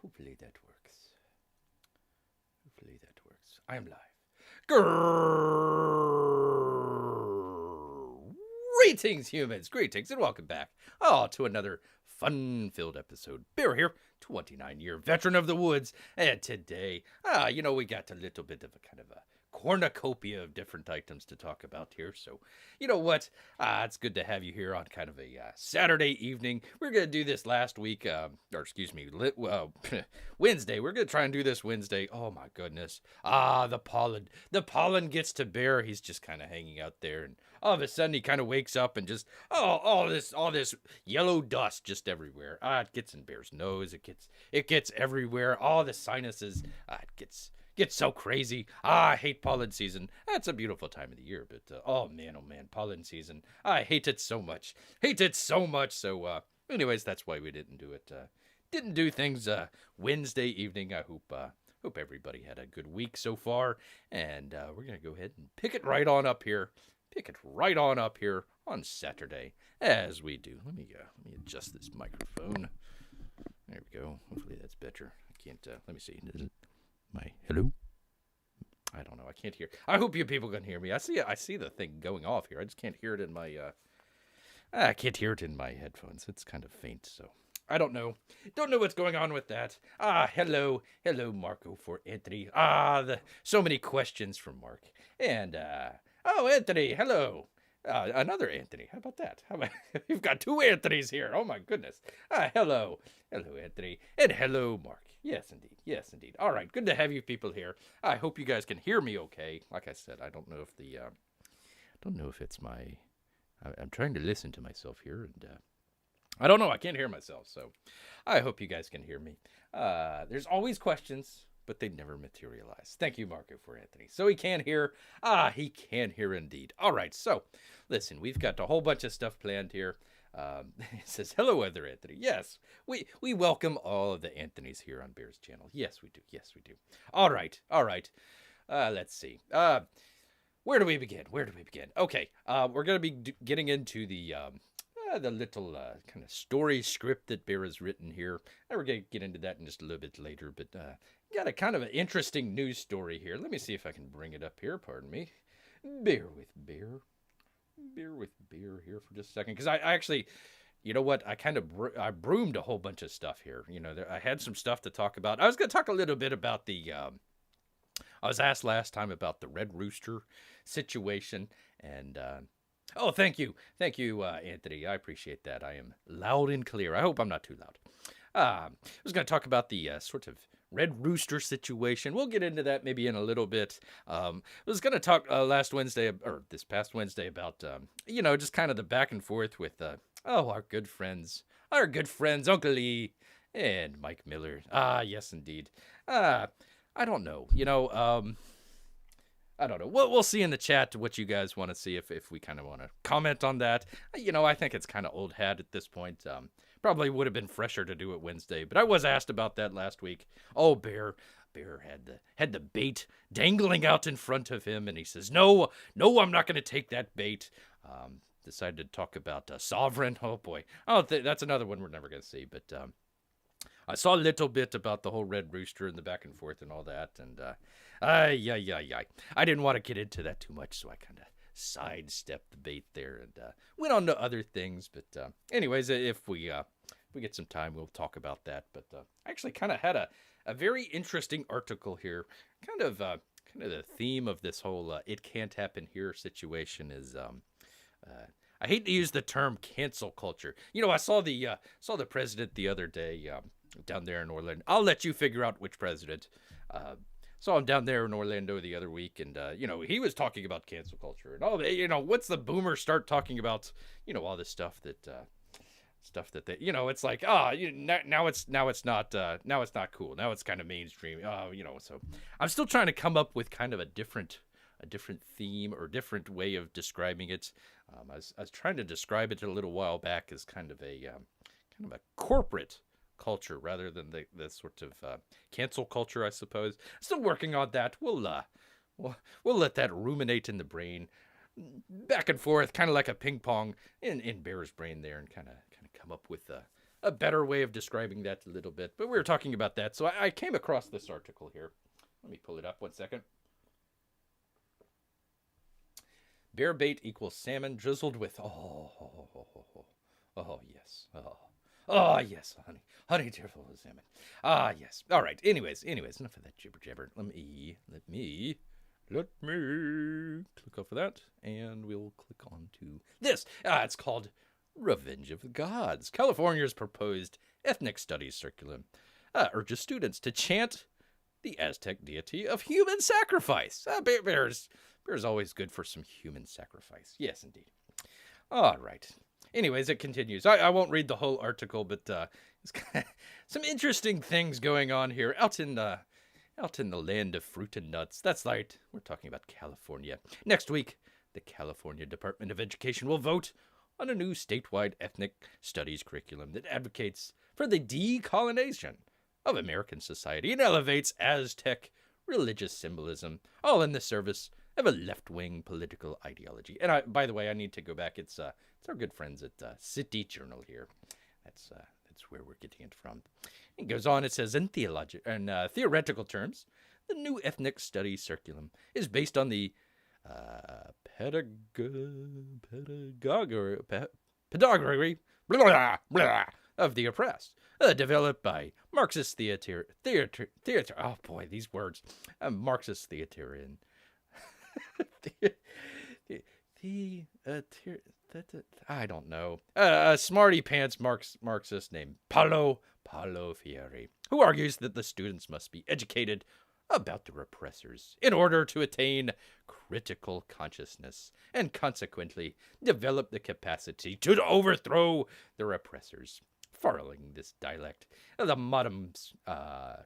Hopefully that works. Hopefully that works. I am live. Grrrrr. Greetings, humans. Greetings, and welcome back. To another fun-filled episode. Bear here, 29-year veteran of the woods. And today, we got a little bit of a kind of a cornucopia of different items to talk about here. So, you know what? It's good to have you here on kind of a Saturday evening. We're going to do this Wednesday. We're going to try and do this Wednesday. Oh my goodness. The pollen. The pollen gets to Bear. He's just kind of hanging out there, and all of a sudden he kind of wakes up and just, all this yellow dust just everywhere. It gets in Bear's nose. It gets everywhere. All the sinuses. It gets so crazy. I hate pollen season. That's a beautiful time of the year, but oh man, pollen season. I hate it so much. So anyways, that's why we didn't do it. Didn't do things Wednesday evening. I hope everybody had a good week so far, and we're gonna go ahead and pick it right on up here. On Saturday, as we do. Let me adjust this microphone. There we go. Hopefully that's better. I can't. Let me see. Hello? I don't know. I can't hear. I hope you people can hear me. I see the thing going off here. I just can't hear it in my I can't hear it in my headphones. It's kind of faint, so I don't know. Don't know what's going on with that. Hello Marco for Anthony. So many questions from Mark. And Anthony, hello. Another Anthony. How about that? You've got two Anthonys here. Oh my goodness. Hello Anthony, and hello Mark. Yes, indeed. All right, good to have you people here. I hope you guys can hear me okay. Like I said, I don't know if it's my. I'm trying to listen to myself here, and I don't know. I can't hear myself, so I hope you guys can hear me. There's always questions, but they never materialize. Thank you, Marco, for Anthony. So he can hear. He can hear indeed. All right, so listen, we've got a whole bunch of stuff planned here. It says, hello, other Anthony. Yes, we welcome all of the Anthonys here on Bear's channel. Yes, we do. All right. Let's see. Where do we begin? Okay, we're going to be getting into the little kind of story script that Bear has written here. And we're going to get into that in just a little bit later, but got a kind of an interesting news story here. Let me see if I can bring it up here. Pardon me. Bear with Bear here for just a second, because I actually, you know what, I kind of I broomed a whole bunch of stuff here. I had some stuff to talk about. I was going to talk a little bit about the I was asked last time about the Red Rooster situation, and thank you Anthony, I appreciate that. I am loud and clear. I hope I'm not too loud. I was going to talk about the sort of Red Rooster situation. We'll get into that maybe in a little bit. I was going to talk this past Wednesday about, just kind of the back and forth with, our good friends, Uncle Lee and Mike Miller. Yes, indeed. I don't know. I don't know. We'll see in the chat what you guys want to see, if we kind of want to comment on that. I think it's kind of old hat at this point. Probably would have been fresher to do it Wednesday, but I was asked about that last week. Oh, Bear had the bait dangling out in front of him, and he says, no, I'm not going to take that bait. Decided to talk about Sovereign. Oh boy. That's another one we're never going to see, but I saw a little bit about the whole Red Rooster and the back and forth and all that, and I didn't want to get into that too much, so I kind of sidestepped the bait there and went on to other things. But anyways, if we get some time, we'll talk about that. But I actually kind of had a very interesting article here. Kind of the theme of this whole "it can't happen here" situation is I hate to use the term cancel culture. I saw the president the other day down there in Orlando. I'll let you figure out which president. Saw him down there in Orlando the other week, and he was talking about cancel culture and all. Once the boomers start talking about all this stuff that they, it's like now it's not cool. Now it's kind of mainstream. So I'm still trying to come up with kind of a different theme or different way of describing it. I was trying to describe it a little while back as kind of a corporate culture rather than the sort of cancel culture, I suppose. Still working on that. We'll let that ruminate in the brain, back and forth, kind of like a ping pong in Bear's brain there, and kind of come up with a better way of describing that a little bit. But we were talking about that, so I came across this article here. Let me pull it up 1 second. Bear bait equals salmon drizzled with yes. Oh yes, honey drizzled with salmon. Ah yes. All right. Anyways, enough of that jibber jabber. Let me click off of that, and we'll click on to this. It's called Revenge of the Gods. California's proposed ethnic studies curriculum urges students to chant the Aztec deity of human sacrifice. Bear's always good for some human sacrifice. Yes, indeed. All right. Anyways, it continues. I won't read the whole article, but it's kind of some interesting things going on here out in the land of fruit and nuts. That's right. We're talking about California. Next week, the California Department of Education will vote on a new statewide ethnic studies curriculum that advocates for the decolonization of American society and elevates Aztec religious symbolism, all in the service of a left-wing political ideology. And by the way, I need to go back. It's our good friends at City Journal here. That's where we're getting it from. It goes on. It says, in theoretical terms, the new ethnic studies curriculum is based on the pedagogy of the oppressed, developed by Marxist theater. Oh boy, these words. Marxist theaterian. I don't know. A smarty pants Marxist named Paulo Fieri, who argues that the students must be educated about their oppressors in order to attain critical consciousness and consequently develop the capacity to overthrow their oppressors. Following this dialect, the modern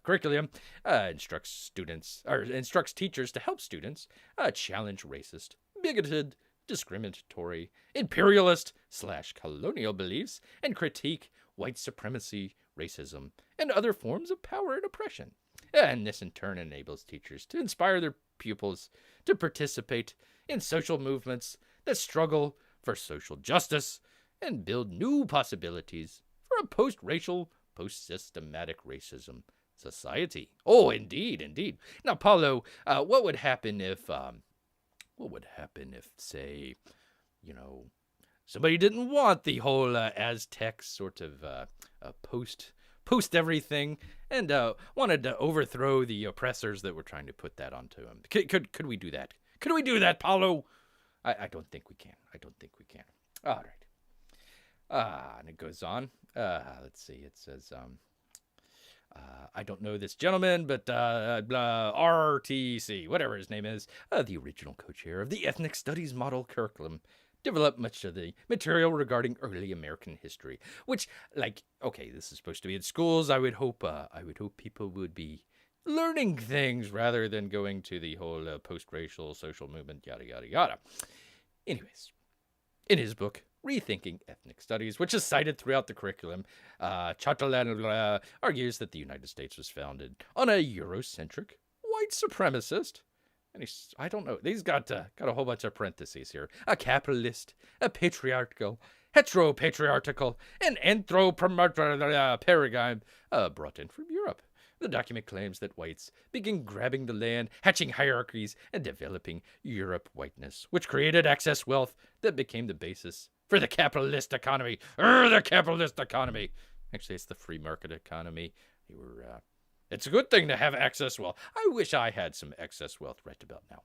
curriculum instructs teachers to help students challenge racist, bigoted, discriminatory, imperialist / colonial beliefs and critique white supremacy, racism, and other forms of power and oppression. And this in turn enables teachers to inspire their pupils to participate in social movements that struggle for social justice and build new possibilities for a post-racial, post-systematic racism society. Oh, indeed. Now, Paulo, what would happen if, say, somebody didn't want the whole Aztec sort of post everything and wanted to overthrow the oppressors that were trying to put that onto them? Could we do that? Could we do that, Paulo? I don't think we can. All right. And it goes on. Let's see. It says, I don't know this gentleman, but RTC, whatever his name is, the original co-chair of the Ethnic Studies Model Curriculum, developed much of the material regarding early American history. Which, this is supposed to be in schools. I would hope people would be learning things rather than going to the whole post-racial social movement, yada yada yada. Anyways, in his book, Rethinking Ethnic Studies, which is cited throughout the curriculum, Chatelain argues that the United States was founded on a Eurocentric, white supremacist, and he's got a whole bunch of parentheses here, a capitalist, a patriarchal, heteropatriarchal, and anthropometric paradigm brought in from Europe. The document claims that whites began grabbing the land, hatching hierarchies, and developing Europe whiteness, which created excess wealth that became the basis for the capitalist economy. The capitalist economy. Actually, it's the free market economy. It's a good thing to have excess wealth. I wish I had some excess wealth right about now.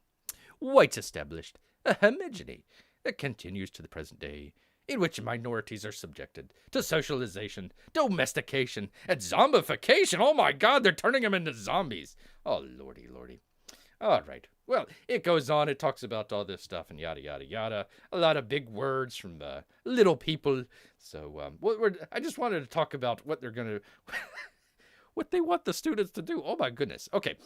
Whites established a homogeny that continues to the present day, in which minorities are subjected to socialization, domestication, and zombification. Oh my God, they're turning them into zombies. Oh, lordy. All right. Well, it goes on. It talks about all this stuff and yada, yada, yada. A lot of big words from little people. So I just wanted to talk about what they're going to, what they want the students to do. Oh, my goodness. Okay.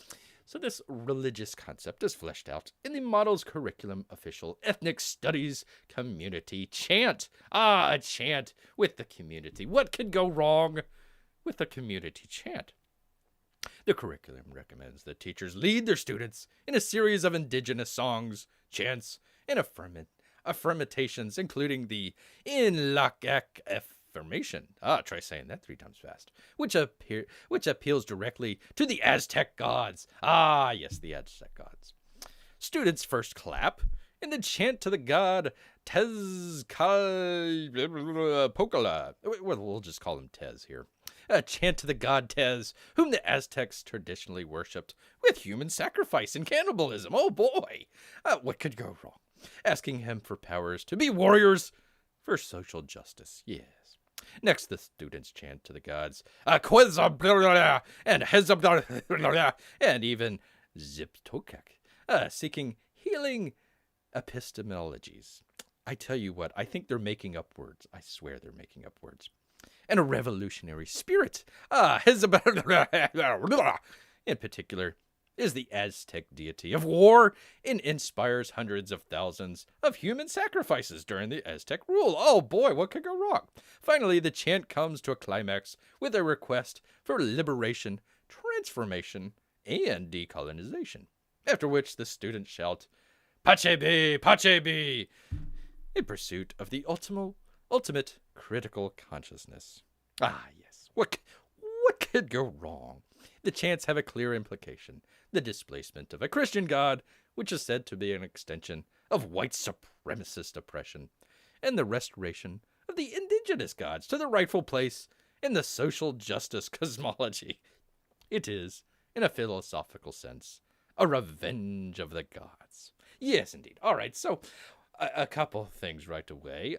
So this religious concept is fleshed out in the model's curriculum official ethnic studies community chant. A chant with the community. What could go wrong with a community chant? The curriculum recommends that teachers lead their students in a series of indigenous songs, chants, and affirmations, including the In Lakak transformation. Try saying that 3 times fast. Which appeals directly to the Aztec gods. Yes, the Aztec gods. Students first clap and then chant to the god Tezcatlipoca. We'll just call him Tez here. Chant to the god Tez, whom the Aztecs traditionally worshipped with human sacrifice and cannibalism. Oh boy! What could go wrong? Asking him for powers to be warriors for social justice. Yes. Next, the students chant to the gods Quetzalcoatl and Hezablah and even Ziptokak, seeking healing epistemologies. I tell you what, I think they're making up words. I swear they're making up words. And a revolutionary spirit, in particular, is the Aztec deity of war and inspires hundreds of thousands of human sacrifices during the Aztec rule. Oh boy, what could go wrong? Finally, the chant comes to a climax with a request for liberation, transformation, and decolonization. After which the students shout, Pachebe, Pachebe, in pursuit of the ultimate critical consciousness. Yes. What could go wrong? The chants have a clear implication. The displacement of a Christian god, which is said to be an extension of white supremacist oppression, and the restoration of the indigenous gods to their rightful place in the social justice cosmology. It is, in a philosophical sense, a revenge of the gods. Yes, indeed. All right, so a couple things right away.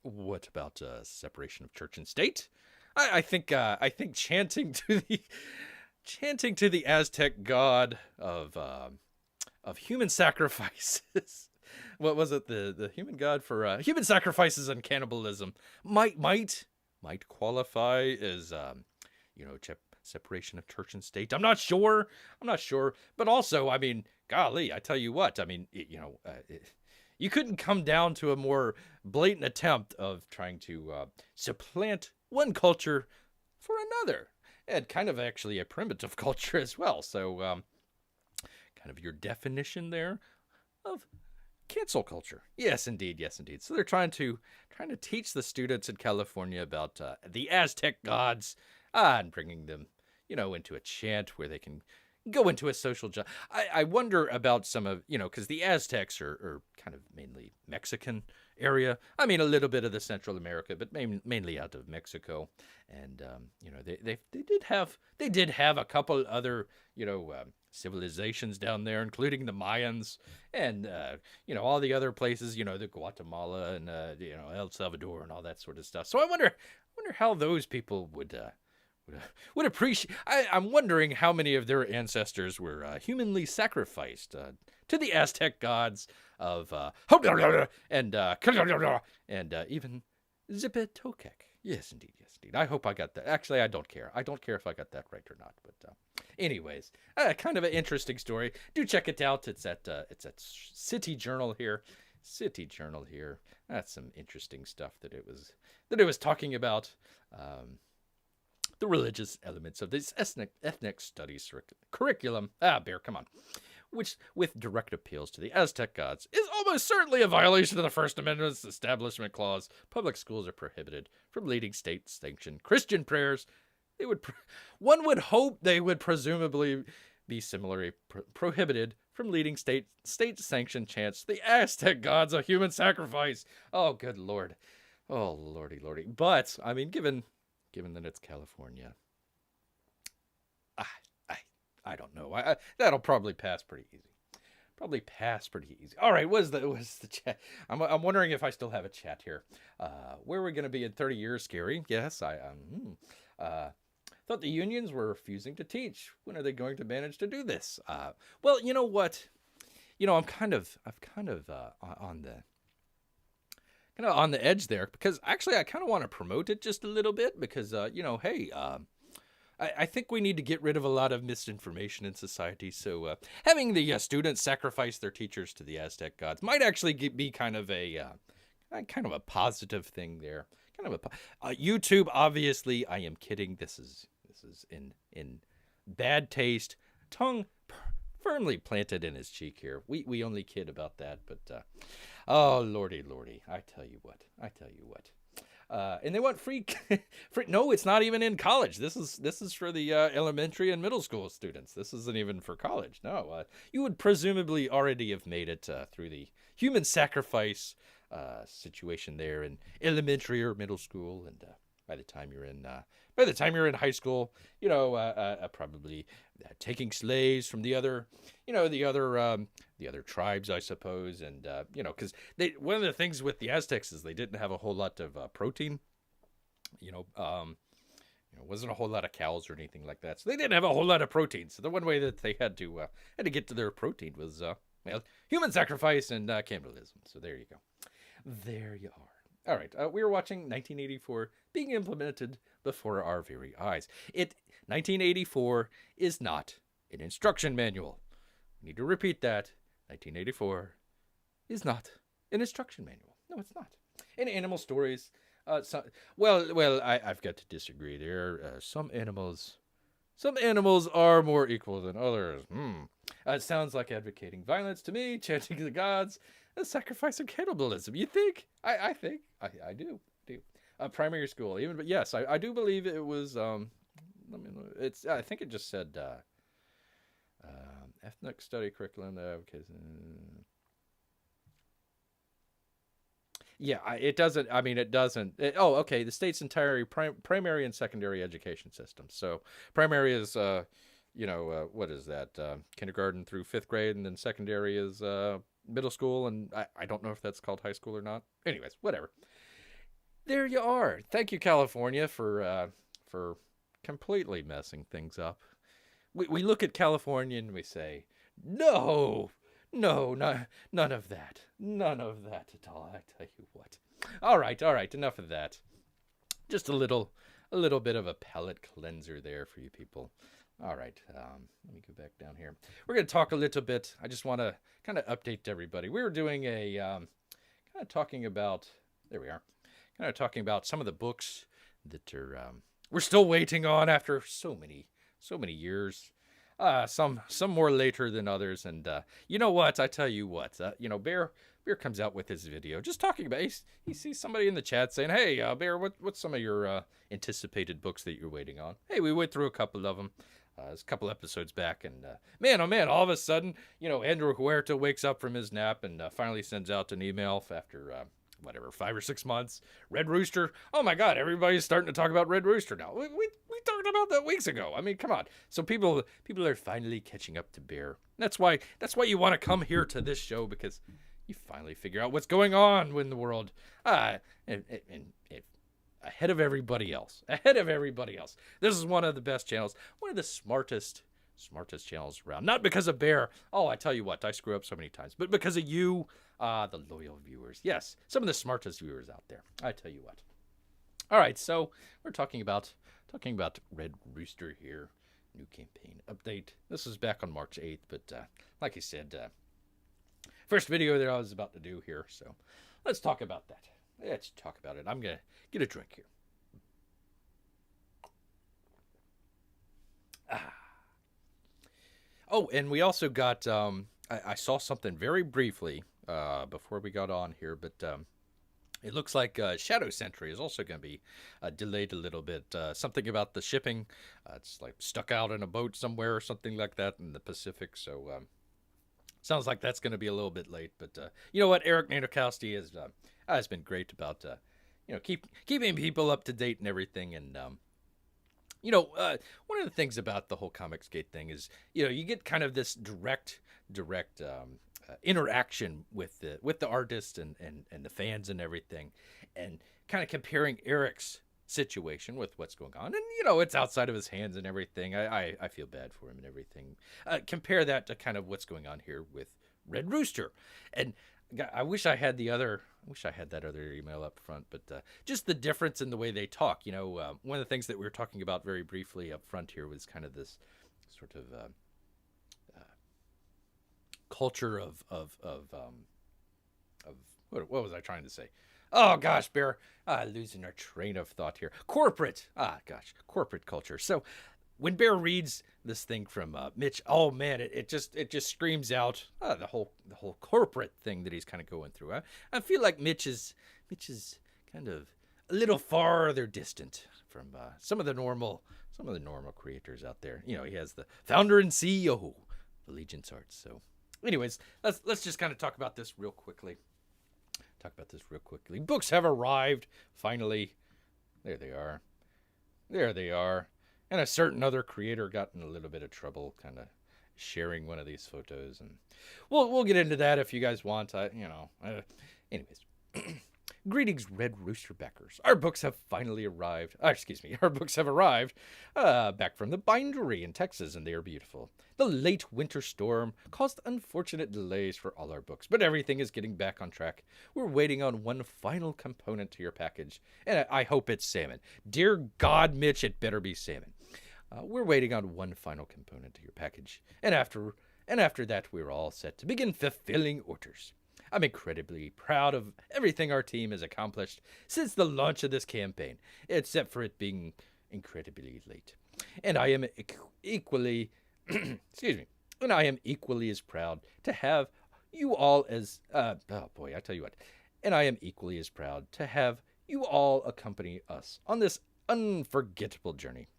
What about separation of church and state? I think chanting to the Aztec god of human sacrifices. What was it? The human god for human sacrifices and cannibalism might qualify as separation of church and state. I'm not sure. But also, I mean, golly, I tell you what. I mean, you couldn't come down to a more blatant attempt of trying to supplant one culture for another, and kind of actually a primitive culture as well. So, kind of your definition there of cancel culture. Yes, indeed. So they're trying to teach the students in California about the Aztec gods and bringing them, into a chant where they can go into a social I wonder about some of, because the Aztecs are kind of mainly Mexican area. I mean, a little bit of the Central America, but mainly out of Mexico. And, they did have a couple other, civilizations down there, including the Mayans and, all the other places, the Guatemala and, El Salvador and all that sort of stuff. So I wonder how those people would appreciate. I'm wondering how many of their ancestors were humanly sacrificed to the Aztec gods of and even Zipetokek. Yes, indeed. I hope I got that. Actually, I don't care. I don't care if I got that right or not. But anyways, kind of an interesting story. Do check it out. It's at City Journal here. That's some interesting stuff that it was talking about. The religious elements of this ethnic studies curriculum. Bear, come on. Which, with direct appeals to the Aztec gods, is almost certainly a violation of the First Amendment's Establishment Clause. Public schools are prohibited from leading state-sanctioned Christian prayers. One would hope they would presumably be similarly prohibited from leading state-sanctioned chants. The Aztec gods of human sacrifice. Oh, good Lord. Oh, lordy. But, I mean, given that it's California, I don't know. That'll probably pass pretty easy. All right, was the chat? I'm wondering if I still have a chat here. Where are we going to be in 30 years? Scary. Yes, I thought the unions were refusing to teach. When are they going to manage to do this? Well, you know what? I'm kind of on the edge there, because actually I kind of want to promote it just a little bit, because hey, I think we need to get rid of a lot of misinformation in society. So having the students sacrifice their teachers to the Aztec gods might actually be kind of a positive thing there. YouTube, obviously, I am kidding. This is in bad taste. Tongue firmly planted in his cheek here. We only kid about that, but oh lordy, I tell you what. And they want free, free. No, it's not even in college. This is for the elementary and middle school students. This isn't even for college. No, you would presumably already have made it through the human sacrifice situation there in elementary or middle school, and by the time you're in high school, probably taking slaves from the other tribes, I suppose, and because one of the things with the Aztecs is they didn't have a whole lot of protein, wasn't a whole lot of cows or anything like that, so they didn't have a whole lot of protein. So the one way that they had to get to their protein was human sacrifice and cannibalism. So there you go. There you are. All right, we were watching 1984 being implemented before our very eyes. 1984 is not an instruction manual. I need to repeat that. 1984 is not an instruction manual. No, it's not. In animal stories, I've got to disagree. There are some animals are more equal than others. It sounds like advocating violence to me, chanting the gods, a sacrifice of cannibalism. You think? I think. I do. Primary school, even, but yes, I do believe it was. I think it just said ethnic study curriculum. It doesn't. I mean, it doesn't. Okay. The state's entire primary and secondary education system. So primary is, what is that? Kindergarten through 5th grade, and then secondary is middle school, and I don't know if that's called high school or not. Anyways, whatever. There you are. Thank you, California, for completely messing things up. We look at California and we say, no, none of that. None of that at all, I tell you what. All right, enough of that. Just a little bit of a palate cleanser there for you people. All right, let me go back down here. We're going to talk a little bit. I just want to kind of update everybody. We were doing a kind of talking about, there we are, kind of talking about some of the books that are we're still waiting on after so many years. Some more later than others, and you know what? I tell you what, Bear comes out with his video just talking about. He sees somebody in the chat saying, "Hey, Bear, what's some of your anticipated books that you're waiting on?" Hey, we went through a couple of them. It was a couple episodes back, and man, oh man, all of a sudden, Andrew Huerta wakes up from his nap and finally sends out an email after 5 or 6 months. Red Rooster. Oh my God, everybody's starting to talk about Red Rooster now. We talked about that weeks ago. I mean, come on. So people are finally catching up to Bear. That's why you want to come here to this show, because you finally figure out what's going on in the world. Ahead of everybody else. This is one of the best channels, one of the smartest channels around. Not because of Bear. Oh, I tell you what, I screw up so many times, but because of you, the loyal viewers. Yes, some of the smartest viewers out there. I tell you what. All right, so we're talking about Red Rooster here. New campaign update. This is back on March 8th, but like I said, first video that I was about to do here. So let's talk about that. Let's talk about it. I'm gonna get a drink here. Oh, and we also got, I saw something very briefly before we got on here, but it looks like Shadow Sentry is also going to be delayed a little bit. Something about the shipping. It's like stuck out in a boat somewhere or something like that in the Pacific. So sounds like that's going to be a little bit late. But you know what? Eric Nanokowski has been great about keeping people up to date and everything. And one of the things about the whole Comicsgate thing is, you get kind of this direct interaction with the artists and the fans and everything, and kind of comparing Eric's situation with what's going on. And, it's outside of his hands and everything. I feel bad for him and everything. Compare that to kind of what's going on here with Red Rooster. And I wish I had that other email up front, but just the difference in the way they talk. One of the things that we were talking about very briefly up front here was kind of this sort of culture of what was I trying to say? Oh gosh, Bear, losing our train of thought here. Corporate culture. So when Bear reads this thing from Mitch, oh man, it just screams out the whole corporate thing that he's kind of going through. I feel like Mitch is kind of a little farther distant from some of the normal creators out there. You know, he has the founder and CEO of Allegiance Arts. So, anyways, let's just kind of talk about this real quickly. Books have arrived finally. There they are. And a certain other creator got in a little bit of trouble, kind of sharing one of these photos, and we'll get into that if you guys want. Anyways. Greetings, Red Rooster backers. Our books have finally arrived. Our books have arrived back from the bindery in Texas, and they are beautiful. The late winter storm caused unfortunate delays for all our books, but everything is getting back on track. We're waiting on one final component to your package, and I hope it's salmon. Dear God, Mitch, it better be salmon. We're waiting on one final component to your package, and after that, we're all set to begin fulfilling orders. I'm incredibly proud of everything our team has accomplished since the launch of this campaign, except for it being incredibly late. And I am equally, as proud to have you all as, And I am equally as proud to have you all accompany us on this unforgettable journey.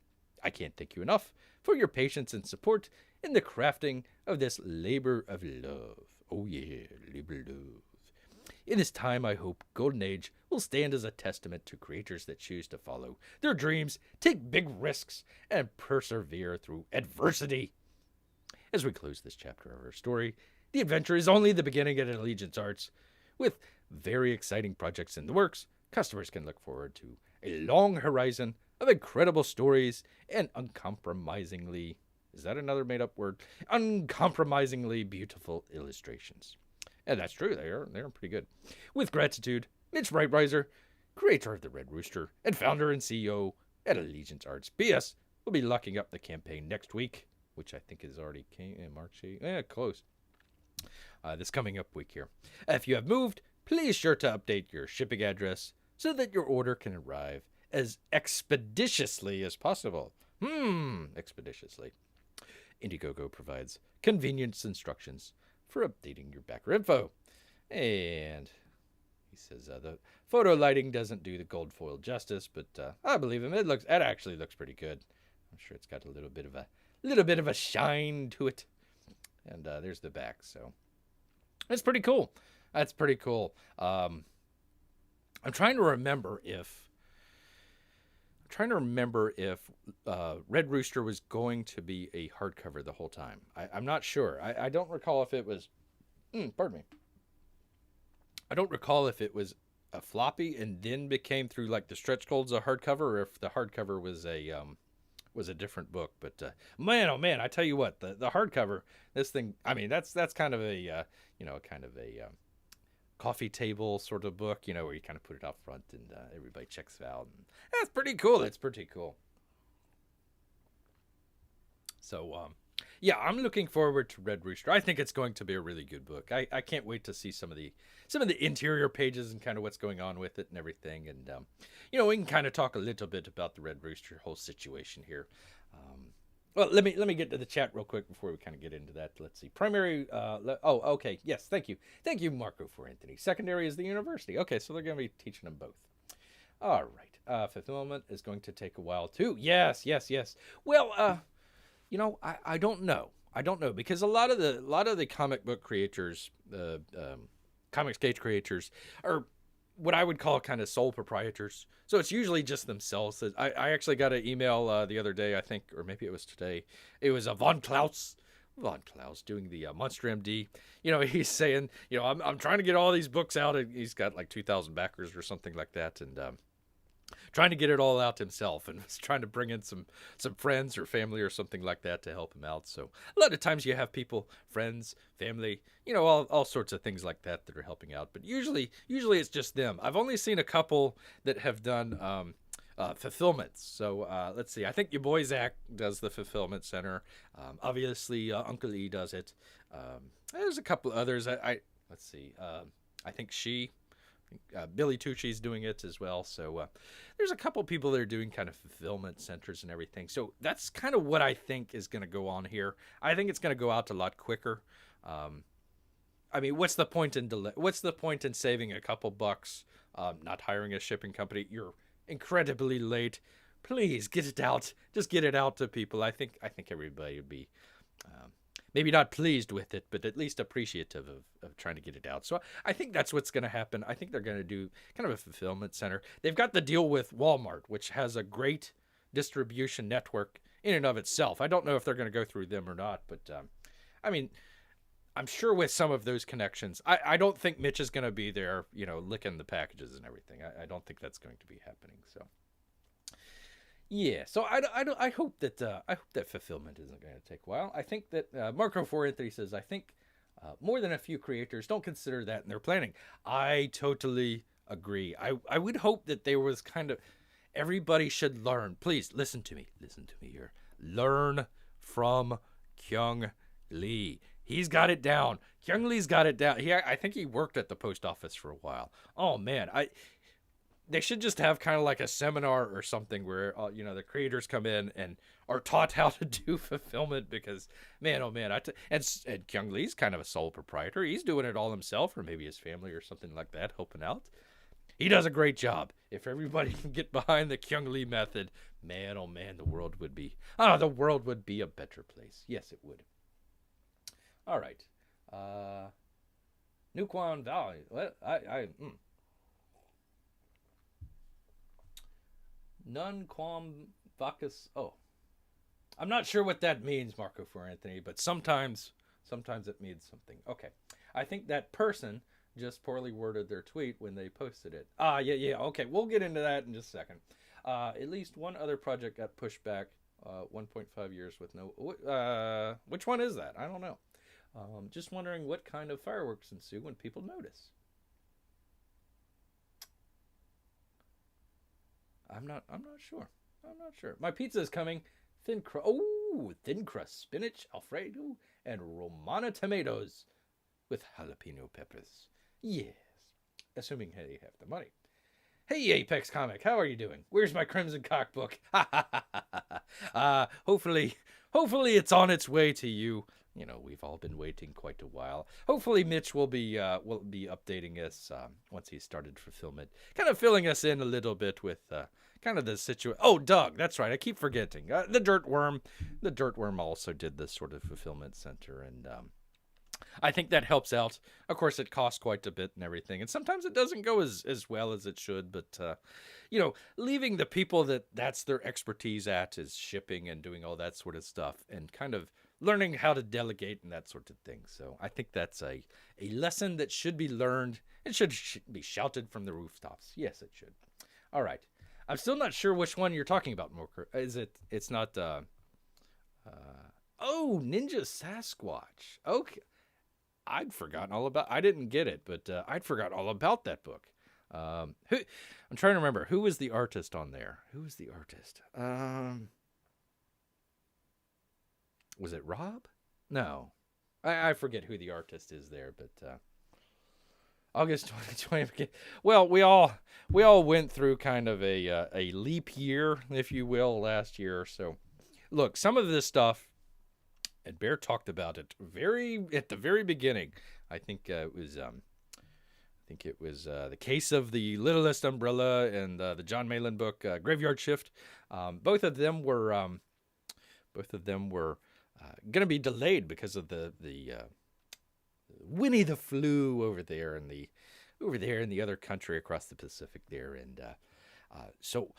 I can't thank you enough for your patience and support in the crafting of this labor of love. Oh yeah, labor love. In this time, I hope Golden Age will stand as a testament to creators that choose to follow their dreams, take big risks, and persevere through adversity. As we close this chapter of our story, the adventure is only the beginning at Allegiance Arts. With very exciting projects in the works, customers can look forward to a long horizon of incredible stories and uncompromisingly... Is that another made-up word? Uncompromisingly beautiful illustrations. And that's true. They're pretty good. With gratitude, Mitch Brightweiser, creator of the Red Rooster and founder and CEO at Allegiance Arts. P.S. We'll be locking up the campaign next week, which I think is already March 8th. Close. This coming up week here. If you have moved, please sure to update your shipping address so that your order can arrive as expeditiously as possible. Expeditiously. Indiegogo provides convenience instructions for updating your backer info. And he says the photo lighting doesn't do the gold foil justice, but I believe him. It actually looks pretty good. I'm sure it's got a little bit of a shine to it. And there's the back, so it's pretty cool. That's pretty cool. I'm trying to remember if Red Rooster was going to be a hardcover the whole time. I'm not sure. I don't recall if it was... pardon me. I don't recall if it was a floppy and then became through like the stretch golds a hardcover, or if the hardcover was a different book. But man, oh man, I tell you what, the hardcover, this thing. I mean, that's kind of a coffee table sort of book, where you kind of put it out front and everybody checks it out. And that's pretty cool. It's pretty cool. So, yeah, I'm looking forward to Red Rooster. I think it's going to be a really good book. I can't wait to see some of the interior pages and kind of what's going on with it and everything. And, we can kind of talk a little bit about the Red Rooster whole situation here. Well, let me get to the chat real quick before we kind of get into that. Let's see. Primary. Okay. Yes. Thank you, Marco, for Anthony. Secondary is the university. Okay, so they're going to be teaching them both. All right. Fulfillment is going to take a while too. Yes. Well, I don't know. Because a lot of the comic book creators, comics cage creators, are what I would call kind of sole proprietors. So it's usually just themselves. I actually got an email the other day, I think, or maybe it was today. It was Von Klaus doing the Monster MD. He's saying, I'm trying to get all these books out. And he's got like 2,000 backers or something like that. And trying to get it all out himself, and was trying to bring in some friends or family or something like that to help him out. So a lot of times you have people, friends, family, all sorts of things like that are helping out. But usually it's just them. I've only seen a couple that have done fulfillments. So let's see. I think your boy Zach does the fulfillment center. Obviously, Uncle E does it. There's a couple others. Let's see. I think Billy Tucci's doing it as well. So there's a couple people that are doing kind of fulfillment centers and everything. So that's kind of what I think is going to go on here. I think it's going to go out a lot quicker. What's the point in saving a couple bucks not hiring a shipping company. You're incredibly late. Please get it out. Just get it out to people. I think everybody would be maybe not pleased with it, but at least appreciative of trying to get it out. So I think that's what's going to happen. I think they're going to do kind of a fulfillment center. They've got the deal with Walmart, which has a great distribution network in and of itself. I don't know if they're going to go through them or not, but I mean, I'm sure with some of those connections, I don't think Mitch is going to be there, licking the packages and everything. I don't think that's going to be happening. So. Yeah, so I hope that fulfillment isn't going to take a while. I think that Marco 4 says, I think more than a few creators don't consider that in their planning. I totally agree. I would hope that there was kind of, everybody should learn. Please listen to me here. Learn from Kyung Lee. He's got it down. Kyung Lee's got it down. I think he worked at the post office for a while. Oh man, they should just have kind of like a seminar or something where, the creators come in and are taught how to do fulfillment because, man, oh man. And Kyung Lee's kind of a sole proprietor. He's doing it all himself, or maybe his family or something like that, helping out. He does a great job. If everybody can get behind the Kyung Lee method, man, oh man, the world would be a better place. Yes, it would. All right. Nuquan Valley. What? None quam vacus. Oh, I'm not sure what that means, Marco for Anthony, but sometimes it means something. Okay, I think that person just poorly worded their tweet when they posted it. Yeah. Okay, we'll get into that in just a second. At least one other project got pushed back 1.5 years with no. Which one is that? I don't know. Just wondering what kind of fireworks ensue when people notice. I'm not sure. My pizza is coming. Thin crust spinach, Alfredo, and Romana tomatoes with jalapeno peppers. Yes. Assuming they have the money. Hey, Apex Comic, how are you doing? Where's my Crimson Cock book? Hopefully it's on its way to you. We've all been waiting quite a while. Hopefully Mitch will be updating us once he's started fulfillment, kind of filling us in a little bit with kind of the situation. Oh, Doug, that's right. I keep forgetting. The Dirt Worm also did this sort of fulfillment center, and I think that helps out. Of course, it costs quite a bit and everything, and sometimes it doesn't go as well as it should. But leaving the people that's their expertise at is shipping and doing all that sort of stuff, and kind of learning how to delegate and that sort of thing. So I think that's a lesson that should be learned. It should be shouted from the rooftops. Yes, it should. All right. I'm still not sure which one you're talking about, Morker. It's not, Ninja Sasquatch. Okay. I didn't get it, but I'd forgotten all about that book. I'm trying to remember. Who was the artist on there? Who was the artist? Was it Rob? No. I forget who the artist is there, but August 2020. Well, we all went through kind of a leap year, if you will, last year. So, look, some of this stuff, and Bear talked about it at the very beginning. I think it was the Case of the Littlest Umbrella and the John Malin book, Graveyard Shift. Both of them were going to be delayed because of the Winnie the Flu over there in the other country across the Pacific there, and so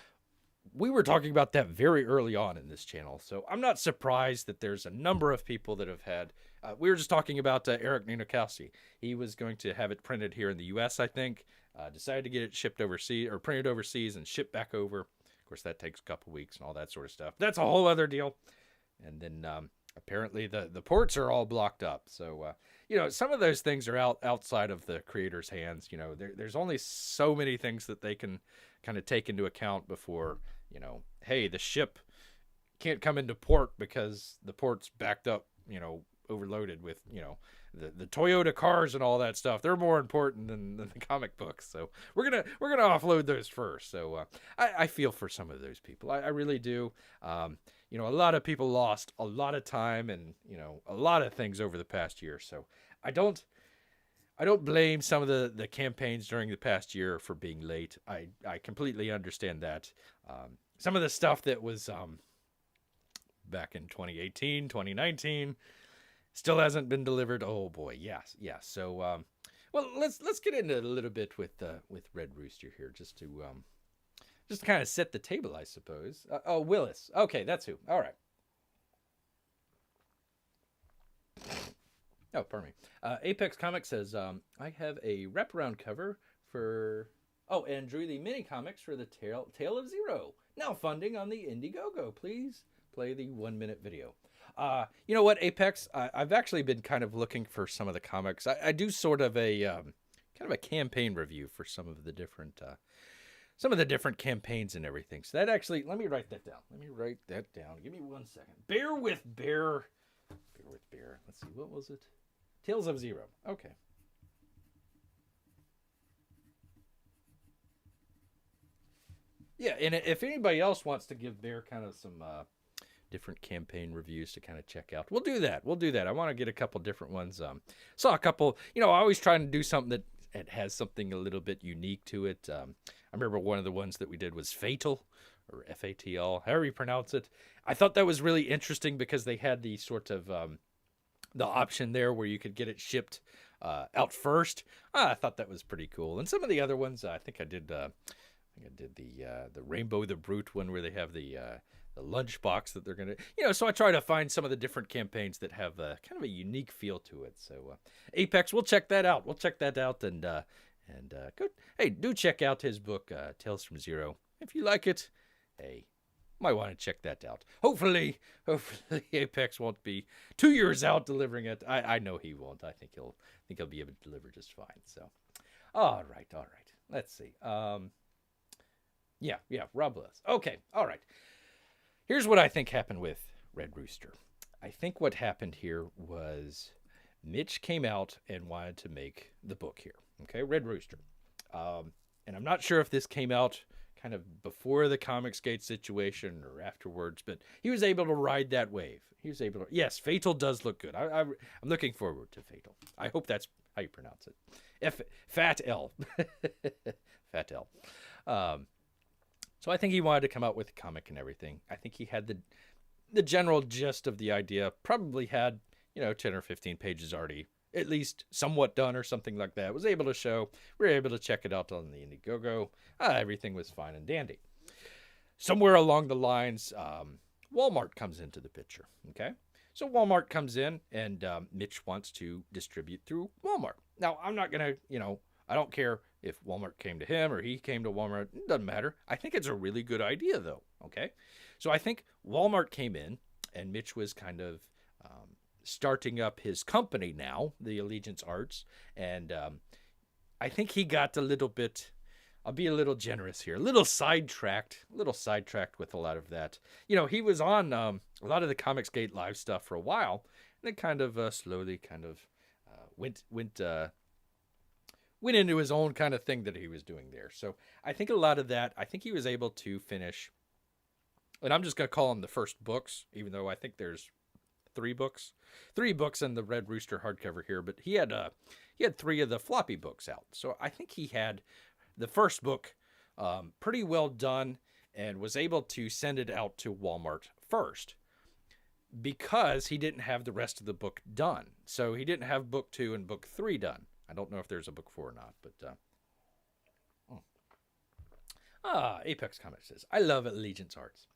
we were talking about that very early on in this channel. So I'm not surprised that there's a number of people that have had. We were just talking about Eric Ninokowski. He was going to have it printed here in the U.S. I think. Decided to get it shipped overseas or printed overseas and shipped back over. Of course, that takes a couple weeks and all that sort of stuff. That's a whole other deal. And then apparently the ports are all blocked up. So, some of those things are outside of the creator's hands. There's only so many things that they can kind of take into account before, hey, the ship can't come into port because the port's backed up, overloaded with, the Toyota cars and all that stuff. They're more important than the comic books. So we're gonna offload those first. So I feel for some of those people. I really do. A lot of people lost a lot of time and a lot of things over the past year. So I don't blame some of the campaigns during the past year for being late. I completely understand that. Some of the stuff that was back in 2018, 2019 still hasn't been delivered. Oh boy, yes, yes. So, well, let's get into it a little bit with Red Rooster here, just to kind of set the table, I suppose. Oh, Willis. Okay, that's who. All right. Oh, pardon me. Apex Comics says, I have a wraparound cover for... Oh, and drew the mini comics for the Tale of Zero. Now funding on the Indiegogo. Please play the 1-minute video. You know what, Apex? I've actually been kind of looking for some of the comics. I do sort of a kind of a campaign review for some of the different campaigns and everything. So that actually, let me write that down. Give me 1 second. Bear with Bear. Let's see, what was it? Tales of Zero. Okay. Yeah, and if anybody else wants to give Bear kind of some different campaign reviews to kind of check out, we'll do that. I want to get a couple different ones. Saw a couple, I always try to do something that has something a little bit unique to it. I remember one of the ones that we did was Fatal, or Fatl, however you pronounce it. I thought that was really interesting because they had the sort of the option there where you could get it shipped out first. I thought that was pretty cool. And some of the other ones, I think I did the Rainbow the Brute one where they have the lunchbox that they're gonna, So I try to find some of the different campaigns that have kind of a unique feel to it. So Apex, we'll check that out. And go. Hey, do check out his book Tales from Zero if you like it. Hey, might want to check that out. Hopefully Apex won't be 2 years out delivering it. I know he won't. I think he'll be able to deliver just fine. So, all right. Let's see. Yeah, Rob Bliss. Okay, all right. Here's what I think happened with Red Rooster. I think what happened here was Mitch came out and wanted to make the book here. Okay, Red Rooster. And I'm not sure if this came out kind of before the Comicsgate situation or afterwards, but he was able to ride that wave. Yes, Fatal does look good. I'm looking forward to Fatal. I hope that's how you pronounce it. Fat L. Fat L. So I think he wanted to come out with a comic and everything. I think he had the general gist of the idea, probably had, 10 or 15 pages already at least somewhat done or something like that. Was able to show. We were able to check it out on the Indiegogo. Everything was fine and dandy. Somewhere along the lines, Walmart comes into the picture. Okay, so Walmart comes in, and Mitch wants to distribute through Walmart. Now, I'm not gonna, I don't care if Walmart came to him or he came to Walmart. It doesn't matter. I think it's a really good idea, though. Okay, so I think Walmart came in, and Mitch was kind of starting up his company now, the Allegiance Arts, and I think he got a little bit, I'll be a little generous here, a little sidetracked with a lot of that. He was on a lot of the Comicsgate Live stuff for a while, and it kind of slowly kind of went into his own kind of thing that he was doing there. So I think a lot of that, I think he was able to finish, and I'm just going to call them the first books, even though I think there's three books in the Red Rooster hardcover here, but he had 3 of the floppy books out. So I think he had the first book pretty well done and was able to send it out to Walmart first because he didn't have the rest of the book done. So he didn't have book 2 and book 3 done. I don't know if there's a book 4 or not, but Apex Comics says, I love Allegiance Arts.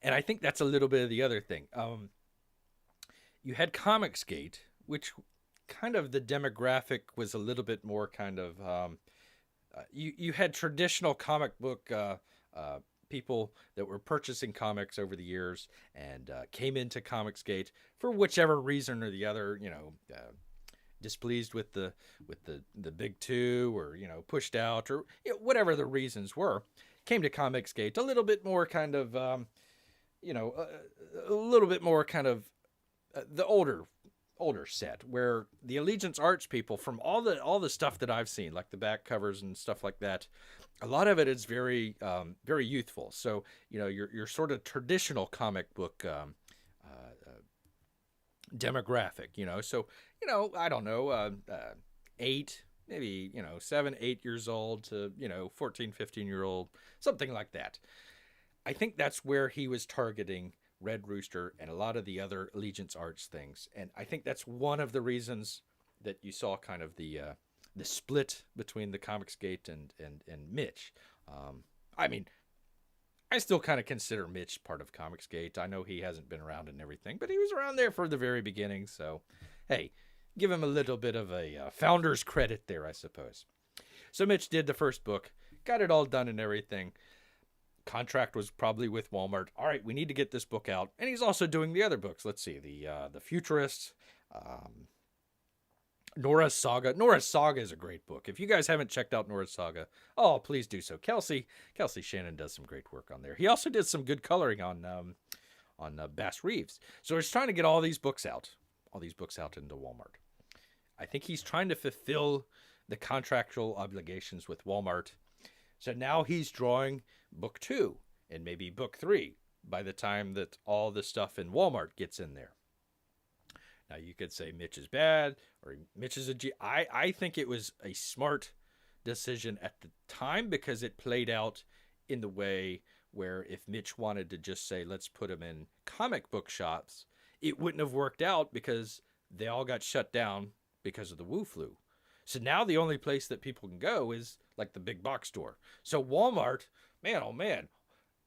And I think that's a little bit of the other thing. You had Comicsgate, which kind of the demographic was a little bit more kind of, you had traditional comic book people that were purchasing comics over the years and came into Comicsgate for whichever reason or the other, displeased with the big 2 or, pushed out or whatever the reasons were, came to Comicsgate a little bit more kind of, a little bit more kind of the older set, where the Allegiance Arts people, from all the stuff that I've seen, like the back covers and stuff like that, a lot of it is very very youthful. So your sort of traditional comic book demographic. So I don't know, 8, maybe, 7, 8 years old to, 14, 15-year-old, something like that. I think that's where he was targeting Red Rooster and a lot of the other Allegiance Arts things. And I think that's one of the reasons that you saw kind of the split between the Comicsgate and Mitch. I mean, I still kind of consider Mitch part of Comicsgate. I know he hasn't been around and everything, but he was around there for the very beginning. So, hey, give him a little bit of a founder's credit there, I suppose. So Mitch did the first book, got it all done and everything. Contract was probably with Walmart. All right, we need to get this book out. And he's also doing the other books. Let's see, the Futurists, Nora's Saga. Nora's Saga is a great book. If you guys haven't checked out Nora's Saga, oh, please do so. Kelsey Shannon does some great work on there. He also did some good coloring on Bass Reeves. So he's trying to get all these books out into Walmart. I think he's trying to fulfill the contractual obligations with Walmart. So now he's drawing book 2 and maybe book 3 by the time that all the stuff in Walmart gets in there. Now, you could say Mitch is bad or Mitch is a G. I think it was a smart decision at the time because it played out in the way where if Mitch wanted to just say, let's put him in comic book shops, it wouldn't have worked out because they all got shut down because of the Wu flu. So now the only place that people can go is like the big box store. So Walmart, man, oh man,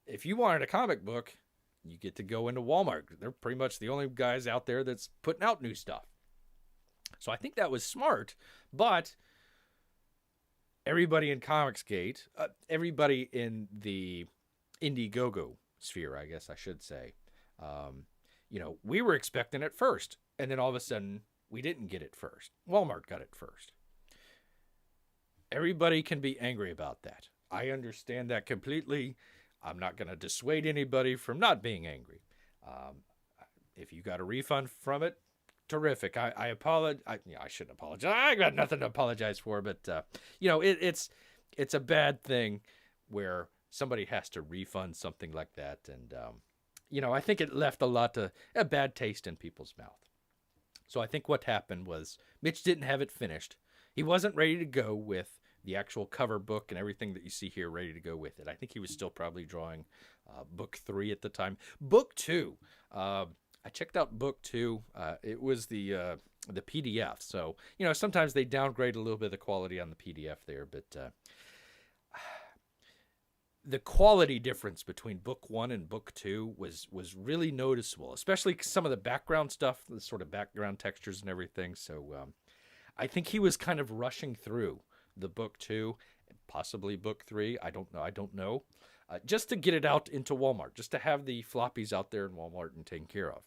if you wanted a comic book, you get to go into Walmart. They're pretty much the only guys out there that's putting out new stuff. So I think that was smart, but everybody in Comicsgate, everybody in the Indiegogo sphere, I guess I should say, we were expecting it first. And then all of a sudden, we didn't get it first. Walmart got it first. Everybody can be angry about that. I understand that completely. I'm not going to dissuade anybody from not being angry. If you got a refund from it, terrific. I apologize. I shouldn't apologize. I got nothing to apologize for, but it's a bad thing where somebody has to refund something like that. And, I think it left a bad taste in people's mouth. So I think what happened was Mitch didn't have it finished. He wasn't ready to go with the actual cover book and everything that you see here ready to go with it. I think he was still probably drawing book 3 at the time. Book 2, I checked out book 2. It was the PDF. So, sometimes they downgrade a little bit of the quality on the PDF there, but the quality difference between book 1 and book 2 was really noticeable, especially some of the background stuff, the sort of background textures and everything. So I think he was kind of rushing through the book 2, possibly book 3. I don't know. Just to get it out into Walmart, just to have the floppies out there in Walmart and taken care of.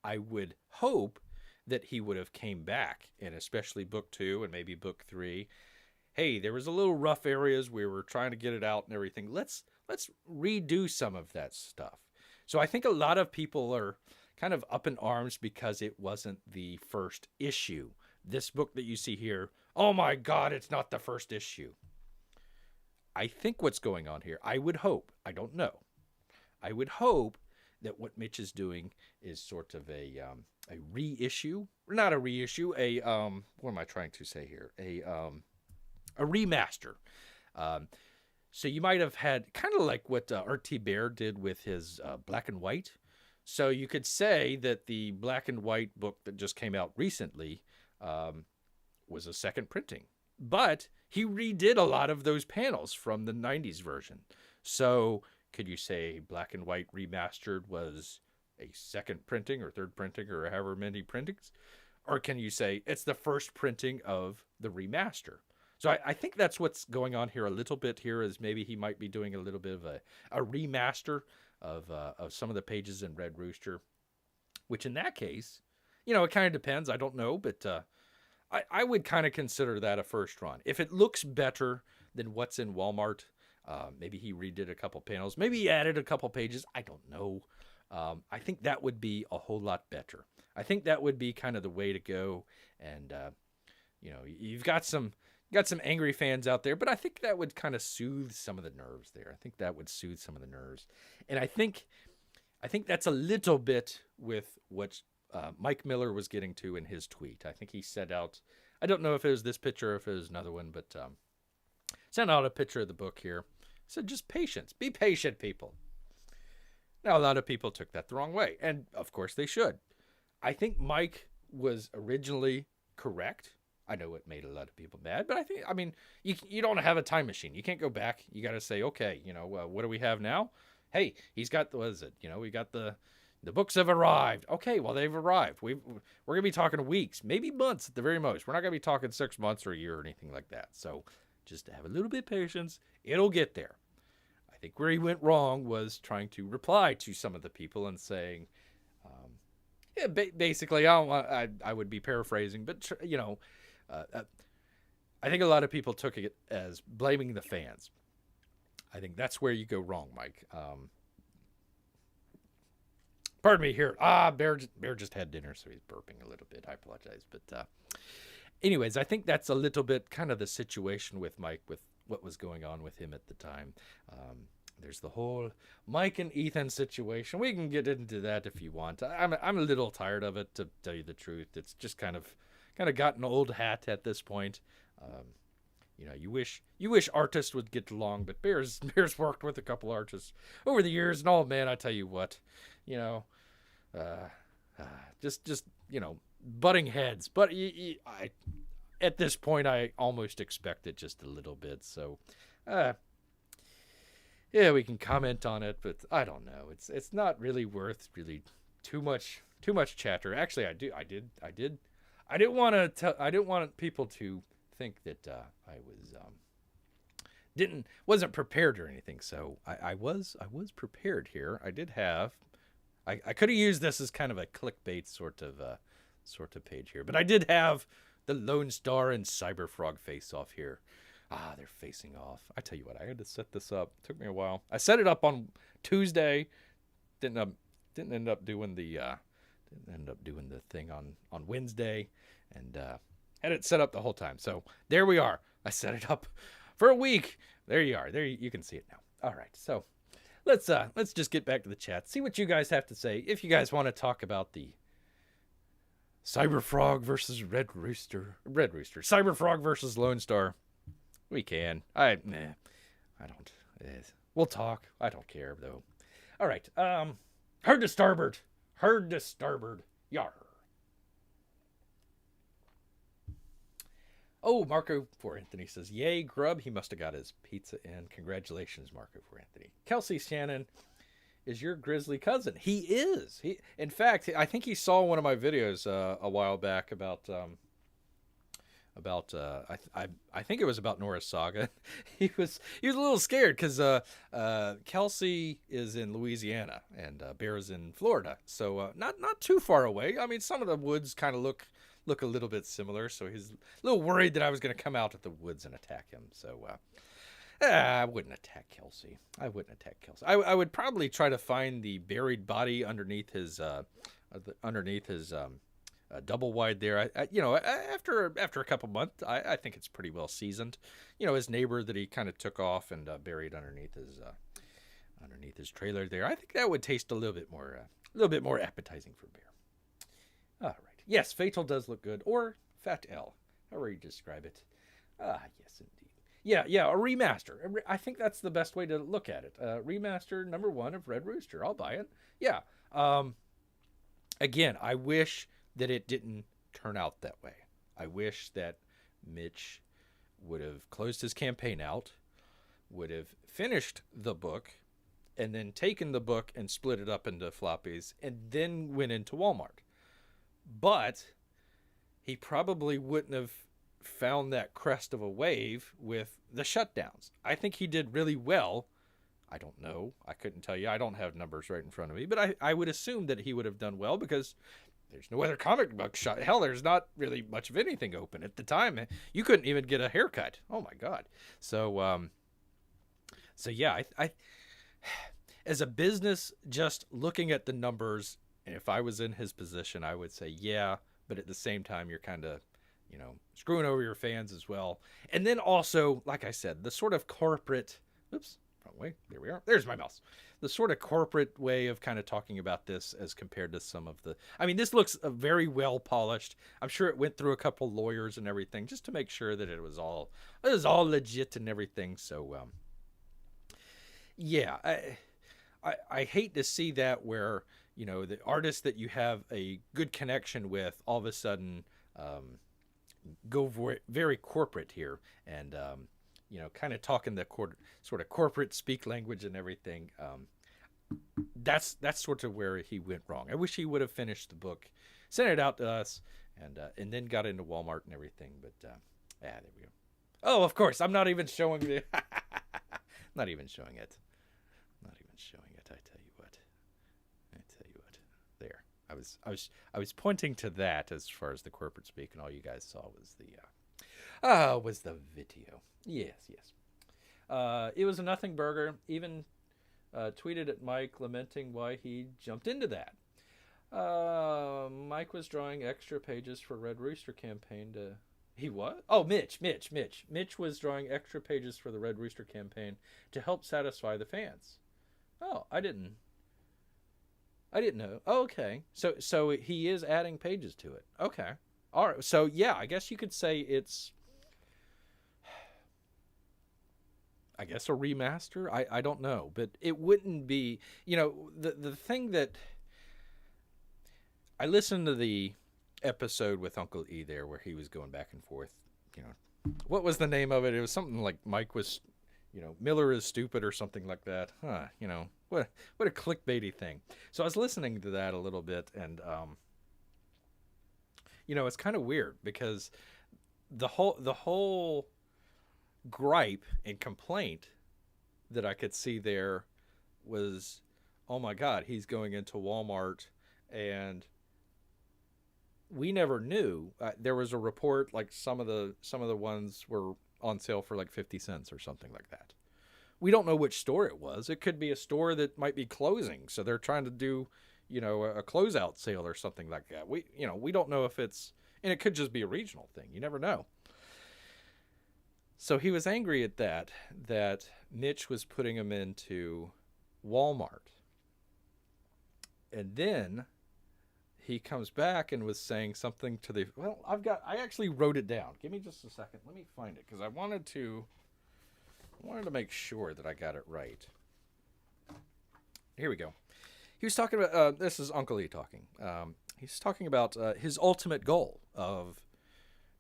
I would hope that he would have came back, and especially book 2 and maybe book 3. Hey, there was a little rough areas. We were trying to get it out and everything. Let's redo some of that stuff. So I think a lot of people are kind of up in arms because it wasn't the first issue. This book that you see here, oh my God, it's not the first issue. I think what's going on here, I would hope, I don't know, I would hope that what Mitch is doing is sort of a reissue, not a reissue, what am I trying to say here? A remaster. So you might have had kind of like what R.T. Bear did with his black and white. So you could say that the black and white book that just came out recently was a second printing. But he redid a lot of those panels from the 90s version. So could you say black and white remastered was a second printing or third printing or however many printings? Or can you say it's the first printing of the remaster? So I think that's what's going on here a little bit here is maybe he might be doing a little bit of a remaster of some of the pages in Red Rooster, which in that case, it kind of depends. I don't know, but I would kind of consider that a first run. If it looks better than what's in Walmart, maybe he redid a couple panels, maybe he added a couple pages. I don't know. I think that would be a whole lot better. I think that would be kind of the way to go. And, you've got some angry fans out there, but I think that would kind of soothe some of the nerves there. I think that would soothe some of the nerves. And I think that's a little bit with what Mike Miller was getting to in his tweet. I think he set out, I don't know if it was this picture or if it was another one, but sent out a picture of the book here. Said just patience. Be patient, people. Now, a lot of people took that the wrong way, and of course they should. I think Mike was originally correct. I know it made a lot of people mad, but I mean, you don't have a time machine. You can't go back. You got to say, okay, what do we have now? Hey, he's got, what is it? We got the books have arrived. Okay, well, they've arrived. We're going to be talking weeks, maybe months at the very most. We're not going to be talking 6 months or a year or anything like that. So just have a little bit of patience. It'll get there. I think where he went wrong was trying to reply to some of the people and saying, basically, I would be paraphrasing, but, I think a lot of people took it as blaming the fans. I think that's where you go wrong, Mike. Pardon me here. Bear just had dinner, so he's burping a little bit. I apologize. But anyways, I think that's a little bit kind of the situation with Mike, with what was going on with him at the time. There's the whole Mike and Ethan situation. We can get into that if you want. I'm a little tired of it, to tell you the truth. It's just kind of gotten old hat at this point. You wish artists would get along, but Bear's worked with a couple artists over the years, and oh man, I tell you what, just butting heads. But at this point, I almost expect it just a little bit. So, yeah, we can comment on it, but I don't know. It's not really worth really too much chatter. Actually, I didn't want people to think that I wasn't prepared or anything. So I was prepared here. I did have. I could have used this as kind of a clickbait sort of page here, but I did have the Lone Star and Cyberfrog face off here. They're facing off. I tell you what, I had to set this up. It took me a while. I set it up on Tuesday. Didn't end up doing the thing on Wednesday, and had it set up the whole time. So there we are. I set it up for a week. There you are. There you can see it now. All right. So let's just get back to the chat. See what you guys have to say. If you guys want to talk about the Cyberfrog versus Red Rooster, Cyberfrog versus Lone Star, we can. I don't. We'll talk. I don't care though. All right. Herd to starboard. Yar. Oh, Marco for Anthony says, yay, Grub. He must have got his pizza in. Congratulations, Marco for Anthony. Kelsey Shannon is your Grizzly cousin. He is. In fact, I think he saw one of my videos a while back about I think it was about Nora's Saga. He was a little scared because Kelsey is in Louisiana and Bear is in Florida, so not too far away. I mean, some of the woods kind of look a little bit similar, so he's a little worried that I was going to come out of the woods and attack him. So I wouldn't attack Kelsey. I would probably try to find the buried body underneath his double wide there. After a couple months, I think it's pretty well seasoned. His neighbor that he kind of took off and buried underneath his trailer there. I think that would taste a little bit more appetizing for Bear. All right. Yes, Fatal does look good, or Fat L, however you describe it. Yes, indeed. Yeah, a remaster. I think that's the best way to look at it. Remaster number 1 of Red Rooster. I'll buy it. Yeah. Again, I wish that it didn't turn out that way. I wish that Mitch would have closed his campaign out, would have finished the book, and then taken the book and split it up into floppies, and then went into Walmart. But he probably wouldn't have found that crest of a wave with the shutdowns. I think he did really well. I don't know. I couldn't tell you. I don't have numbers right in front of me, but I would assume that he would have done well because there's no other comic book shop. Hell, there's not really much of anything open at the time. You couldn't even get a haircut. Oh my God. So yeah, I as a business, just looking at the numbers, and if I was in his position, I would say, yeah, but at the same time, you're kind of, screwing over your fans as well. And then also, like I said, the sort of corporate, wrong wrong way. There we are. There's my mouse. The sort of corporate way of kind of talking about this as compared to some of the... I mean, this looks very well polished. I'm sure it went through a couple lawyers and everything just to make sure that it was all legit and everything. So, yeah, I hate to see that where, you know, the artist that you have a good connection with all of a sudden go very corporate here and, you know, kind of talking the sort of corporate speak language and everything. That's sort of where he went wrong. I wish he would have finished the book, sent it out to us, and then got into Walmart and everything. But there we go. Oh, of course, I'm not even showing the. Not even showing it. Not even showing it. I tell you what. There. I was pointing to that as far as the corporate speak, and all you guys saw was the video. Yes. It was a nothing burger. Even tweeted at Mike lamenting why he jumped into that. Mike was drawing extra pages for Red Rooster campaign to... He what? Oh, Mitch. Mitch was drawing extra pages for the Red Rooster campaign to help satisfy the fans. Oh, I didn't know. Oh, okay. So he is adding pages to it. Okay. All right. So yeah, I guess you could say it's... I guess a remaster. I don't know, but it wouldn't be, you know, the thing that I listened to the episode with Uncle E there where he was going back and forth, you know, what was the name of it? It was something like Mike was, you know, Miller is stupid or something like that. You know, what a clickbaity thing. So I was listening to that a little bit and, you know, it's kind of weird because the whole gripe and complaint that I could see there was, oh my God, he's going into Walmart and we never knew. There was a report like some of the ones were on sale for like 50 cents or something like that. We don't know which store it was. It could be a store that might be closing, so they're trying to do, you know, a closeout sale or something like that. We don't know if it's, and it could just be a regional thing. You never know. So he was angry at that Mitch was putting him into Walmart. And then he comes back and was saying something to the, well, I actually wrote it down. Give me just a second. Let me find it because I wanted to make sure that I got it right. Here we go. He was talking about, this is Uncle E talking. He's talking about his ultimate goal of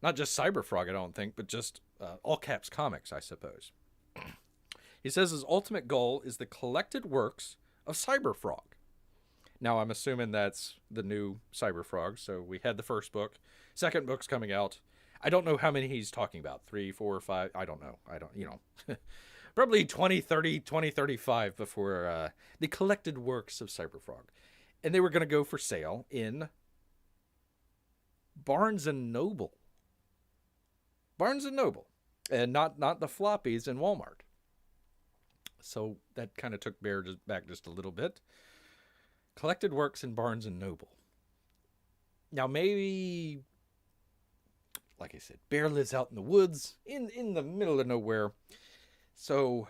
not just Cyberfrog, I don't think, but just all caps comics, I suppose. He says his ultimate goal is the collected works of Cyberfrog. Now, I'm assuming that's the new Cyberfrog. So we had the first book. Second book's coming out. I don't know how many he's talking about. 3, 4, 5. I don't know. Probably 20, 30, 20, 35 before the collected works of Cyberfrog. And they were going to go for sale in Barnes & Noble. Barnes & Noble. And not the floppies in Walmart. So that kind of took Bear back just a little bit. Collected works in Barnes & Noble. Now maybe, like I said, Bear lives out in the woods, in the middle of nowhere. So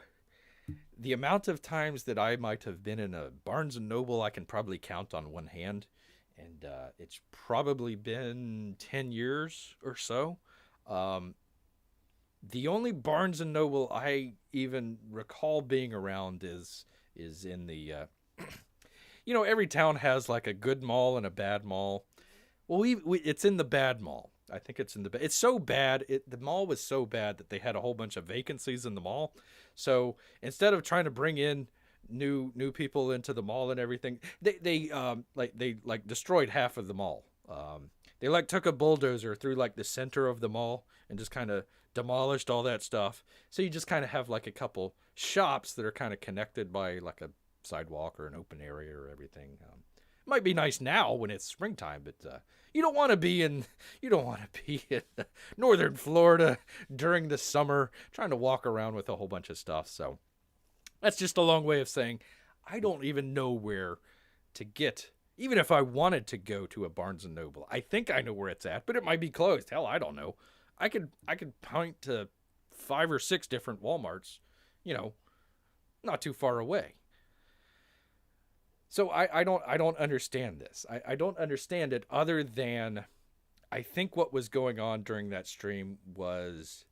the amount of times that I might have been in a Barnes & Noble, I can probably count on one hand. And it's probably been 10 years or so. The only Barnes & Noble I even recall being around is in the... you know, every town has like a good mall and a bad mall. Well, it's in the bad mall. I think it's in the... It's so bad. The mall was so bad that they had a whole bunch of vacancies in the mall. So instead of trying to bring in new people into the mall and everything, they destroyed half of the mall. They like took a bulldozer through like the center of the mall and just kind of demolished all that stuff. So you just kind of have like a couple shops that are kind of connected by like a sidewalk or an open area or everything. Might be nice now when it's springtime, but you don't want to be in northern Florida during the summer trying to walk around with a whole bunch of stuff. So that's just a long way of saying I don't even know where to get. Even if I wanted to go to a Barnes & Noble, I think I know where it's at, but it might be closed. Hell, I don't know. I could point to 5 or 6 different Walmarts, you know, not too far away. So I don't understand this. I don't understand it other than I think what was going on during that stream was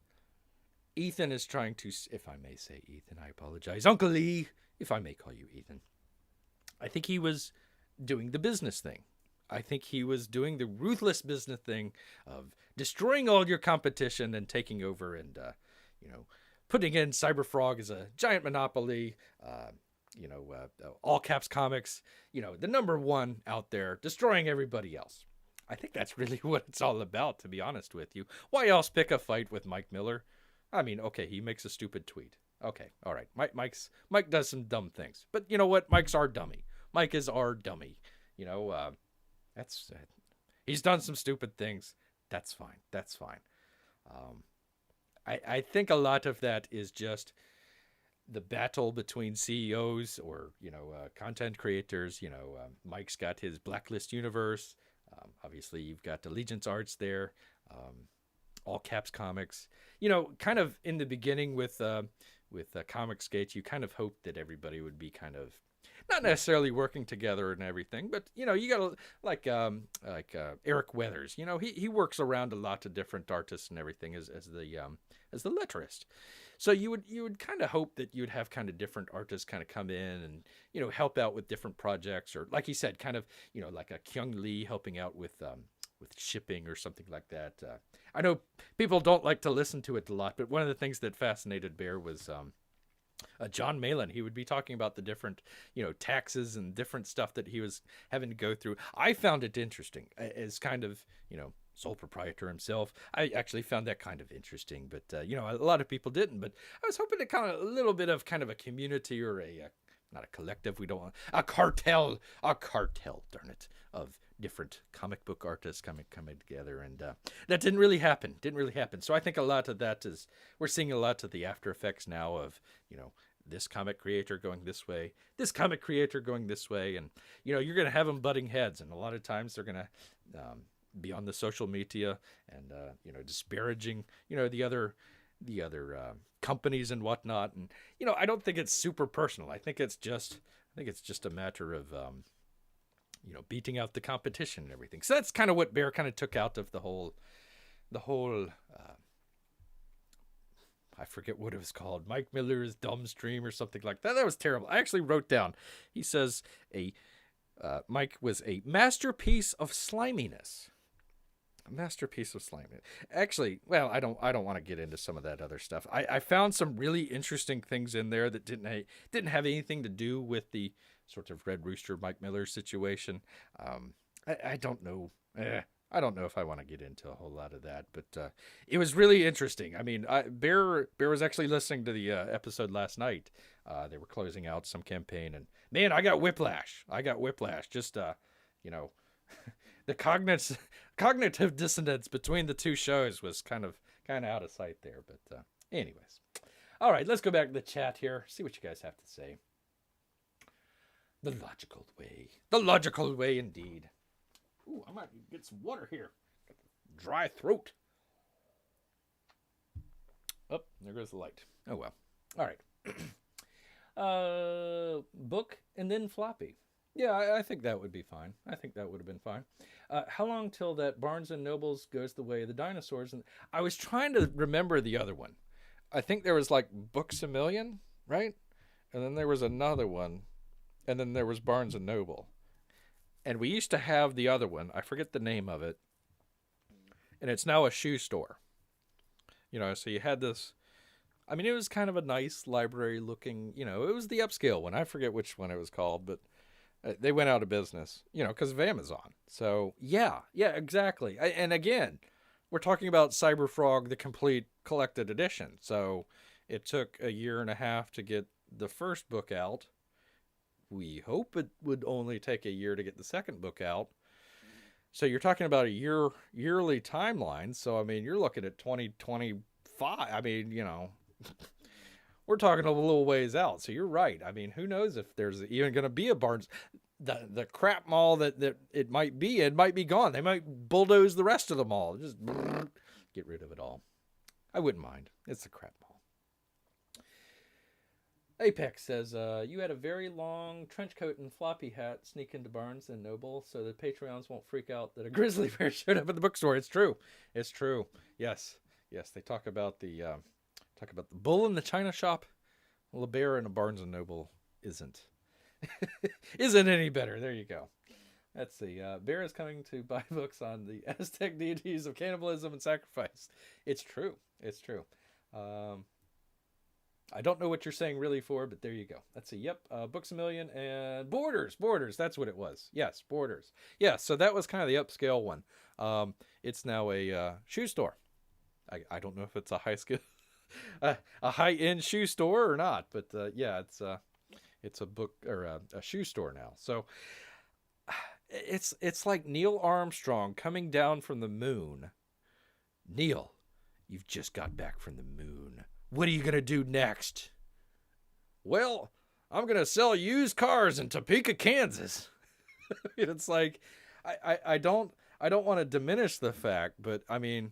Ethan is trying to, if I may say Ethan, I apologize, Uncle Lee, if I may call you Ethan. I think he was doing the business thing. I think he was doing the ruthless business thing of destroying all your competition and taking over and, putting in Cyberfrog as a giant monopoly, all caps comics, the number one out there, destroying everybody else. I think that's really what it's all about, to be honest with you. Why else pick a fight with Mike Miller? I mean, okay, he makes a stupid tweet. Okay, all right. Mike does some dumb things. But you know what? Mike's our dummy. Mike is our dummy. He's done some stupid things. That's fine. I think a lot of that is just the battle between CEOs or, content creators. Mike's got his Blacklist universe. Obviously, you've got Allegiance Arts there, all caps comics. Kind of in the beginning with Comic Skate, you kind of hoped that everybody would be kind of not necessarily working together and everything, but you got like Eric Weathers. He works around a lot of different artists and everything as the letterist. So you would kind of hope that you'd have kind of different artists kind of come in and, help out with different projects, or like you said, kind of, like a Kyung Lee helping out with shipping or something like that. I know people don't like to listen to it a lot, but one of the things that fascinated Bear was John Malin. He would be talking about the different, taxes and different stuff that he was having to go through. I found it interesting as kind of, sole proprietor himself. I actually found that kind of interesting, but a lot of people didn't. But I was hoping to kind of a little bit of kind of a community or not a collective. We don't want a cartel, darn it, of different comic book artists coming together, and that didn't really happen. So I think a lot of that is we're seeing a lot of the after effects now of this comic creator going this way, this comic creator going this way, and you're going to have them butting heads, and a lot of times they're going to be on the social media and disparaging the other companies and whatnot. And I don't think it's super personal. I think it's just a matter of beating out the competition and everything. So that's kind of what Bear kind of took out of the whole I forget what it was called, Mike Miller's dumb stream or something like that. That was terrible. I actually wrote down, he says Mike was a masterpiece of sliminess. A masterpiece of sliminess. Actually, well, I don't want to get into some of that other stuff. I found some really interesting things in there that didn't have anything to do with the sort of Red Rooster Mike Miller situation. I don't know. I don't know if I want to get into a whole lot of that, but it was really interesting. I mean, Bear was actually listening to the episode last night. They were closing out some campaign, and man, I got whiplash. Just the cognitive dissonance between the two shows was kind of out of sight there. But anyways, all right, let's go back to the chat here. See what you guys have to say. The logical way, indeed. Ooh, I might get some water here. Got a dry throat. Oh, there goes the light. Oh well. All right. Book and then floppy. Yeah, I think that would be fine. I think that would have been fine. How long till that Barnes and Nobles goes the way of the dinosaurs? And I was trying to remember the other one. I think there was like Books A Million, right? And then there was another one. And then there was Barnes and Noble. And we used to have the other one. I forget the name of it. And it's now a shoe store. So you had this. I mean, it was kind of a nice library looking, it was the upscale one. I forget which one it was called, but they went out of business, because of Amazon. So, yeah, exactly. And again, we're talking about Cyberfrog, the complete collected edition. So it took a year and a half to get the first book out. We hope it would only take a year to get the second book out. So you're talking about a yearly timeline. So, I mean, you're looking at 2025. I mean, we're talking a little ways out. So you're right. I mean, who knows if there's even going to be a Barnes. The crap mall that it might be gone. They might bulldoze the rest of the mall. Just get rid of it all. I wouldn't mind. It's a crap mall. Apex says, you had a very long trench coat and floppy hat sneak into Barnes and Noble so the Patreons won't freak out that a grizzly bear showed up at the bookstore. It's true. It's true. Yes. Yes. They talk about the bull in the china shop. Well, a bear in a Barnes and Noble isn't any better. There you go. Let's see. Bear is coming to buy books on the Aztec deities of cannibalism and sacrifice. It's true. It's true. I don't know what you're saying really for, but there you go. Let's see. Yep. Books A Million and Borders. Borders. That's what it was. Yes. Borders. Yeah. So that was kind of the upscale one. It's now a shoe store. I don't know if it's a high skill, a high end shoe store or not, but yeah, it's a book or a shoe store now. So it's like Neil Armstrong coming down from the moon. Neil, you've just got back from the moon. What are you going to do next? Well, I'm going to sell used cars in Topeka, Kansas. It's like, I don't want to diminish the fact, but I mean,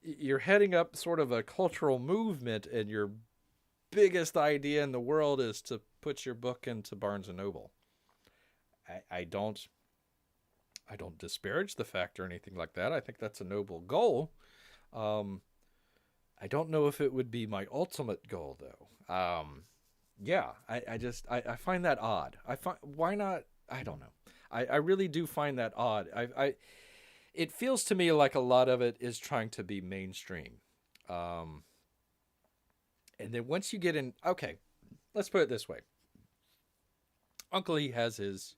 you're heading up sort of a cultural movement and your biggest idea in the world is to put your book into Barnes and Noble. I don't disparage the fact or anything like that. I think that's a noble goal. I don't know if it would be my ultimate goal though. Yeah, I find that odd. Why not? I don't know. I really do find that odd. It feels to me like a lot of it is trying to be mainstream. And then once you get in, okay, let's put it this way. Uncle E has his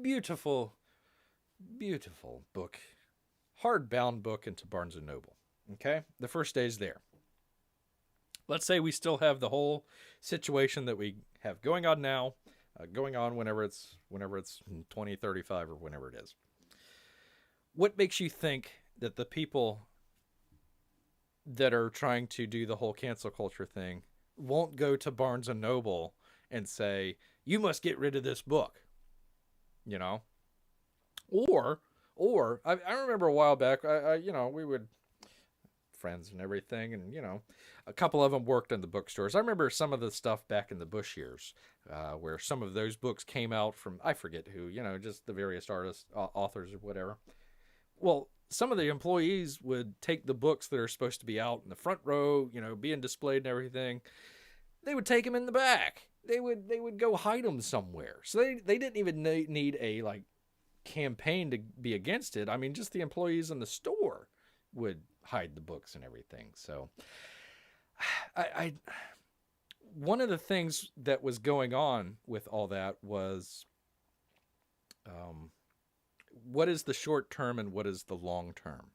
beautiful, beautiful book, hardbound book into Barnes & Noble. Okay? The first day's there. Let's say we still have the whole situation that we have going on now, going on whenever it's 2035 or whenever it is. What makes you think that the people that are trying to do the whole cancel culture thing won't go to Barnes & Noble and say, you must get rid of this book? You know? Or I remember a while back, we would, friends and everything, and, a couple of them worked in the bookstores. I remember some of the stuff back in the Bush years, where some of those books came out from, I forget who, just the various artists, authors or whatever. Well, some of the employees would take the books that are supposed to be out in the front row, being displayed and everything. They would take them in the back. They would go hide them somewhere. So they didn't even need a campaign to be against it. I mean, just the employees in the store would hide the books and everything. So I one of the things that was going on with all that was what is the short term and what is the long term?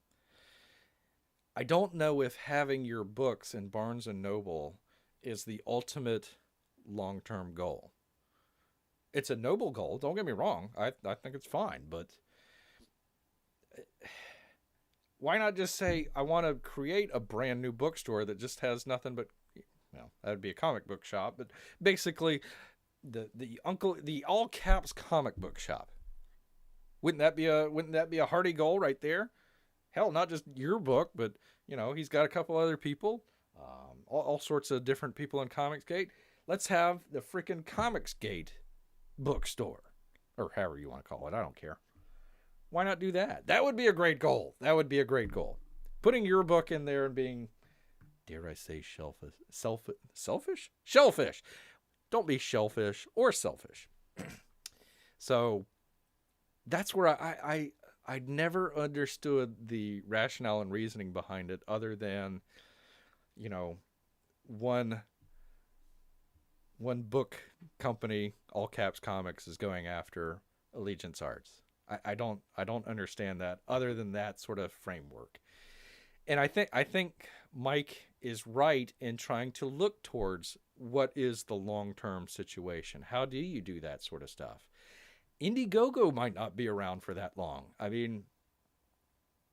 I don't know if having your books in Barnes and Noble is the ultimate long-term goal. It's a noble goal. Don't get me wrong. I think it's fine, but why not just say, I want to create a brand new bookstore that just has nothing but, that'd be a comic book shop, but basically the all caps comic book shop. Wouldn't that be a hearty goal right there? Hell, not just your book, but he's got a couple other people, all sorts of different people in Comicsgate. Let's have the freaking Comicsgate bookstore, or however you want to call it. I don't care. Why not do that? That would be a great goal. Putting your book in there and being, dare I say, selfish? Shellfish. Don't be shellfish or selfish. So that's where I never understood the rationale and reasoning behind it, other than, one book company, all caps comics, is going after Allegiance Arts. I don't understand that, other than that sort of framework. And I think Mike is right in trying to look towards what is the long-term situation. How do you do that sort of stuff? Indiegogo might not be around for that long. I mean,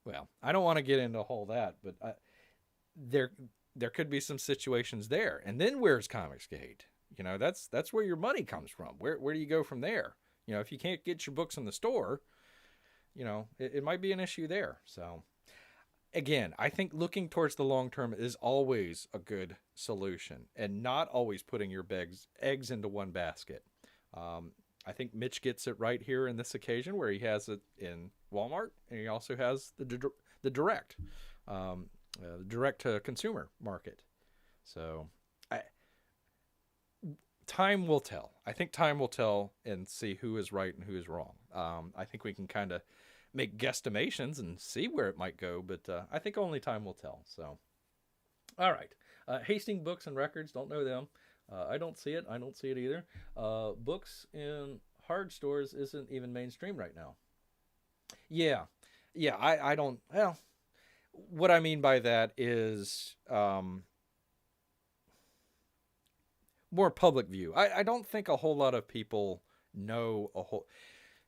well, I don't want to get into all that, but there could be some situations there. And then where's Comicsgate? That's where your money comes from. Where do you go from there? If you can't get your books in the store, it might be an issue there. So again, I think looking towards the long term is always a good solution, and not always putting your eggs into one basket. I think Mitch gets it right here in this occasion, where he has it in Walmart, and he also has the direct to consumer market. So, I, time will tell. I think time will tell and see who is right and who is wrong. I think we can kind of make guesstimations and see where it might go, but I think only time will tell. So, all right. Hastings Books and Records, don't know them. I don't see it. I don't see it either. Books in hard stores isn't even mainstream right now. Yeah. Yeah, I don't. Well, what I mean by that is more public view. I don't think a whole lot of people know a whole.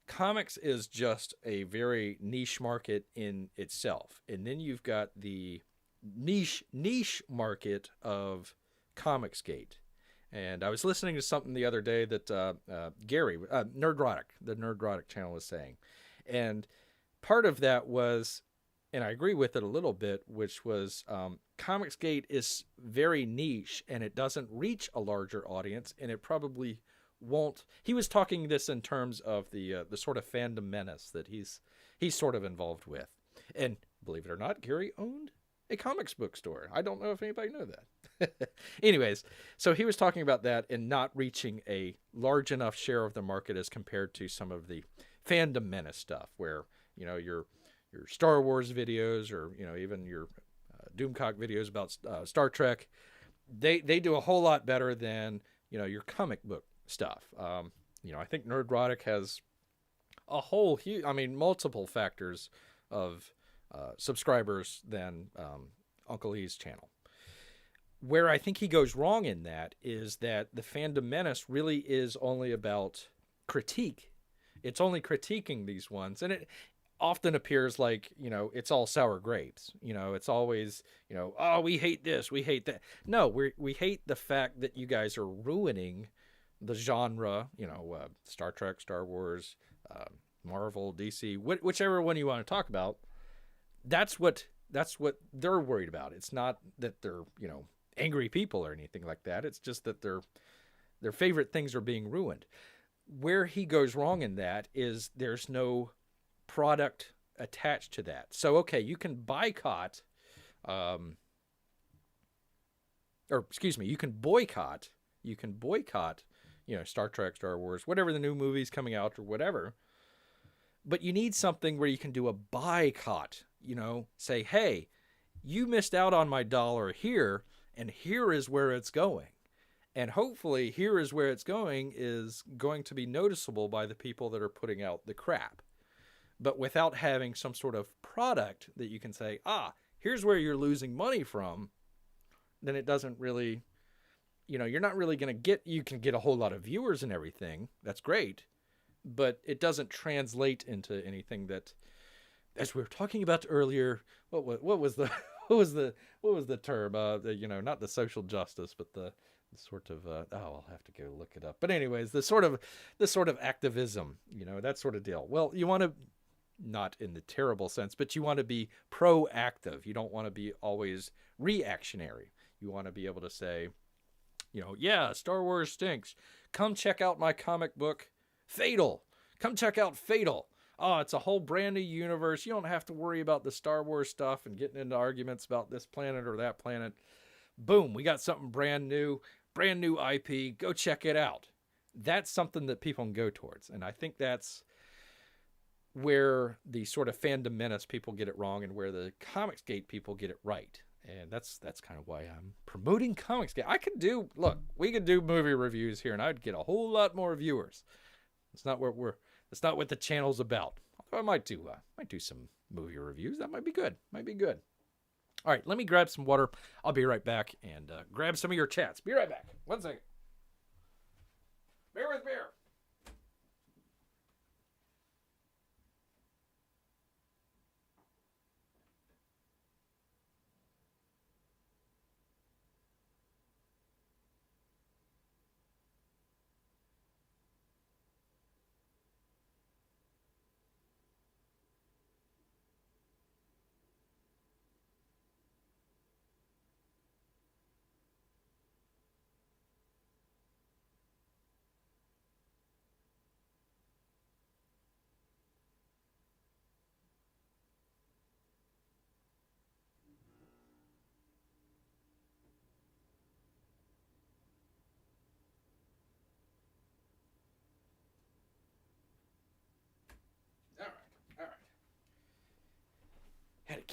Comics is just a very niche market in itself. And then you've got the niche market of Comicsgate. And I was listening to something the other day that Gary, Nerdrotic, the Nerdrotic channel, was saying. And part of that was, and I agree with it a little bit, which was Comicsgate is very niche and it doesn't reach a larger audience, and it probably won't. He was talking this in terms of the sort of fandom menace that he's sort of involved with. And believe it or not, Gary owned a comics book store. I don't know if anybody knew that. Anyways, so he was talking about that and not reaching a large enough share of the market as compared to some of the fandom menace stuff, where your Star Wars videos, or even your Doomcock videos about Star Trek, they do a whole lot better than your comic book stuff. I think Nerdrotic has a whole huge, multiple factors of subscribers than Uncle E's channel. Where I think he goes wrong in that is that the fandom menace really is only about critique. It's only critiquing these ones, and it often appears like it's all sour grapes. It's always oh, we hate this, we hate that. No, we hate the fact that you guys are ruining the genre. Star Trek, Star Wars, Marvel, DC, whichever one you want to talk about. That's what they're worried about. It's not that they're angry people or anything like that. It's just that their favorite things are being ruined. Where he goes wrong in that is there's no product attached to that. So okay, you can boycott, you can boycott, Star Trek, Star Wars, whatever the new movies coming out or whatever. But you need something where you can do a boycott. Say, hey, you missed out on my dollar here, and here is where it's going. And hopefully here is where it's going is going to be noticeable by the people that are putting out the crap. But without having some sort of product that you can say, here's where you're losing money from, then it doesn't really, you're not really going to you can get a whole lot of viewers and everything. That's great. But it doesn't translate into anything that, as we were talking about earlier, what was the term? Not the social justice, but the sort of I'll have to go look it up. But anyways, the sort of activism, that sort of deal. Well, you want to, not in the terrible sense, but you want to be proactive. You don't want to be always reactionary. You want to be able to say, yeah, Star Wars stinks. Come check out my comic book, Fatal. Come check out Fatal. Oh, it's a whole brand new universe. You don't have to worry about the Star Wars stuff and getting into arguments about this planet or that planet. Boom, we got something brand new IP. Go check it out. That's something that people can go towards. And I think that's where the sort of fandom menace people get it wrong, and where the Comicsgate people get it right. And that's kind of why I'm promoting Comicsgate. We could do movie reviews here, and I'd get a whole lot more viewers. It's not what the channel's about. Although I might do some movie reviews. That might be good. All right, let me grab some water. I'll be right back and grab some of your chats. Be right back. 1 second. Bear with bear.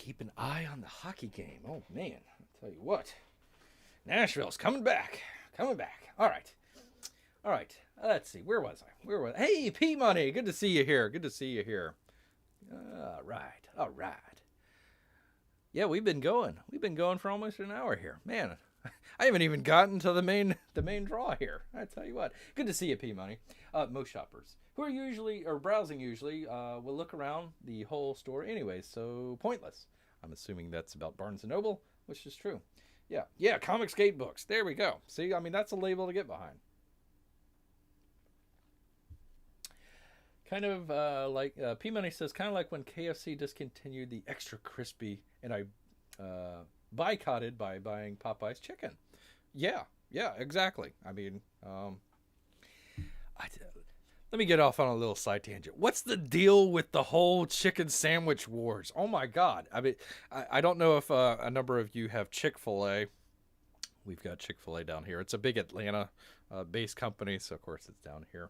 keep an eye on the hockey game. Oh, man. I'll tell you what. Nashville's coming back. Coming back. All right. All right. Let's see. Where was I? Hey, P-Money. Good to see you here. Good to see you here. All right. All right. Yeah, we've been going. We've been going for almost an hour here. Man, I haven't even gotten to the main draw here. I tell you what. Good to see you, P-Money. Most shoppers who are browsing usually will look around the whole store anyway, so pointless. I'm assuming that's about Barnes & Noble, which is true. Yeah, Comicsgate books. There we go. See, I mean, that's a label to get behind. Kind of like P-Money says, kind of like when KFC discontinued the extra crispy, and I boycotted by buying Popeye's chicken. Yeah, exactly. I mean, let me get off on a little side tangent. What's the deal with the whole chicken sandwich wars? Oh my God. I mean, I don't know if a number of you have Chick-fil-A. We've got Chick-fil-A down here. It's a big Atlanta based company, so of course it's down here.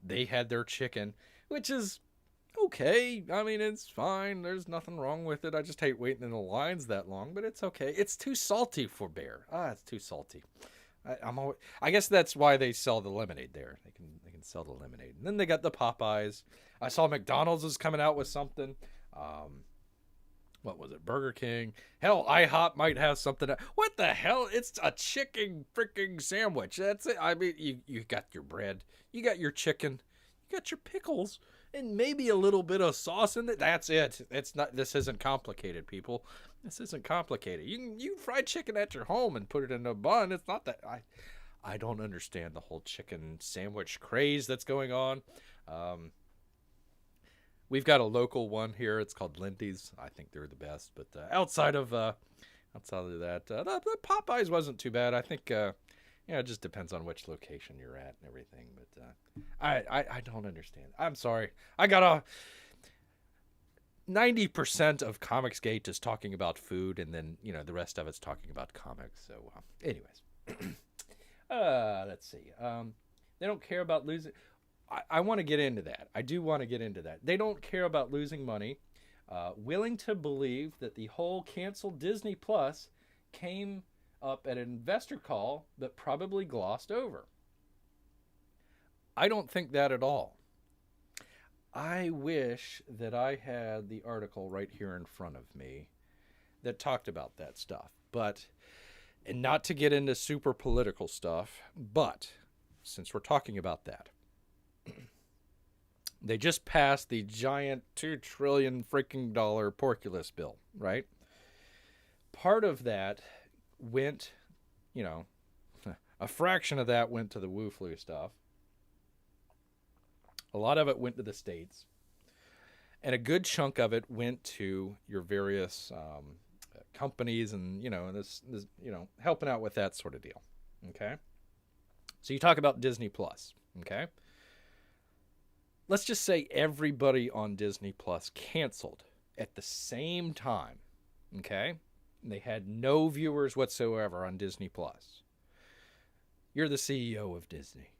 They had their chicken, which is okay. I mean, it's fine. There's nothing wrong with it. I just hate waiting in the lines that long, but it's okay. It's too salty for bear. It's too salty. I guess that's why they sell the lemonade there. They can sell the lemonade. And then they got the Popeyes. I saw McDonald's is coming out with something. What was it? Burger King. Hell, IHOP might have something. What the hell? It's a chicken freaking sandwich. That's it. I mean, you got your bread. You got your chicken. You got your pickles. And maybe a little bit of sauce in it. That's it. This isn't complicated, people. This isn't complicated. You can fry chicken at your home and put it in a bun. It's not that. I don't understand the whole chicken sandwich craze that's going on. We've got a local one here. It's called Lindy's. I think they're the best. But outside of that, the Popeyes wasn't too bad. I think it just depends on which location you're at and everything. But I don't understand. I'm sorry. I got 90% of Comicsgate is talking about food, and then the rest of it's talking about comics. So, anyways, let's see. They don't care about losing. I want to get into that. I do want to get into that. They don't care about losing money. Willing to believe that the whole canceled Disney Plus came up at an investor call that probably glossed over. I don't think that at all. I wish that I had the article right here in front of me that talked about that stuff. And not to get into super political stuff, but since we're talking about that, they just passed the giant $2 trillion freaking Porculus bill, right? Part of that went, a fraction of that went to the Wu-Flu stuff. A lot of it went to the states. And a good chunk of it went to your various companies and, this helping out with that sort of deal. Okay? So you talk about Disney Plus, okay? Let's just say everybody on Disney Plus canceled at the same time, okay? And they had no viewers whatsoever on Disney Plus. You're the CEO of Disney.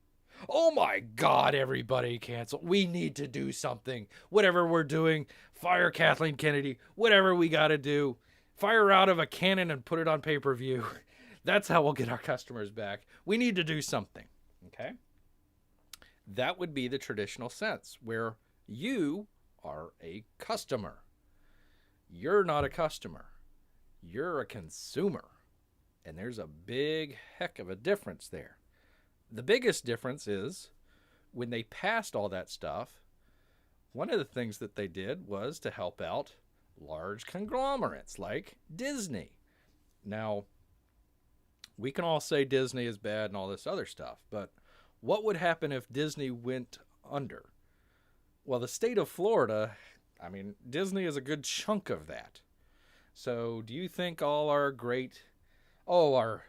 Oh my God, everybody cancel. We need to do something. Whatever we're doing, fire Kathleen Kennedy, whatever we got to do. Fire her out of a cannon and put it on pay-per-view. That's how we'll get our customers back. We need to do something, okay? That would be the traditional sense where you are a customer. You're not a customer. You're a consumer. And there's a big heck of a difference there. The biggest difference is when they passed all that stuff, one of the things that they did was to help out large conglomerates like Disney. Now, we can all say Disney is bad and all this other stuff, but what would happen if Disney went under? Well, the state of Florida, Disney is a good chunk of that. So do you think all our our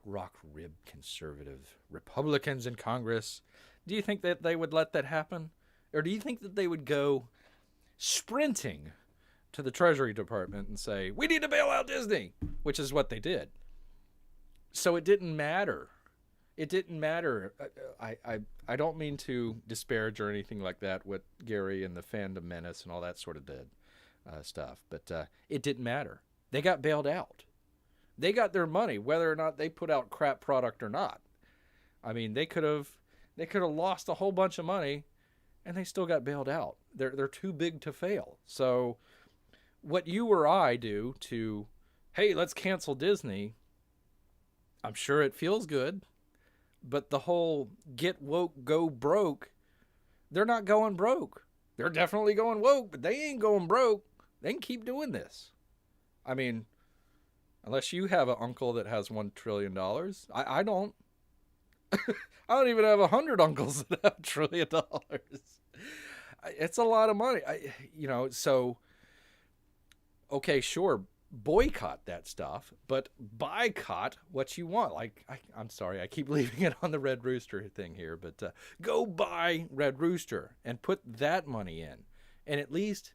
rock-ribbed conservative Republicans in Congress, do you think that they would let that happen? Or do you think that they would go sprinting to the Treasury Department and say, we need to bail out Disney, which is what they did. So it didn't matter. It didn't matter. I don't mean to disparage or anything like that what Gary and the Fandom Menace and all that sort of did. stuff. But it didn't matter. They got bailed out. They got their money, whether or not they put out crap product or not. I mean, they could have lost a whole bunch of money, and they still got bailed out. They're too big to fail. So, what you or I do to, hey, let's cancel Disney. I'm sure it feels good, but the whole get woke, go broke, they're not going broke. They're definitely going woke, but they ain't going broke. They can keep doing this. I mean, unless you have an uncle that has $1 trillion. I don't. I don't even have 100 uncles that have $1 trillion. It's a lot of money. So, okay, sure, boycott that stuff, but boycott what you want. Like, I'm sorry, I keep leaving it on the Red Rooster thing here, but go buy Red Rooster and put that money in. And at least,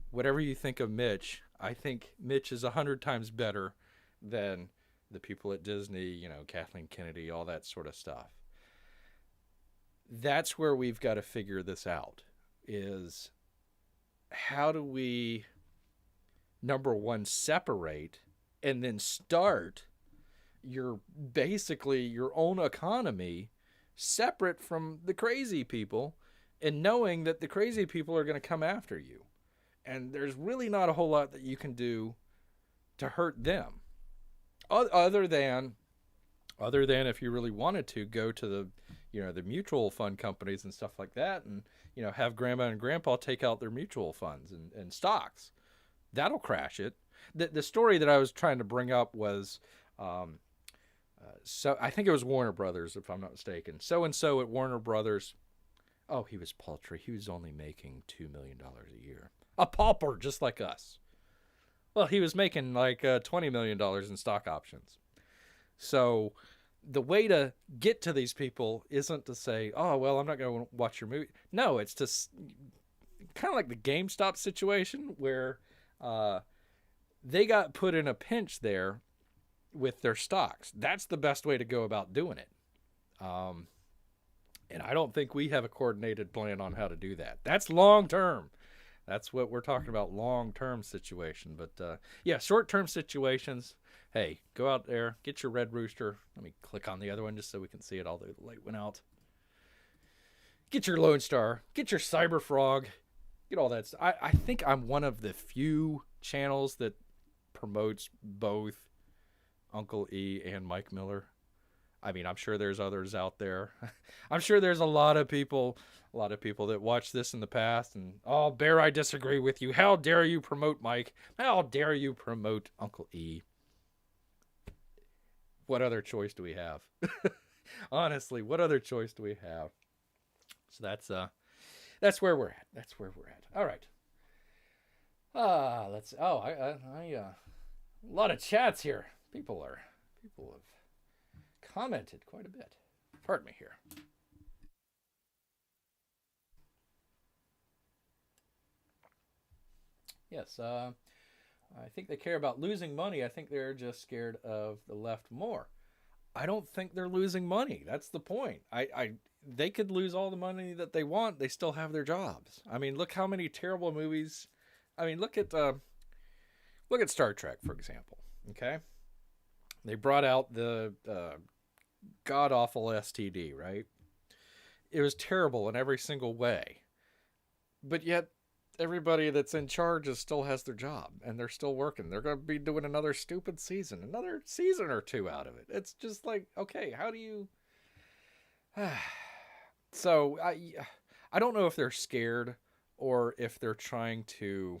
whatever you think of Mitch, I think Mitch is 100 times better than the people at Disney, Kathleen Kennedy, all that sort of stuff. That's where we've got to figure this out, is how do we, number one, separate and then start basically your own economy separate from the crazy people, and knowing that the crazy people are going to come after you. And there's really not a whole lot that you can do to hurt them. Other than if you really wanted to go to the mutual fund companies and stuff like that, and have grandma and grandpa take out their mutual funds and stocks. That'll crash it. The story that I was trying to bring up was, so I think it was Warner Brothers, if I'm not mistaken. So-and-so at Warner Brothers, oh, he was paltry. He was only making $2 million a year. A pauper just like us. Well, he was making like $20 million in stock options. So the way to get to these people isn't to say, oh, well, I'm not going to watch your movie. No, it's just kind of like the GameStop situation where they got put in a pinch there with their stocks. That's the best way to go about doing it. And I don't think we have a coordinated plan on how to do that. That's long term. That's what we're talking about, long-term situation. But, yeah, short-term situations, hey, go out there, get your Red Rooster. Let me click on the other one just so we can see it, although the light went out. Get your Lone Star. Get your Cyber Frog. Get all that stuff. I think I'm one of the few channels that promotes both Uncle E and Mike Miller. I mean, I'm sure there's others out there. I'm sure there's a lot of people that watched this in the past and, oh, Bear, I disagree with you. How dare you promote Mike? How dare you promote Uncle E? What other choice do we have? Honestly, what other choice do we have? So that's where we're at. That's where we're at. All right. A lot of chats here. People have commented quite a bit. Pardon me here. Yes, I think they care about losing money. I think they're just scared of the left more. I don't think they're losing money. That's the point. They could lose all the money that they want. They still have their jobs. I mean, look how many terrible movies. I mean, look at Star Trek, for example. Okay, they brought out the god awful STD, right? It was terrible in every single way, but yet everybody that's in charge still has their job and they're still working. They're going to be doing another stupid season, another season or two out of it. It's just like, okay, how do you? So I don't know if they're scared or if they're trying to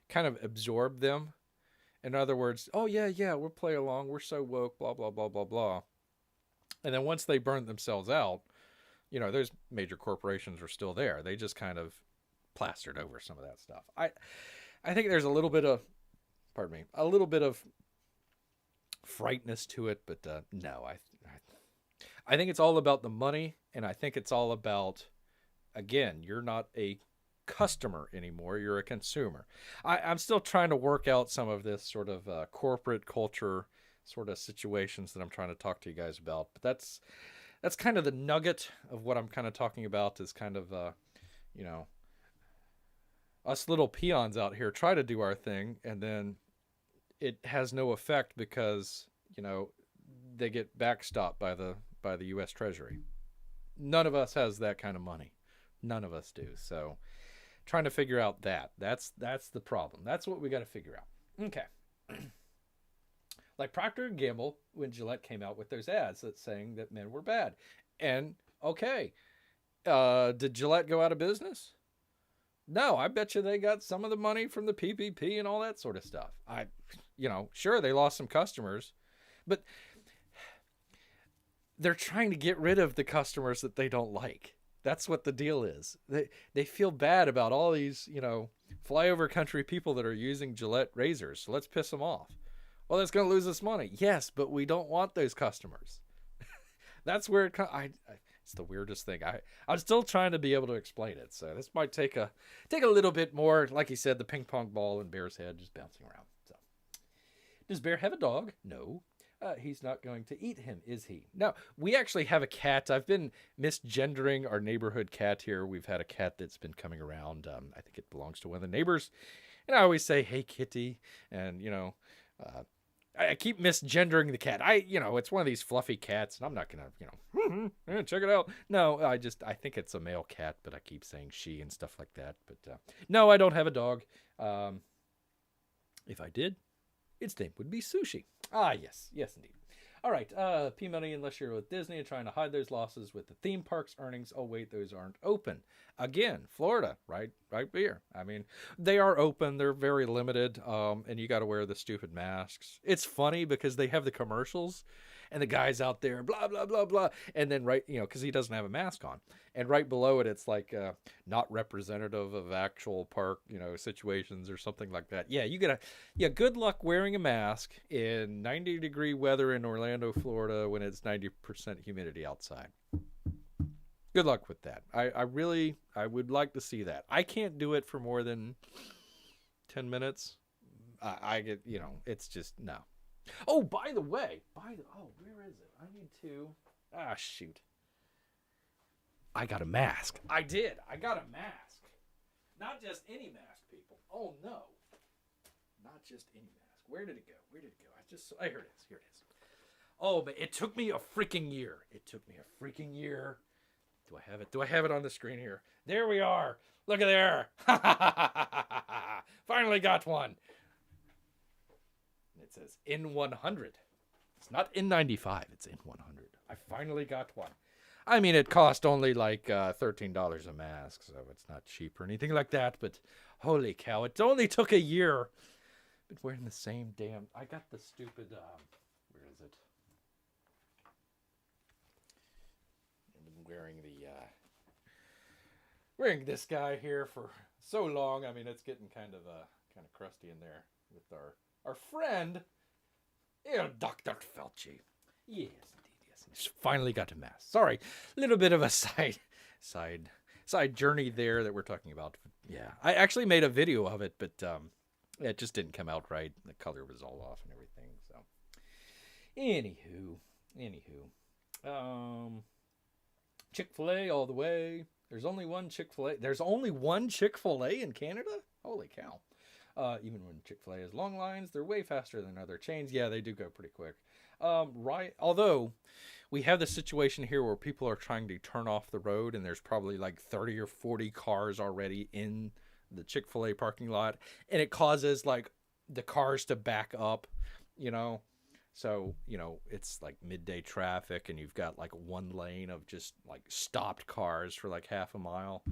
kind of absorb them. In other words, oh yeah, we'll play along. We're so woke, blah, blah, blah, blah, blah. And then once they burn themselves out, those major corporations are still there. They just kind of plastered over some of that stuff. I think there's a little bit of frightness to it, but no, I think it's all about the money, and I think it's all about, again, you're not a customer anymore, you're a consumer. I'm still trying to work out some of this sort of corporate culture sort of situations that I'm trying to talk to you guys about, but that's kind of the nugget of what I'm kind of talking about, is kind of us little peons out here try to do our thing, and then it has no effect because, they get backstopped by the U.S. Treasury. None of us has that kind of money. None of us do. So trying to figure out that's the problem. That's what we got to figure out. Okay. Like Procter & Gamble, when Gillette came out with those ads that's saying that men were bad. And, okay, did Gillette go out of business? No, I bet you they got some of the money from the PPP and all that sort of stuff. Sure, they lost some customers, but they're trying to get rid of the customers that they don't like. That's what the deal is. They feel bad about all these, flyover country people that are using Gillette razors. So let's piss them off. Well, that's going to lose us money. Yes, but we don't want those customers. That's where it's the weirdest thing. I'm still trying to be able to explain it. So this might take a little bit more. Like you said, the ping pong ball in Bear's head just bouncing around. So, does Bear have a dog? No. He's not going to eat him, is he? No, we actually have a cat. I've been misgendering our neighborhood cat here. We've had a cat that's been coming around. I think it belongs to one of the neighbors. And I always say, hey, kitty. And, I keep misgendering the cat. It's one of these fluffy cats, and I'm not going to, check it out. No, I think it's a male cat, but I keep saying she and stuff like that. But no, I don't have a dog. If I did, its name would be Sushi. Ah, yes, indeed. All right, P-Money, unless you're with Disney and trying to hide those losses with the theme parks earnings. Oh, wait, those aren't open. Again, Florida, right here. I mean, they are open. They're very limited, and you got to wear the stupid masks. It's funny because they have the commercials, and the guy's out there, blah, blah, blah, blah. And then because he doesn't have a mask on. And right below it, it's like not representative of actual park, situations or something like that. Yeah, good luck wearing a mask in 90-degree weather in Orlando, Florida, when it's 90% humidity outside. Good luck with that. I would like to see that. I can't do it for more than 10 minutes. I get, it's just, no. Oh, by the way, where is it? I need to, shoot. I got a mask. I did. I got a mask. Not just any mask, people. Oh, no. Not just any mask. Where did it go? Here it is. Oh, but it took me a freaking year. Do I have it on the screen here? There we are. Look at there. Finally got one. It says N100. It's not N95. It's N100. I finally got one. I mean, it cost only like $13 a mask, so it's not cheap or anything like that. But holy cow, it only took a year. Been wearing the same damn. I got the stupid. Where is it? I've been wearing this guy here for so long. I mean, it's getting kind of crusty in there with our friend, Dr. Fauci. Yes. Finally got to mask. Sorry, a little bit of a side journey there that we're talking about. Yeah, I actually made a video of it, but it just didn't come out right. The color was all off and everything. So, anywho, Chick-fil-A all the way. There's only one Chick-fil-A. There's only one Chick-fil-A in Canada? Holy cow. Even when Chick-fil-A has long lines, they're way faster than other chains. Yeah, they do go pretty quick. Right. Although we have the situation here where people are trying to turn off the road, and there's probably like 30 or 40 cars already in the Chick-fil-A parking lot, and it causes like the cars to back up, So, it's like midday traffic, and you've got like one lane of just like stopped cars for like half a mile.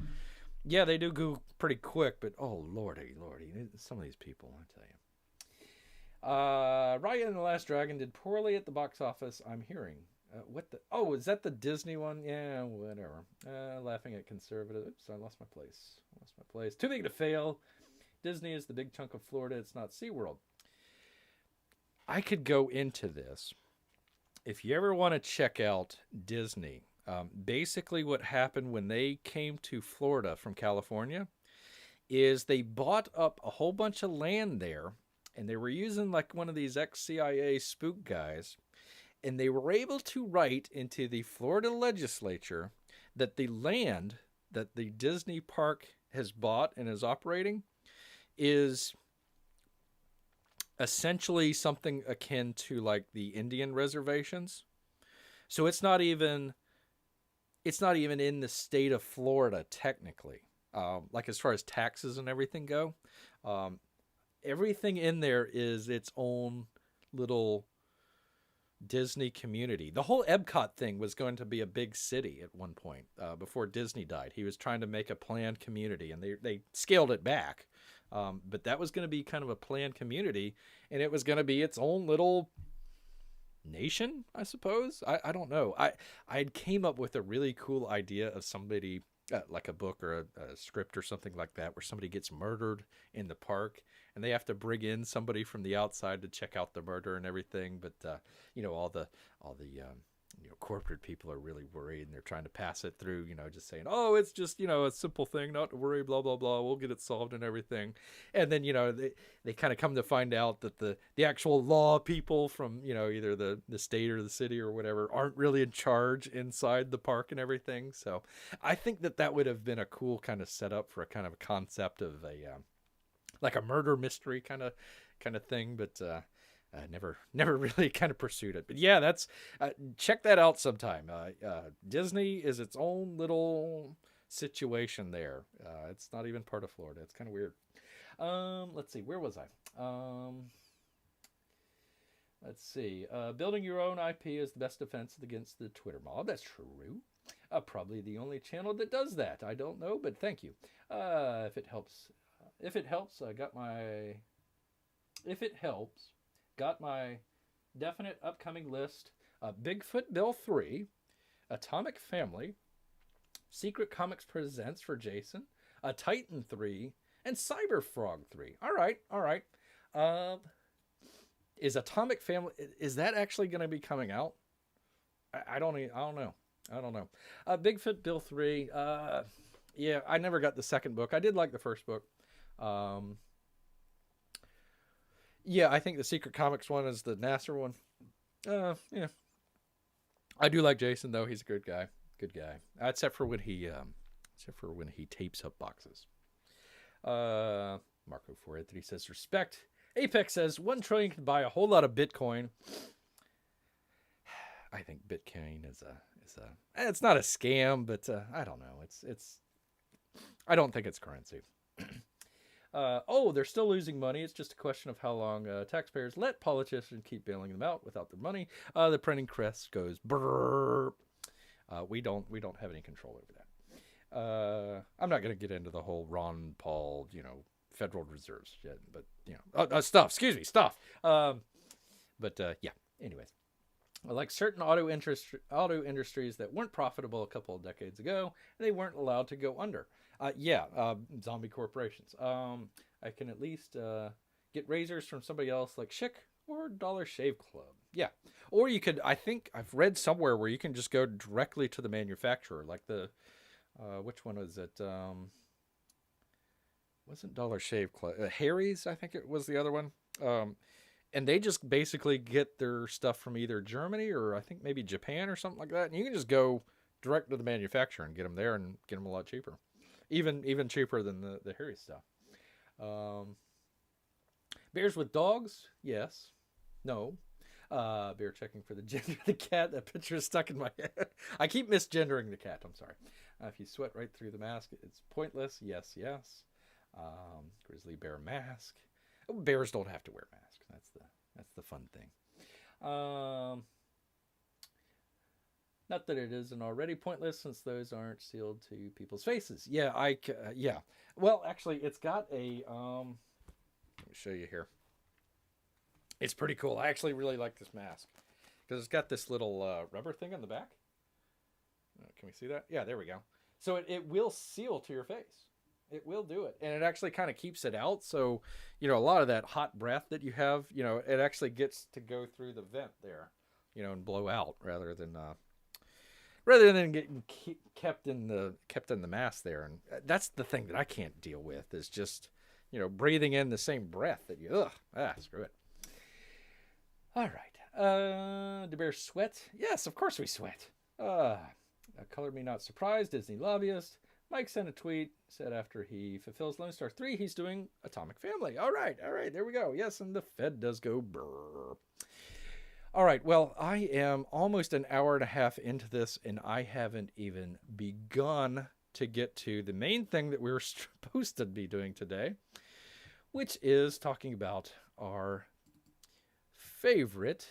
Yeah, they do go pretty quick, but oh, lordy, some of these people, I tell you. Raya and the Last Dragon did poorly at the box office, I'm hearing. Is that the Disney one? Yeah, whatever. Laughing at conservative. Oops, I lost my place. Too big to fail. Disney is the big chunk of Florida. It's not SeaWorld. I could go into this. If you ever want to check out Disney, basically what happened when they came to Florida from California is they bought up a whole bunch of land there, and they were using like one of these ex-CIA spook guys, and they were able to write into the Florida legislature that the land that the Disney park has bought and is operating is essentially something akin to like the Indian reservations. So it's not even in the state of Florida technically. Like as far as taxes and everything go, everything in there is its own little Disney community. The whole Epcot thing was going to be a big city at one point before Disney died. He was trying to make a planned community, and they scaled it back. But that was going to be kind of a planned community, and it was going to be its own little nation, I suppose. I don't know. I came up with a really cool idea of somebody, like a book or a script or something like that, where somebody gets murdered in the park and they have to bring in somebody from the outside to check out the murder and everything. But all the corporate people are really worried, and they're trying to pass it through, just saying, oh, it's just, a simple thing, not to worry, blah, blah, blah, we'll get it solved and everything. And then, they kind of come to find out that the actual law people from, either the state or the city or whatever aren't really in charge inside the park and everything. So I think that would have been a cool kind of setup for a kind of a concept of like a murder mystery kind of thing. But, never really kind of pursued it. But yeah, that's check that out sometime. Disney is its own little situation there. It's not even part of Florida. It's kind of weird. Let's see, where was I? Let's see. Building your own IP is the best defense against the Twitter mob. That's true. Probably the only channel that does that. I don't know, but thank you. If it helps, got my definite upcoming list. Bigfoot Bill 3, Atomic Family, Secret Comics Presents for Jason, Titan 3, and Cyberfrog 3. All right. Is Atomic Family, is that actually going to be coming out? I don't know. Bigfoot Bill 3. Yeah, I never got the second book. I did like the first book. Yeah, I think the Secret Comics one is the Nasser one. Yeah. I do like Jason though. He's a good guy. Except for when he tapes up boxes. Marco 483 says respect. Apex says 1 trillion can buy a whole lot of Bitcoin. I think Bitcoin is it's not a scam, but I don't know. I don't think it's currency. They're still losing money. It's just a question of how long taxpayers let politicians keep bailing them out without their money. The printing press goes brrrr. We don't have any control over that. I'm not going to get into the whole Ron Paul, Federal Reserves yet, but stuff. Yeah. Anyways, like certain auto industries that weren't profitable a couple of decades ago, they weren't allowed to go under. Zombie corporations. I can at least get razors from somebody else like Schick or Dollar Shave Club. Yeah. Or you could, I think I've read somewhere where you can just go directly to the manufacturer, like which one was it? Wasn't Dollar Shave Club. Harry's, I think it was the other one. And they just basically get their stuff from either Germany or I think maybe Japan or something like that. And you can just go direct to the manufacturer and get them there and get them a lot cheaper. Even cheaper than the Harry stuff. Bears with dogs? Yes. No. Bear checking for the gender of the cat. That picture is stuck in my head. I keep misgendering the cat. I'm sorry. If you sweat right through the mask, it's pointless. Yes. Grizzly bear mask. Bears don't have to wear masks. That's the fun thing. Not that it isn't already pointless, since those aren't sealed to people's faces. Yeah, yeah. Well, actually, it's got a. Let me show you here. It's pretty cool. I actually really like this mask because it's got this little rubber thing on the back. Can we see that? Yeah, there we go. So it will seal to your face. It will do it, and it actually kind of keeps it out. So a lot of that hot breath that you have, it actually gets to go through the vent there, and blow out rather than getting kept in the mask there. And that's the thing that I can't deal with is just, breathing in the same breath that you, screw it. All right. Do bears sweat? Yes, of course we sweat. Color me not surprised, Disney lobbyist. Mike sent a tweet, said after he fulfills Lone Star 3, he's doing Atomic Family. All right, there we go. Yes, and the Fed does go brrr. All right, well, I am almost an hour and a half into this, and I haven't even begun to get to the main thing that we were supposed to be doing today, which is talking about our favorite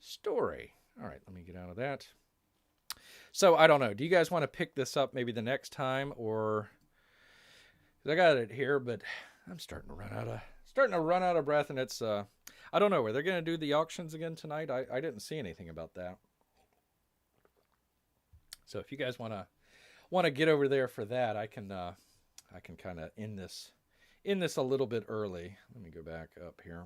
story. All right, let me get out of that. So I don't know. Do you guys want to pick this up maybe the next time, or I got it here, but I'm starting to run out of breath, and it's I don't know. Are they going to do the auctions again tonight? I didn't see anything about that. So if you guys want to get over there for that, I can kind of end this a little bit early. Let me go back up here.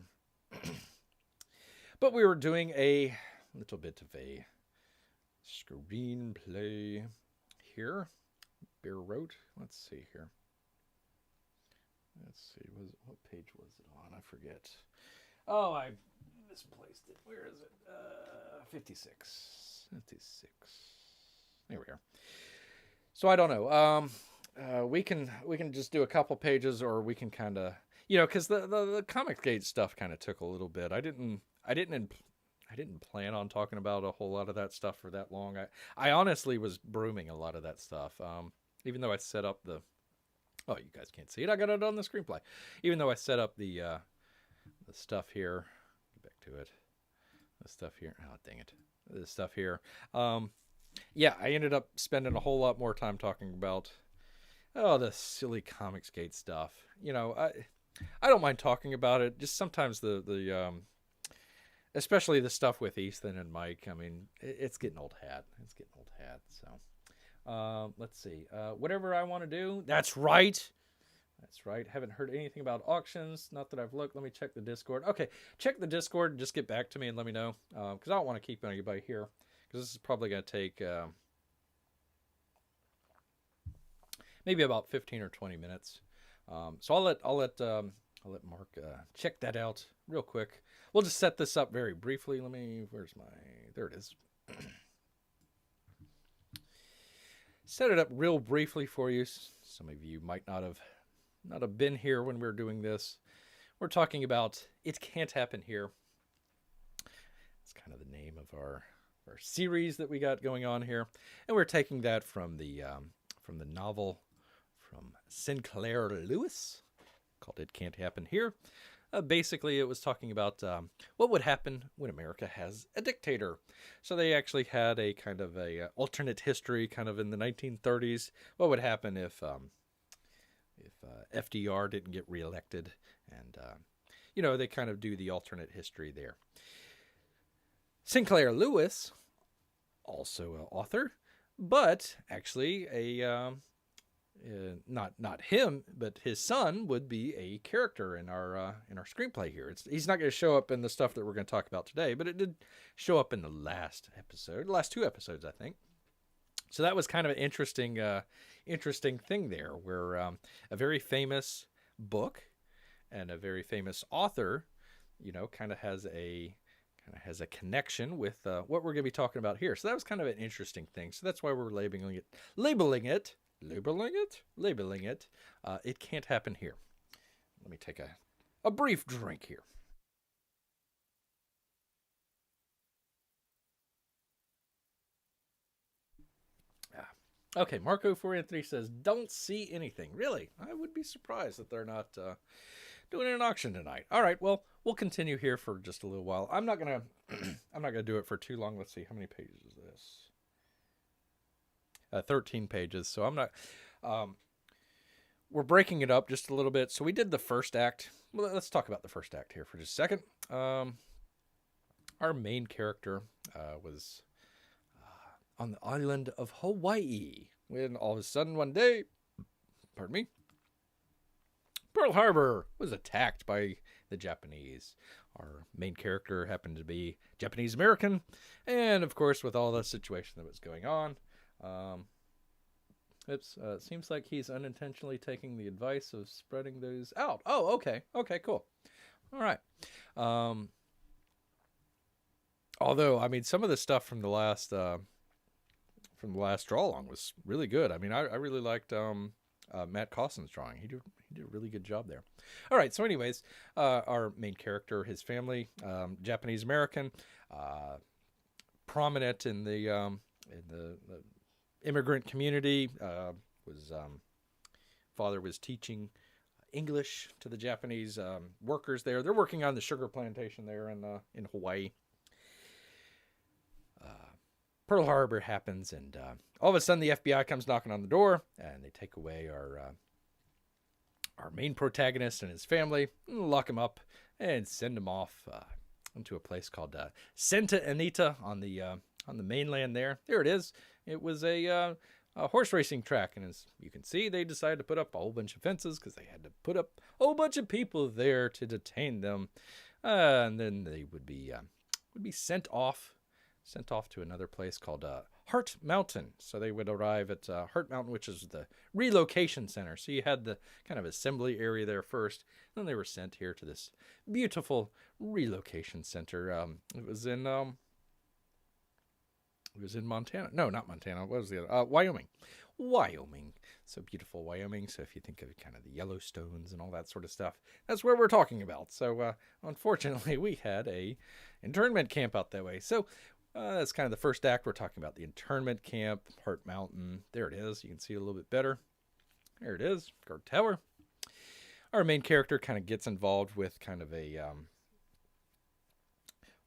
But we were doing a little bit of a screenplay here. Bear wrote. Let's see here. Let's see. What page was it on? I forget. Oh, I misplaced it. Where is it? 56. 56. There we are. So I don't know. We can just do a couple pages, or we can kind of, because the Comic Gate stuff kind of took a little bit. I didn't plan on talking about a whole lot of that stuff for that long. I honestly was brooming a lot of that stuff. Even though I set up the, oh, you guys can't see it. I got it on the screenplay. Even though I set up the stuff here, get back to it. The stuff here. Oh, dang it. The stuff here. Yeah, I ended up spending a whole lot more time talking about, the silly Comicsgate stuff. I don't mind talking about it. Just sometimes the especially the stuff with Ethan and Mike. I mean, it's getting old hat. So, let's see. Whatever I want to do. That's right. Haven't heard anything about auctions. Not that I've looked. Let me check the Discord. Okay, check the Discord and just get back to me and let me know. Because I don't want to keep anybody here. Because this is probably going to take maybe about 15 or 20 minutes. So I'll let Mark check that out real quick. We'll just set this up very briefly. There it is. Set it up real briefly for you. Some of you might not have been here when we were doing this. We're talking about It Can't Happen Here. It's kind of the name of our series that we got going on here, and we're taking that from the novel from Sinclair Lewis called It Can't Happen Here. Basically, it was talking about what would happen when America has a dictator. So they actually had a kind of a alternate history, kind of in the 1930s. What would happen if FDR didn't get reelected, and they kind of do the alternate history there. Sinclair Lewis, also an author, but actually not him, but his son would be a character in our screenplay here. He's not going to show up in the stuff that we're going to talk about today, but it did show up in the last two episodes, I think. So that was kind of an interesting thing there, where a very famous book and a very famous author, kind of has a connection with what we're going to be talking about here. So that was kind of an interesting thing. So that's why we're labeling it. It Can't Happen Here. Let me take a brief drink here. Okay, Marco403 says, don't see anything. Really? I would be surprised that they're not doing an auction tonight. All right, well, we'll continue here for just a little while. I'm not gonna do it for too long. Let's see, how many pages is this? 13 pages. So I'm not. We're breaking it up just a little bit. So we did the first act. Well, let's talk about the first act here for just a second. Our main character was on the island of Hawaii, when all of a sudden one day, Pearl Harbor was attacked by the Japanese. Our main character happened to be Japanese American, and of course, with all the situation that was going on, it seems like he's unintentionally taking the advice of spreading those out. Oh, okay, cool, all right. Although, I mean, some of the stuff from the last from the last draw along was really good. I mean, I really liked Matt Costin's drawing. He did a really good job there. All right, so anyways, our main character, his family, Japanese American, prominent in the immigrant community. Was father was teaching English to the Japanese workers there. They're working on the sugar plantation there in Hawaii. Pearl Harbor happens, and all of a sudden the FBI comes knocking on the door, and they take away our main protagonist and his family, and lock him up, and send him off into a place called Santa Anita on the mainland there. There it is. It was a horse racing track, and as you can see, they decided to put up a whole bunch of fences because they had to put up a whole bunch of people there to detain them, and then they would be sent off to another place called Heart Mountain. So they would arrive at Heart Mountain, which is the relocation center. So you had the kind of assembly area there first, then they were sent here to this beautiful relocation center. It was in Montana. No, not Montana. What was the other? Wyoming. So beautiful Wyoming. So if you think of kind of the Yellowstones and all that sort of stuff, that's where we're talking about. So unfortunately, we had a internment camp out that way. So that's kind of the first act. We're talking about the internment camp, Heart Mountain. There it is. You can see it a little bit better. There it is, guard tower. Our main character kind of gets involved with kind of a, I'm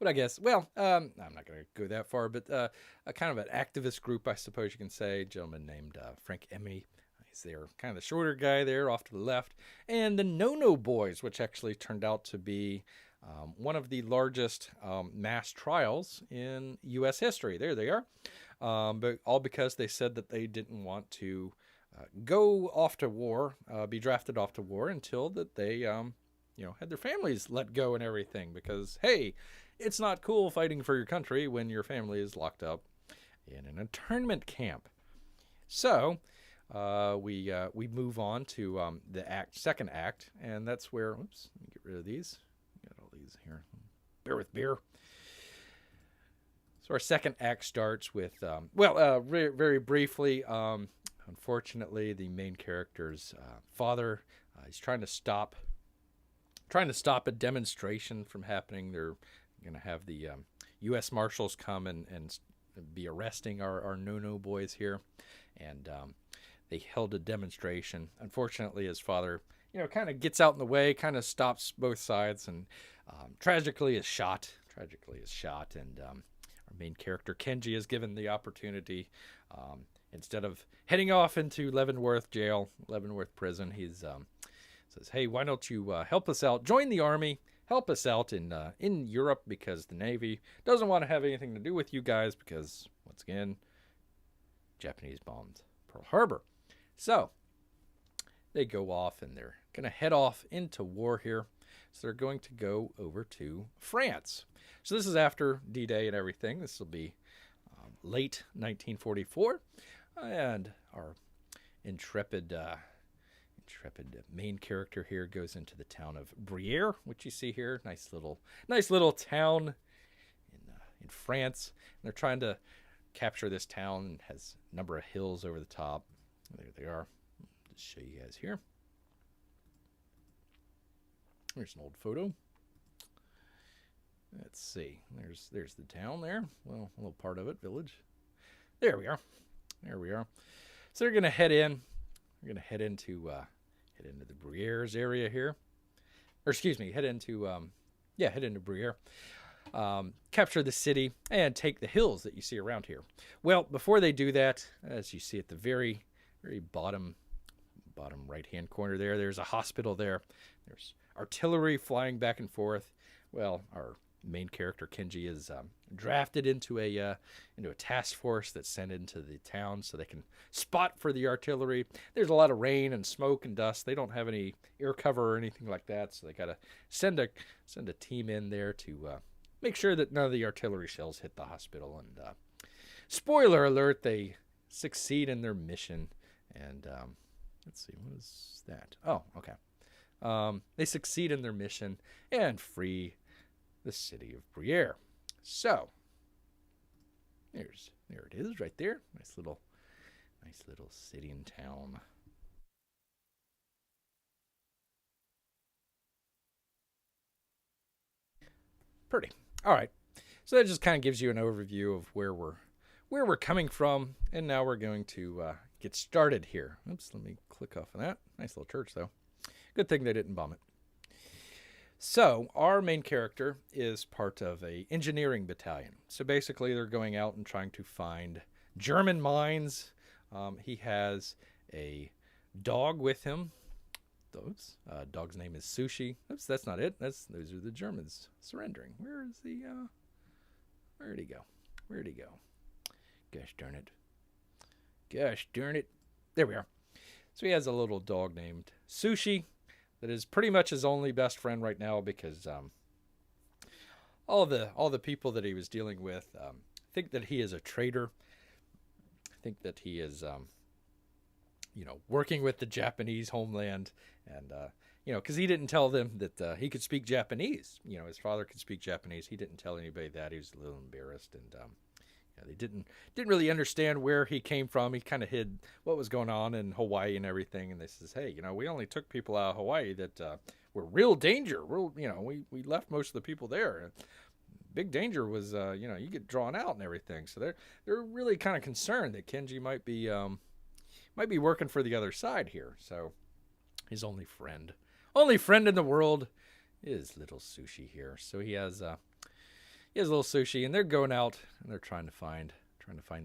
not going to go that far, but a kind of an activist group, I suppose you can say. A gentleman named Frank Emmy. He's there, kind of the shorter guy there off to the left. And the No-No Boys, which actually turned out to be one of the largest mass trials in U.S. history. There they are. But all because they said that they didn't want to go off to war, be drafted off to war until that they, had their families let go and everything. Because, hey, it's not cool fighting for your country when your family is locked up in an internment camp. So we move on to the second act, and that's where, oops, let me get rid of these. Got all these here. Bear with beer. So our second act starts with, very briefly, unfortunately, the main character's father, he's trying to stop a demonstration from happening. They're going to have the U.S. Marshals come and be arresting our No-No Boys here. And they held a demonstration. Unfortunately, his father, kind of gets out in the way, kind of stops both sides, and tragically is shot. And our main character, Kenji, is given the opportunity. Instead of heading off into Leavenworth prison, he's says, hey, why don't you help us out? Join the army. Help us out in Europe, because the Navy doesn't want to have anything to do with you guys because, once again, Japanese bombed Pearl Harbor. So they go off, and they're going to head off into war here. So they're going to go over to France. So this is after D-Day and everything. This will be late 1944. And our intrepid main character here goes into the town of Grrrrr, which you see here. Nice little town in France. And they're trying to capture this town. It has a number of hills over the top. There they are. Just show you guys here. There's an old photo. Let's see. There's the town there. Well, a little part of it, village. There we are. So they're gonna head in. We're gonna head into the Grrrr's area here. Or excuse me, head into Grrrrr. Capture the city and take the hills that you see around here. Well, before they do that, as you see at the very, very bottom right-hand corner there's a hospital there. There's artillery flying back and forth. Well, our main character, Kenji, is drafted into a task force that's sent into the town so they can spot for the artillery. There's a lot of rain and smoke and dust. They don't have any air cover or anything like that, so they got to send a team in there to make sure that none of the artillery shells hit the hospital. And spoiler alert, they succeed in their mission. And let's see, what is that? Oh, okay. They succeed in their mission and free the city of Grrrrr. So, here's There it is, right there. Nice little city and town. Pretty. All right. So that just kind of gives you an overview of where we're coming from, and now we're going to get started here. Oops, let me click off of that. Nice little church, though. Good thing they didn't bomb it. So our main character is part of a engineering battalion. So basically, they're going out and trying to find German mines. He has a dog with him. Dog's name is Sushi. Oops, that's not it. Those are the Germans surrendering. Where'd he go? Where'd he go? Gosh darn it. There we are. So he has a little dog named Sushi that is pretty much his only best friend right now, because all the people that he was dealing with think that he is a traitor. Think that he is working with the Japanese homeland, and because he didn't tell them that he could speak Japanese. His father could speak Japanese. He didn't tell anybody that. He was a little embarrassed, and they didn't really understand where he came from. He kind of hid what was going on in Hawaii and everything. And they says, hey, we only took people out of Hawaii that were real danger. We left most of the people there. Big danger was, you get drawn out and everything. So they're really kind of concerned that Kenji might be working for the other side here. So his only friend in the world is little Sushi here. So he has little Sushi, and they're going out and they're trying to find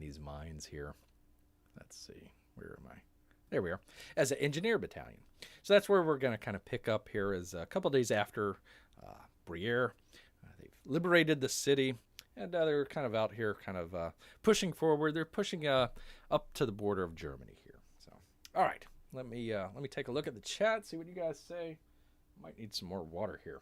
these mines here. Let's see, where am I? There we are. As an engineer battalion. So that's where we're going to kind of pick up here. Is a couple days after Grrrrr. They've liberated the city, and they're kind of out here, kind of pushing forward. They're pushing up to the border of Germany here. So, all right, let me take a look at the chat, see what you guys say. Might need some more water here.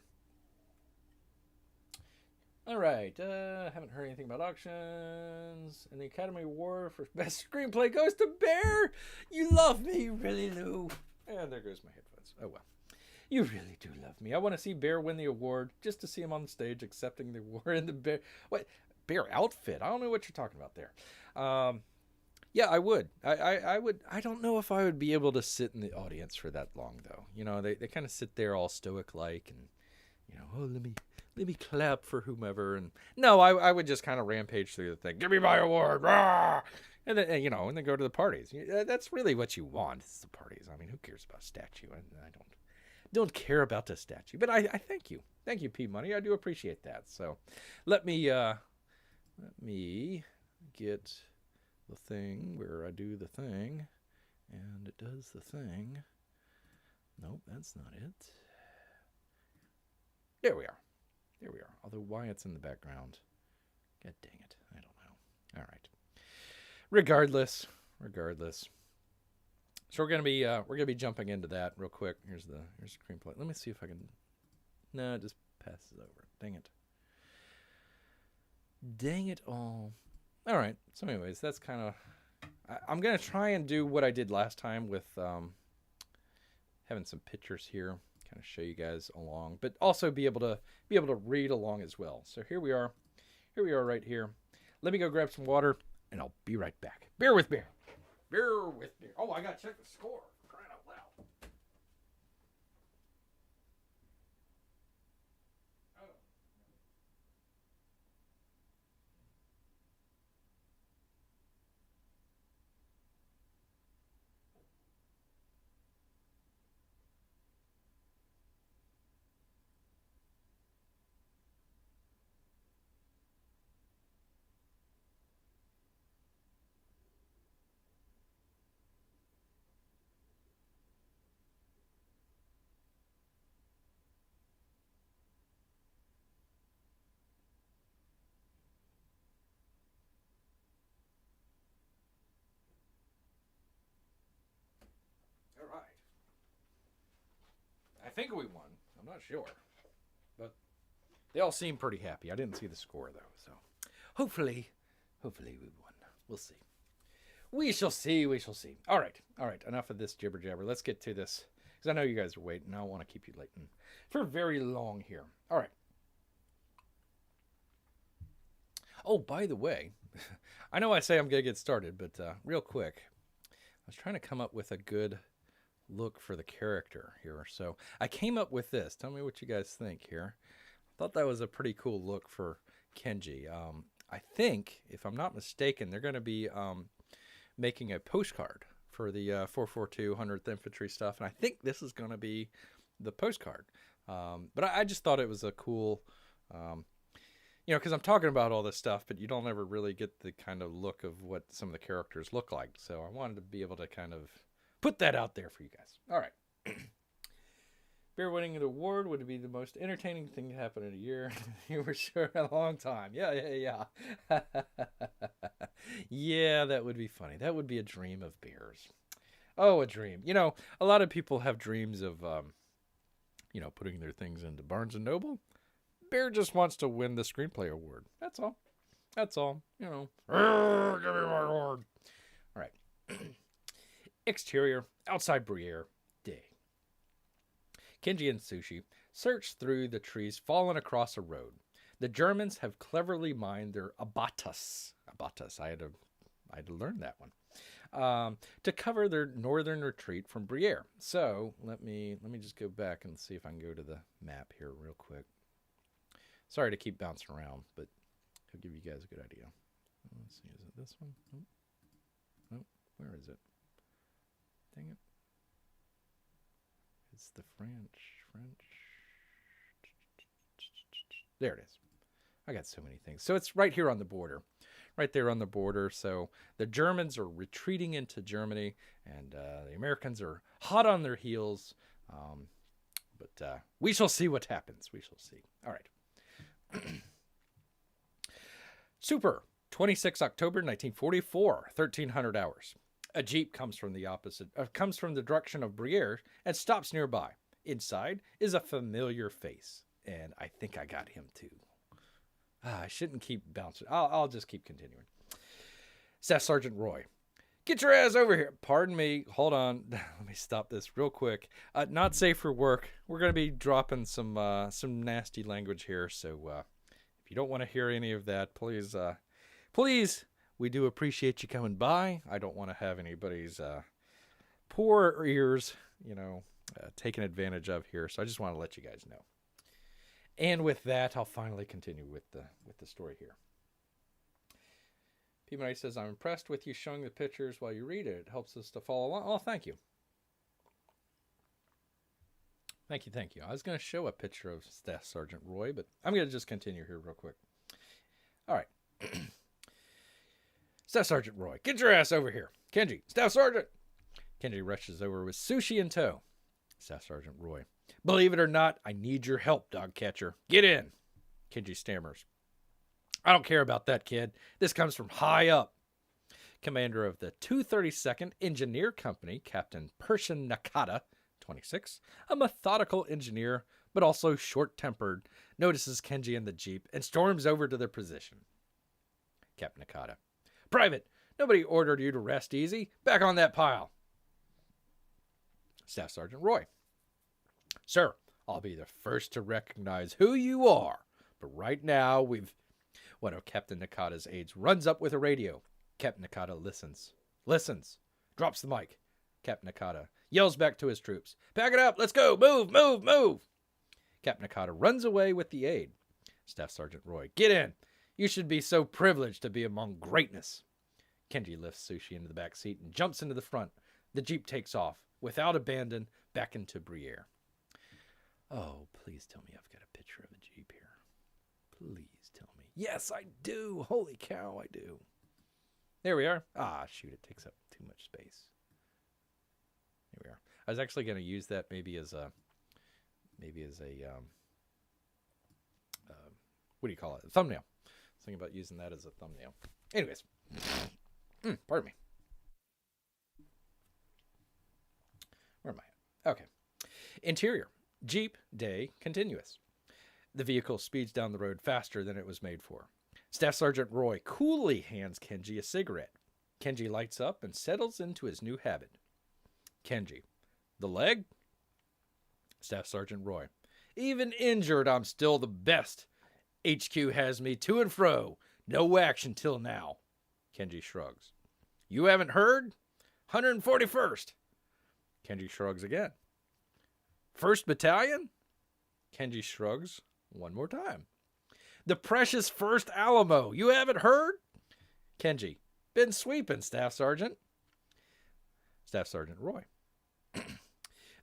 All right, haven't heard anything about auctions. And the Academy Award for Best Screenplay goes to Bear. You love me, you really do. And there goes my headphones. Oh, well. You really do love me. I want to see Bear win the award, just to see him on the stage accepting the award in the Bear outfit. I don't know what you're talking about there. Yeah, I would. I would. I don't know if I would be able to sit in the audience for that long, though. They kind of sit there all stoic-like, and oh, let me clap for whomever. And no, I would just kind of rampage through the thing. Give me my award, rah! And then and then go to the parties. That's really what you want. It's the parties. I mean, who cares about a statue? I don't care about the statue, but I thank you, P Money. I do appreciate that. So, let me get the thing where I do the thing, and it does the thing. Nope, that's not it. There we are. Although why it's in the background, god dang it, I don't know. All right. Regardless. So we're gonna be jumping into that real quick. Here's the cream plate. Let me see if I can. No, it just passes over. Dang it all. All right. So, anyways, that's kind of. I'm gonna try and do what I did last time with having some pictures here, kind of show you guys along, but also be able to read along as well. So here we are right here. Let me go grab some water, and I'll be right back. Bear with me. Oh, I gotta check the score. Crying out loud. Oh. All right. I think we won. I'm not sure. But they all seem pretty happy. I didn't see the score, though. So hopefully we won. We'll see. We shall see. All right. Enough of this jibber jabber. Let's get to this, because I know you guys are waiting. I don't want to keep you waiting for very long here. All right. Oh, by the way, I know I say I'm going to get started, but real quick, I was trying to come up with a good look for the character here. So I came up with this. Tell me what you guys think here. I thought that was a pretty cool look for Kenji. I think, if I'm not mistaken, they're going to be making a postcard for the 442 100th Infantry stuff. And I think this is going to be the postcard. But I just thought it was a cool, because I'm talking about all this stuff, but you don't ever really get the kind of look of what some of the characters look like. So I wanted to be able to kind of put that out there for you guys. All right. Bear winning an award would be the most entertaining thing to happen in a year. You were sure a long time. Yeah. Yeah, that would be funny. That would be a dream of Bear's. Oh, a dream. A lot of people have dreams of, putting their things into Barnes & Noble. Bear just wants to win the screenplay award. That's all. Grrrrr, give me my award. All right. Exterior, outside Grrrrr, day. Kenji and Sushi search through the trees fallen across a road. The Germans have cleverly mined their abatas. I had to learn that one. To cover their northern retreat from Grrrrr. So let me just go back and see if I can go to the map here real quick. Sorry to keep bouncing around, but it'll give you guys a good idea. Let's see, is it this one? Nope. Where is it? Dang it. It's the French. There it is. I got so many things. So it's right here on the border. Right there on the border. So the Germans are retreating into Germany, and the Americans are hot on their heels. But we shall see what happens. We shall see. All right. Super. 26 October 1944, 1300 hours. A jeep comes from the direction of Grrrrr and stops nearby. Inside is a familiar face, and I think I got him too. I shouldn't keep bouncing. I'll just keep continuing. Staff Sergeant Roy, get your ass over here. Pardon me. Hold on. Let me stop this real quick. Not safe for work. We're going to be dropping some nasty language here, so if you don't want to hear any of that, please. We do appreciate you coming by. I don't want to have anybody's poor ears, taken advantage of here. So I just want to let you guys know. And with that, I'll finally continue with the story here. Peabody says, I'm impressed with you showing the pictures while you read it. It helps us to follow along. Oh, thank you. Thank you. I was going to show a picture of Staff Sergeant Roy, but I'm going to just continue here real quick. All right. Staff Sergeant Roy, get your ass over here. Kenji, Staff Sergeant. Kenji rushes over with Sushi in tow. Staff Sergeant Roy, believe it or not, I need your help, dog catcher. Get in. Kenji stammers. I don't care about that, kid. This comes from high up. Commander of the 232nd Engineer Company, Captain Persian Nakata, 26, a methodical engineer, but also short-tempered, notices Kenji in the jeep and storms over to their position. Captain Nakata. Private, nobody ordered you to rest easy. Back on that pile. Staff Sergeant Roy. Sir, I'll be the first to recognize who you are. But right now, one of Captain Nakata's aides runs up with a radio. Captain Nakata listens, drops the mic. Captain Nakata yells back to his troops. Pack it up, let's go, move. Captain Nakata runs away with the aide. Staff Sergeant Roy, get in. You should be so privileged to be among greatness. Kenji lifts Sushi into the back seat and jumps into the front. The jeep takes off, without abandon, back into Grrrrr. Oh, please tell me I've got a picture of a jeep here. Please tell me. Yes, I do. Holy cow, I do. There we are. Ah, shoot, it takes up too much space. Here we are. I was actually going to use that maybe as a what do you call it? A thumbnail. Thinking about using that as a thumbnail. Anyways, pardon me. Where am I at? Okay. Interior. Jeep, day, continuous. The vehicle speeds down the road faster than it was made for. Staff Sergeant Roy coolly hands Kenji a cigarette. Kenji lights up and settles into his new habit. Kenji. The leg? Staff Sergeant Roy. Even injured, I'm still the best. HQ has me to and fro. No action till now. Kenji shrugs. You haven't heard? 141st. Kenji shrugs again. 1st Battalion? Kenji shrugs one more time. The precious 1st Alamo. You haven't heard? Kenji. Been sweeping, Staff Sergeant. Staff Sergeant Roy.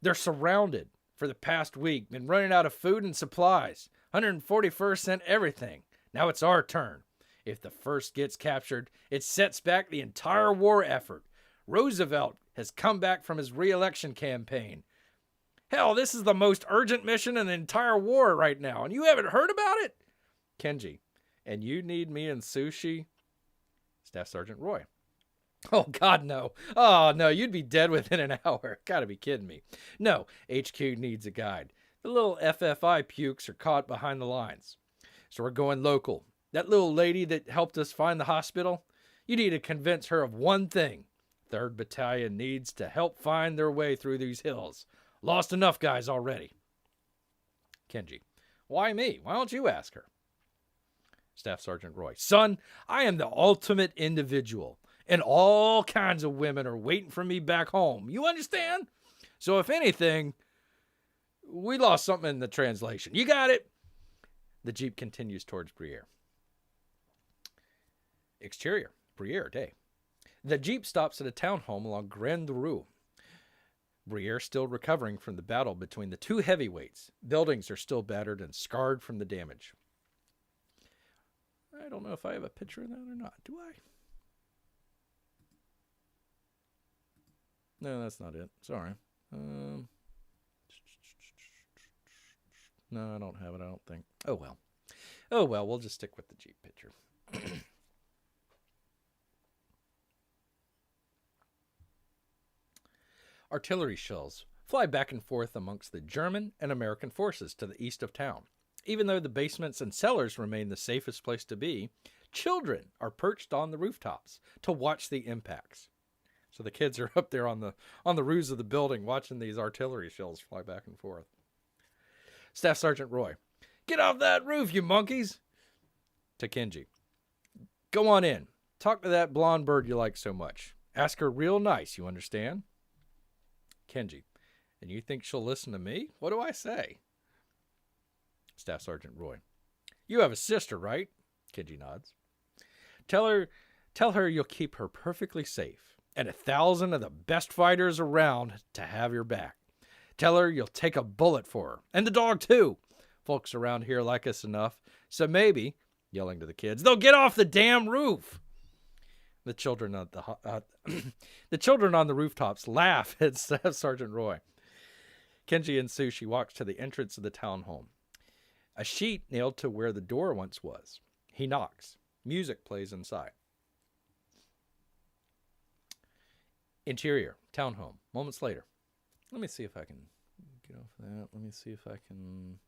They're surrounded for the past week. Been running out of food and supplies. 141st sent everything. Now it's our turn. If the 1st gets captured, it sets back the entire war effort. Roosevelt has come back from his re-election campaign. Hell, this is the most urgent mission in the entire war right now, and you haven't heard about it? Kenji. And you need me and Sushi? Staff Sergeant Roy. Oh, God, no. Oh, no, you'd be dead within an hour. Gotta be kidding me. No, HQ needs a guide. The little FFI pukes are caught behind the lines. So we're going local. That little lady that helped us find the hospital, you need to convince her of one thing. 3rd Battalion needs to help find their way through these hills. Lost enough guys already. Kenji. Why me? Why don't you ask her? Staff Sergeant Roy. Son, I am the ultimate individual, and all kinds of women are waiting for me back home. You understand? So if anything, we lost something in the translation. You got it? The Jeep continues towards Grrrrr. Exterior, Grrrrr Day. The Jeep stops at a townhome along Red Rooster. Grrrrr still recovering from the battle between the two heavyweights. Buildings are still battered and scarred from the damage. I don't know if I have a picture of that or not. Do I? No, that's not it. Sorry. No, I don't have it, I don't think. Oh, well. Oh, well, we'll just stick with the Jeep picture. Artillery shells fly back and forth amongst the German and American forces to the east of town. Even though the basements and cellars remain the safest place to be, children are perched on the rooftops to watch the impacts. So the kids are up there on the roofs of the building watching these artillery shells fly back and forth. Staff Sergeant Roy. Get off that roof, you monkeys! To Kenji. Go on in. Talk to that blonde bird you like so much. Ask her real nice, you understand? Kenji. And you think she'll listen to me? What do I say? Staff Sergeant Roy. You have a sister, right? Kenji nods. Tell her you'll keep her perfectly safe, and 1,000 of the best fighters around to have your back. Tell her you'll take a bullet for her, and the dog too. Folks around here like us enough, so maybe, yelling to the kids, they'll get off the damn roof. The children on the children on the rooftops laugh at Staff Sergeant Roy. Kenji and Sushi walk to the entrance of the townhome. A sheet nailed to where the door once was. He knocks. Music plays inside. Interior, townhome, moments later. Let me see if I can get off that. Let me see if I can...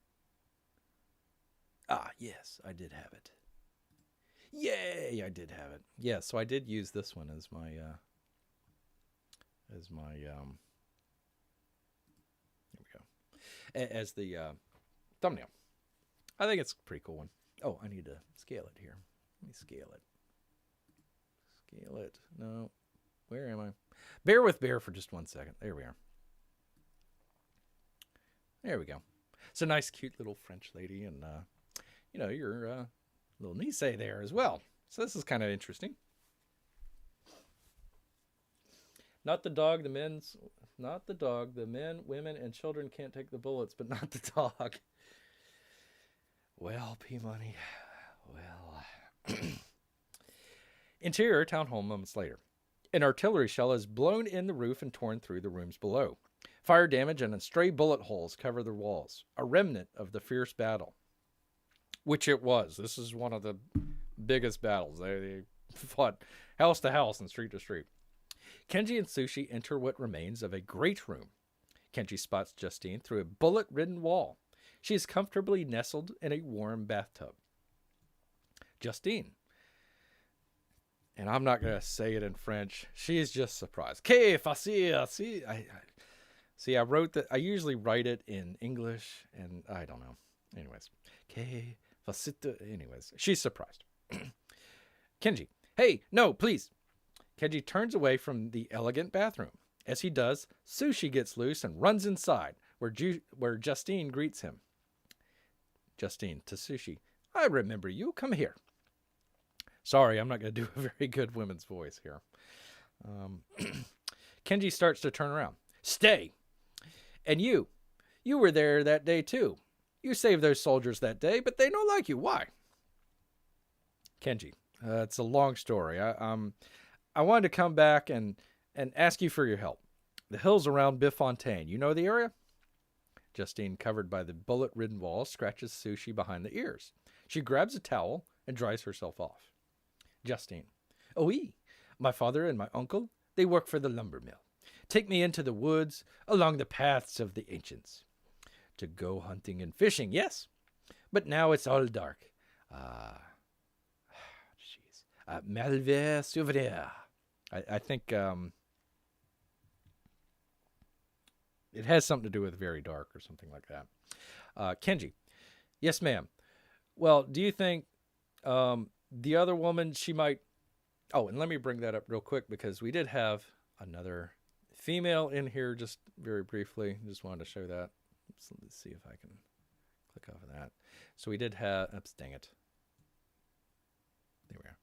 Ah, yes, I did have it. Yay, I did have it. Yeah, so I did use this one as my here we go. As the thumbnail. I think it's a pretty cool one. Oh, I need to scale it here. Let me scale it. Scale it. No. Where am I? Bear with Bear for just 1 second. There we are. There we go. It's a nice, cute little French lady, and you know, your little Nisei there as well. So this is kind of interesting. Not the dog, the men's... Not the dog. The men, women, and children can't take the bullets, but not the dog. Well, P-Money. Well... Interior townhome moments later. An artillery shell has blown in the roof and torn through the rooms below. Fire damage and stray bullet holes cover the walls. A remnant of the fierce battle. Which it was. This is one of the biggest battles. They fought house to house and street to street. Kenji and Sushi enter what remains of a great room. Kenji spots Justine through a bullet-ridden wall. She is comfortably nestled in a warm bathtub. Justine. And I'm not going to say it in French. She is just surprised. Que facile. See, I wrote that. I usually write it in English, and I don't know. Anyways. Que facile. Anyways, she's surprised. Kenji. Hey, no, please. Kenji turns away from the elegant bathroom. As he does, Sushi gets loose and runs inside, where Justine greets him. Justine to Sushi. I remember you. Come here. Sorry, I'm not going to do a very good women's voice here. Kenji starts to turn around. Stay. And you were there that day too. You saved those soldiers that day, but they don't like you. Why? Kenji. It's a long story. I wanted to come back and ask you for your help. The hills around Bifontaine. You know the area? Justine, covered by the bullet-ridden walls, scratches Sushi behind the ears. She grabs a towel and dries herself off. Justine. Oui, my father and my uncle, they work for the lumber mill. Take me into the woods along the paths of the ancients. To go hunting and fishing, yes. But now it's all dark. Malvers souvenir. I think it has something to do with very dark or something like that. Kenji. Yes, ma'am. Well, do you think the other woman, she might... Oh, and let me bring that up real quick because we did have another female in here just very briefly. Just wanted to show that. Let's see if I can click off of that. So we did have... Oops, dang it. There we are.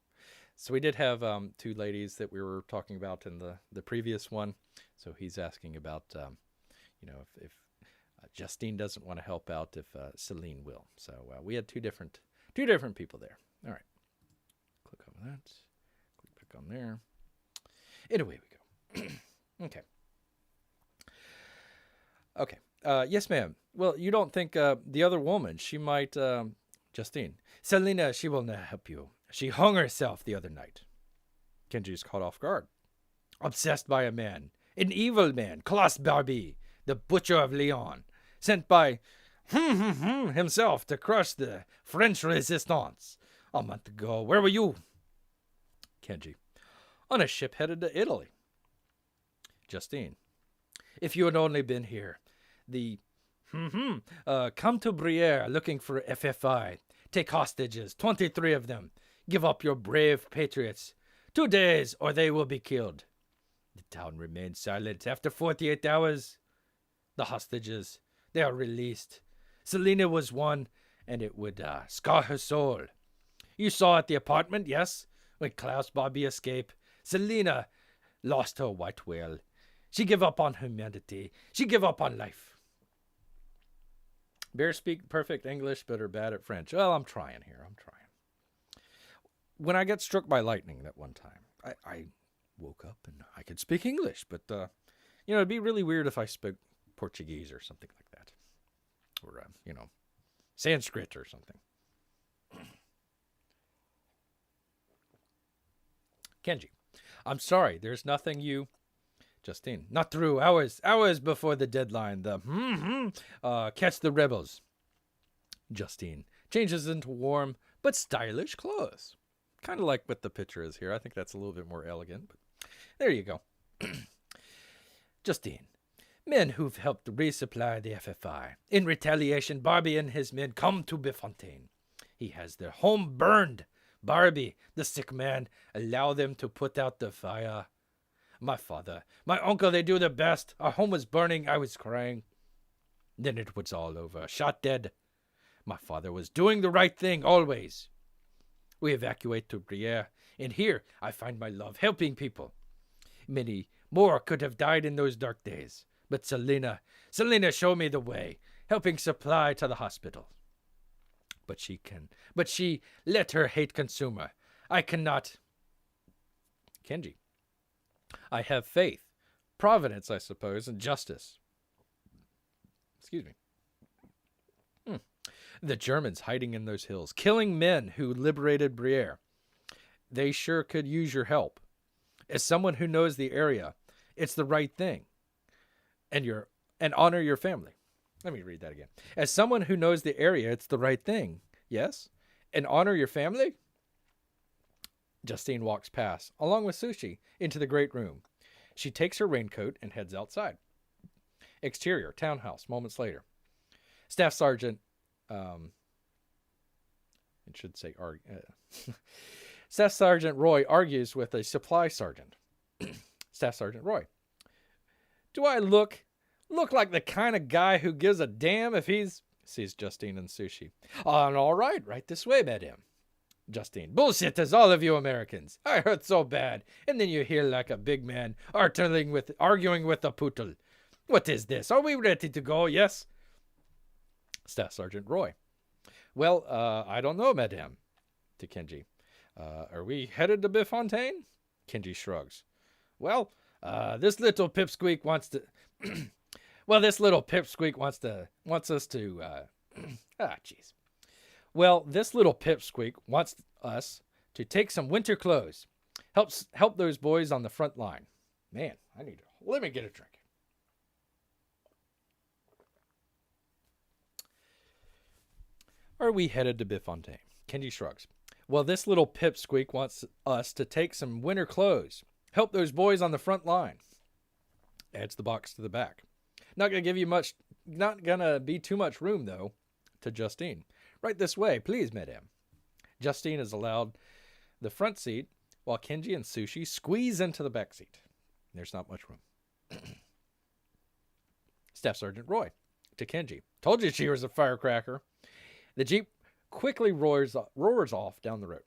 So we did have two ladies that we were talking about in the previous one. So he's asking about, if Justine doesn't want to help out, if Celine will. So we had two different people there. All right. Click on that. Click back on there. And away we go. Okay. Okay. Yes, ma'am. Well, you don't think the other woman, she might... Justine. Selena, she will not help you. She hung herself the other night. Kenji is caught off guard. Obsessed by a man. An evil man. Klaus Barbie, the butcher of Lyon. Sent by himself to crush the French resistance. A month ago. Where were you? Kenji. On a ship headed to Italy. Justine. If you had only been here. The... come to Grrrrr looking for FFI. Take hostages, 23 of them. Give up your brave patriots. 2 days, or they will be killed. The town remained silent. After 48 hours, the hostages, they are released. Selena was one, and it would scar her soul. You saw at the apartment, yes? When Klaus Barbie escaped, Selena lost her white whale. She gave up on humanity. She gave up on life. Bear speak perfect English, but are bad at French. Well, I'm trying here. I'm trying. When I got struck by lightning that one time, I woke up and I could speak English, but, it'd be really weird if I spoke Portuguese or something like that. Or, Sanskrit or something. Kenji. I'm sorry. There's nothing you... Justine. Not true. Hours before the deadline. Catch the rebels. Justine. Changes into warm but stylish clothes. Kind of like what the picture is here. I think that's a little bit more elegant. But there you go. Justine. Men who've helped resupply the FFI. In retaliation, Barbie and his men come to Bifontaine. He has their home burned. Barbie, the sick man, allow them to put out the fire. My father, my uncle, they do their best. Our home was burning. I was crying. Then it was all over. Shot dead. My father was doing the right thing, always. We evacuate to Grrrrr, and here I find my love helping people. Many more could have died in those dark days. But Selena showed me the way, helping supply to the hospital. But she let her hate consume her. I cannot. Kenji. I have faith, providence, I suppose, and justice. Excuse me. The Germans hiding in those hills, killing men who liberated Grrrrr. They sure could use your help. As someone who knows the area, it's the right thing. And honor your family. Let me read that again. As someone who knows the area, it's the right thing. Yes? And honor your family? Justine walks past, along with Sushi, into the great room. She takes her raincoat and heads outside. Exterior, townhouse, moments later. Staff Sergeant, it should say, Staff Sergeant Roy argues with a supply sergeant. Staff Sergeant Roy. Do I look like the kind of guy who gives a damn if he's... Sees Justine and Sushi. All right this way, madame. Justine. Bullshit as all of you Americans. I hurt so bad. And then you hear like a big man arguing with a poodle. What is this? Are we ready to go? Yes? Staff Sergeant Roy. Well, I don't know, madame. To Kenji. Are we headed to Bifontaine? Kenji shrugs. Well, this little pipsqueak wants to... this little pipsqueak wants us to... jeez. Well, this little pipsqueak wants us to take some winter clothes. Help those boys on the front line. Man, let me get a drink. Are we headed to Bifontaine? Kenji shrugs. Well, this little pipsqueak wants us to take some winter clothes. Help those boys on the front line. Adds the box to the back. Not gonna be too much room, though, to Justine. Right this way, please, madame. Justine is allowed the front seat, while Kenji and Sushi squeeze into the back seat. There's not much room. Staff Sergeant Roy to Kenji. Told you she was a firecracker. The Jeep quickly roars off down the road.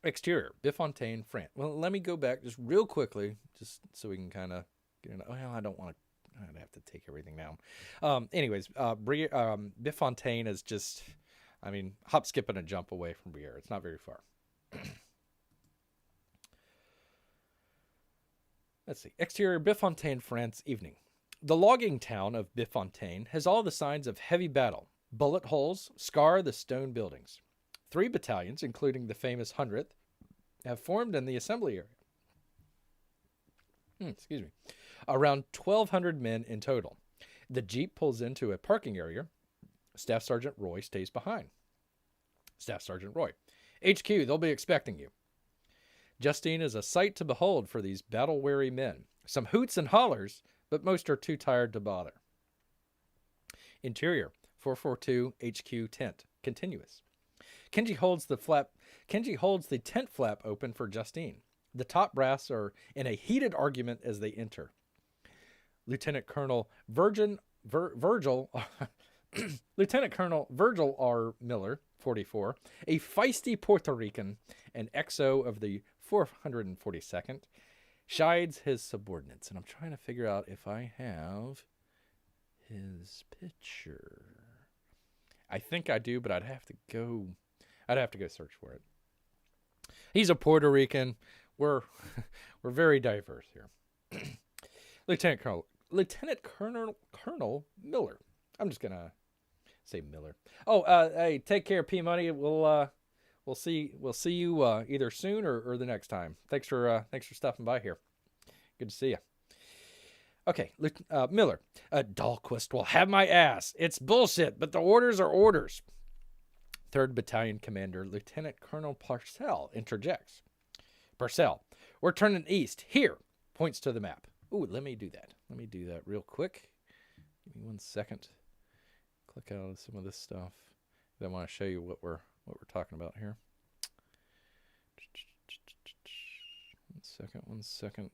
Exterior, Bifontaine, France. Well, let me go back just real quickly, just so we can kind of get into... Well, I don't want to... I'd have to take everything down. Anyways, Bifontaine is just... hop, skip, and a jump away from Grrrrr. It's not very far. Let's see. Exterior, Bifontaine, France, evening. The logging town of Bifontaine has all the signs of heavy battle. Bullet holes scar the stone buildings. 3 battalions, including the famous 100th, have formed in the assembly area. Excuse me. Around 1,200 men in total. The Jeep pulls into a parking area. Staff Sergeant Roy stays behind. Staff Sergeant Roy. HQ, they'll be expecting you. Justine is a sight to behold for these battle-weary men. Some hoots and hollers, but most are too tired to bother. Interior, 442 HQ tent, continuous. Kenji holds the tent flap open for Justine. The top brass are in a heated argument as they enter. Lieutenant Colonel Virgil R. Miller, 44, a feisty Puerto Rican, an XO of the 442nd, chides his subordinates. And I'm trying to figure out if I have his picture. I think I do, but I'd have to go search for it. He's a Puerto Rican. We're very diverse here. Lieutenant Colonel Miller. I'm just gonna say Miller. Hey, take care, P Money. We'll see you either soon or the next time. Thanks for stopping by here. Good to see you. Okay, Miller. Dahlquist will have my ass. It's bullshit, but the orders are orders. 3rd Battalion Commander Lieutenant Colonel Parcell interjects. Parcell, we're turning east. Here, points to the map. Ooh, let me do that. Let me do that real quick. Give me 1 second. Click out of some of this stuff. I want to show you what we're talking about here. 1 second.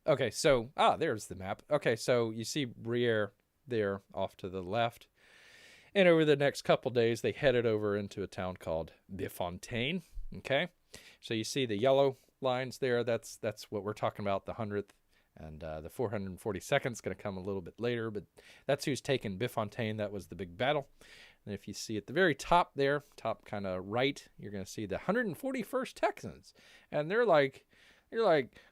Okay, so there's the map. Okay, so you see Grrrrr there off to the left. And over the next couple days, they headed over into a town called Bifontaine. Okay, so you see the yellow lines there. That's what we're talking about, the 100th. And the 442nd is going to come a little bit later, but that's who's taken Bifontaine. That was the big battle. And if you see at the very top there, top kind of right, you're going to see the 141st Texans. And you're like,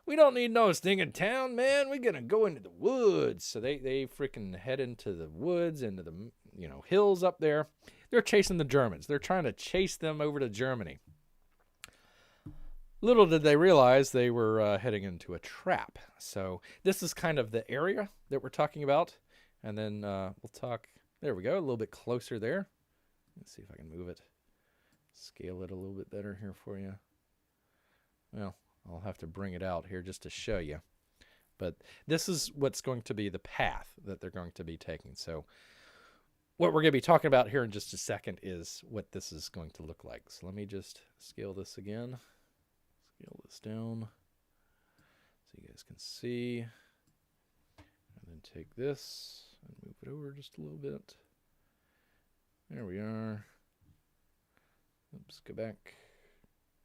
we don't need no stinking town, man. We're going to go into the woods. So they freaking head into the woods, into the hills up there. They're chasing the Germans. They're trying to chase them over to Germany. Little did they realize they were heading into a trap. So this is kind of the area that we're talking about. And then we'll talk, there we go, a little bit closer there. Let's see if I can move it, scale it a little bit better here for you. Well, I'll have to bring it out here just to show you. But this is what's going to be the path that they're going to be taking. So what we're going to be talking about here in just a second is what this is going to look like. So let me just scale this again. Scale this down so you guys can see. And then take this and move it over just a little bit. There we are. Oops, go back.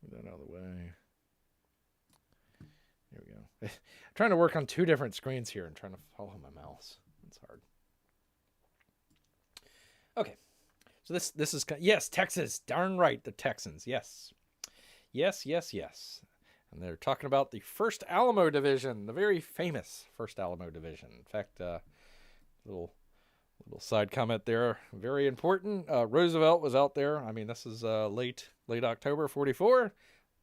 Move that out of the way. There we go. I'm trying to work on two different screens here and trying to follow my mouse. It's hard. Okay. So this is, yes, Texas. Darn right, the Texans. Yes. Yes. And they're talking about the First Alamo Division, the very famous First Alamo Division. In fact, little side comment there, very important. Roosevelt was out there. I mean, this is late October 44.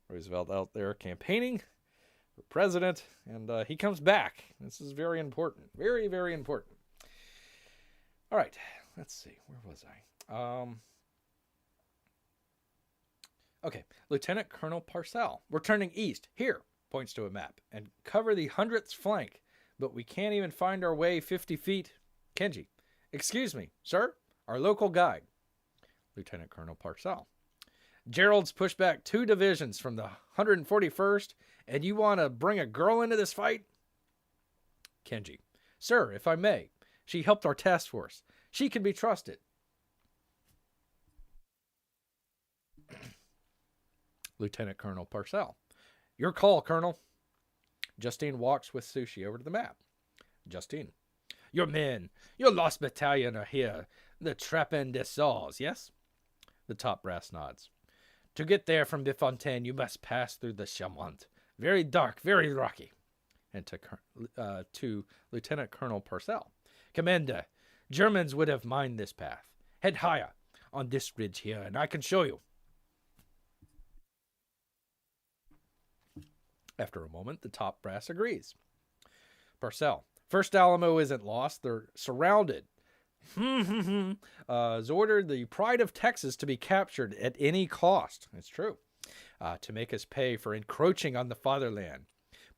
Roosevelt out there campaigning for president, and he comes back. This is very important. Very, very important. All right, let's see. Where was I? Okay, Lieutenant Colonel Parcell. We're turning east. Here, points to a map, and cover the 100th flank, but we can't even find our way 50 feet. Kenji. Excuse me, sir, our local guide. Lieutenant Colonel Parcell. Gerald's pushed back 2 divisions from the 141st, and you want to bring a girl into this fight? Kenji. Sir, if I may, she helped our task force. She can be trusted. Lieutenant Colonel Parcell. Your call, Colonel. Justine walks with Sushi over to the map. Justine. Your men, your lost battalion are here. The Trappin des Saules, yes? The top brass nods. To get there from Bifontaine, you must pass through the Chamont. Very dark, very rocky. And to Lieutenant Colonel Parcell. Commander, Germans would have mined this path. Head higher on this ridge here, and I can show you. After a moment, the top brass agrees. Parcell. First Alamo isn't lost. They're surrounded. Has ordered the Pride of Texas to be captured at any cost. It's true. To make us pay for encroaching on the fatherland.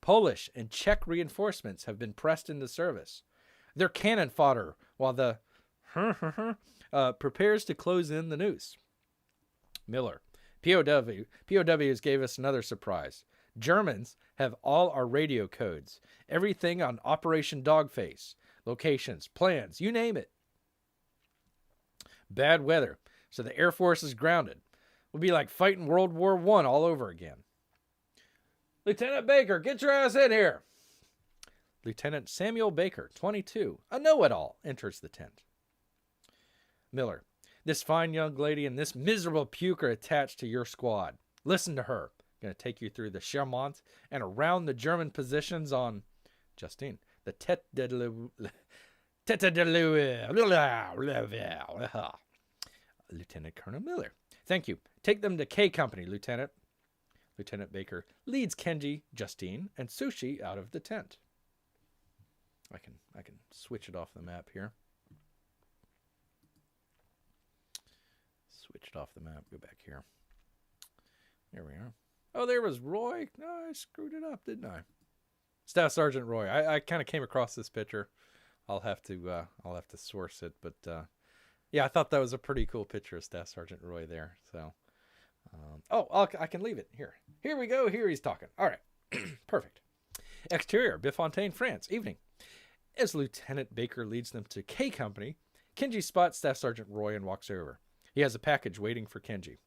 Polish and Czech reinforcements have been pressed into service. They're cannon fodder while the prepares to close in the noose. Miller. POWs gave us another surprise. Germans have all our radio codes. Everything on Operation Dogface. Locations, plans, you name it. Bad weather, so the Air Force is grounded. We'll be like fighting World War I all over again. Lieutenant Baker, get your ass in here. Lieutenant Samuel Baker, 22, a know-it-all, enters the tent. Miller, this fine young lady and this miserable puke are attached to your squad. Listen to her. Going to take you through the Chermont and around the German positions on Justine. The Tête de Lieutenant Colonel Miller. Thank you. Take them to K Company, Lieutenant. Lieutenant Baker leads Kenji, Justine, and Sushi out of the tent. I can switch it off the map here. Switch it off the map. Go back here. There we are. Oh, there was Roy. No, I screwed it up, didn't I? Staff Sergeant Roy. I kind of came across this picture. I'll have to source it, but yeah, I thought that was a pretty cool picture of Staff Sergeant Roy there. So, I can leave it here. Here we go. Here he's talking. All right, perfect. Exterior, Bifontaine, France. Evening. As Lieutenant Baker leads them to K Company, Kenji spots Staff Sergeant Roy and walks over. He has a package waiting for Kenji.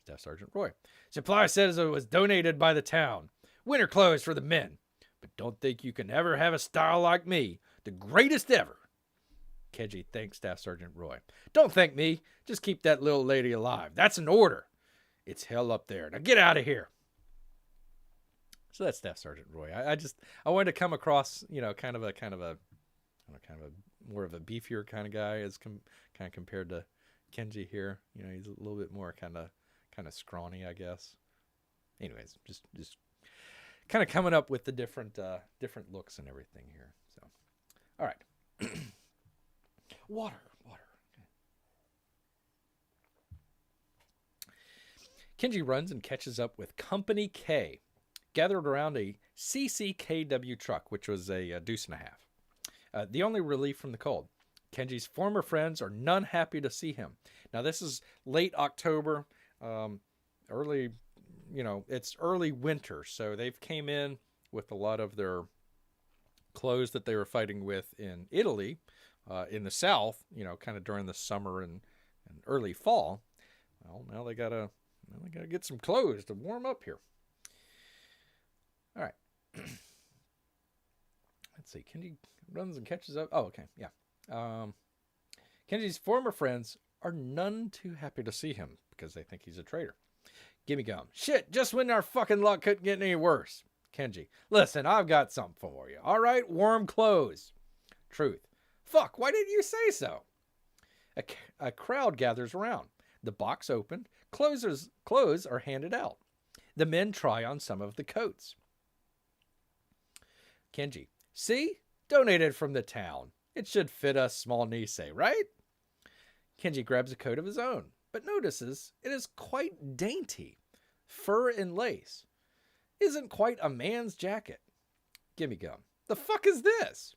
Staff Sergeant Roy. Supply says it was donated by the town. Winter clothes for the men. But don't think you can ever have a style like me. The greatest ever. Kenji thanks Staff Sergeant Roy. Don't thank me. Just keep that little lady alive. That's an order. It's hell up there. Now get out of here. So that's Staff Sergeant Roy. I wanted to come across, kind of a more of a beefier kind of guy as kind of compared to Kenji here. He's a little bit more kind of scrawny, I guess. Anyways, just kind of coming up with the different looks and everything here. So, all right. Water. Kenji runs and catches up with Company K, gathered around a CCKW truck, which was a deuce and a half. The only relief from the cold. Kenji's former friends are none happy to see him. Now, this is late October, early, it's early winter. So they've came in with a lot of their clothes that they were fighting with in Italy, in the south, kind of during the summer and early fall. Well, now they gotta get some clothes to warm up here. All right. Let's see. Kenji runs and catches up. Oh, okay. Yeah. Kenji's former friends are none too happy to see him because they think he's a traitor. Gimme gum. Shit, just when our fucking luck couldn't get any worse. Kenji, listen, I've got something for you. All right, warm clothes. Truth. Fuck, why didn't you say so? A crowd gathers around. The box opened. Clothes are handed out. The men try on some of the coats. Kenji, see? Donated from the town. It should fit us small Nisei, right? Kenji grabs a coat of his own, but notices it is quite dainty. Fur and lace. Isn't quite a man's jacket. Gimme gum. The fuck is this?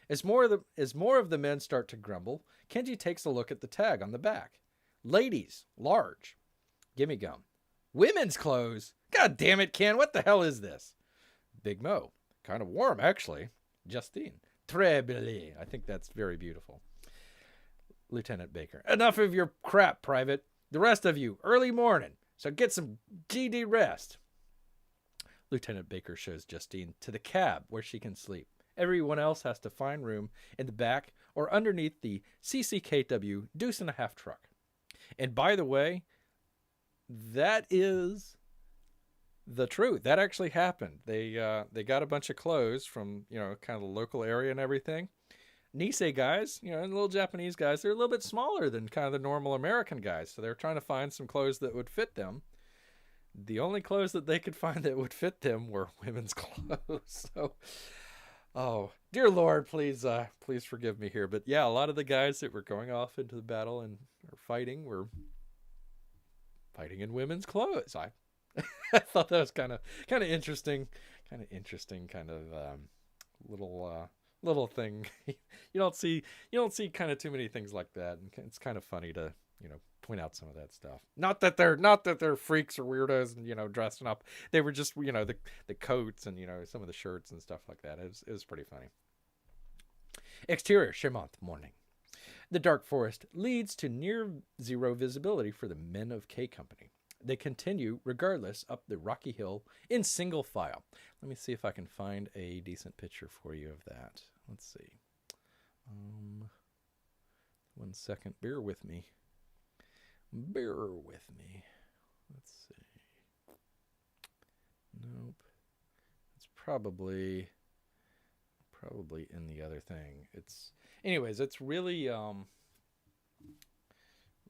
As more of the men start to grumble, Kenji takes a look at the tag on the back. Ladies, large. Gimme gum. Women's clothes? God damn it, Ken, what the hell is this? Big Mo. Kind of warm, actually. Justine. Très belle. I think that's very beautiful. Lieutenant Baker. Enough of your crap, Private. The rest of you, early morning, so get some GD rest. Lieutenant Baker shows Justine to the cab where she can sleep. Everyone else has to find room in the back or underneath the CCKW Deuce and a Half truck. And by the way, that is the truth. That actually happened. They got a bunch of clothes from, kind of the local area and everything. Nisei guys, and little Japanese guys, they're a little bit smaller than kind of the normal American guys. So they're trying to find some clothes that would fit them. The only clothes that they could find that would fit them were women's clothes. So, oh, dear Lord, please forgive me here. But yeah, a lot of the guys that were going off into the battle and are fighting were fighting in women's clothes. I thought that was kind of interesting, little thing. You don't see kind of too many things like that, and it's kind of funny to point out some of that stuff. Not that they're freaks or weirdos and dressing up. They were just the coats and some of the shirts and stuff like that. It was pretty funny. Exterior Shemont morning. The dark forest leads to near zero visibility for the men of K Company. They continue regardless up the rocky hill in single file. Let me see if I can find a decent picture for you of that. Let's see. 1 second. Bear with me. Let's see. Nope. It's probably in the other thing. It's really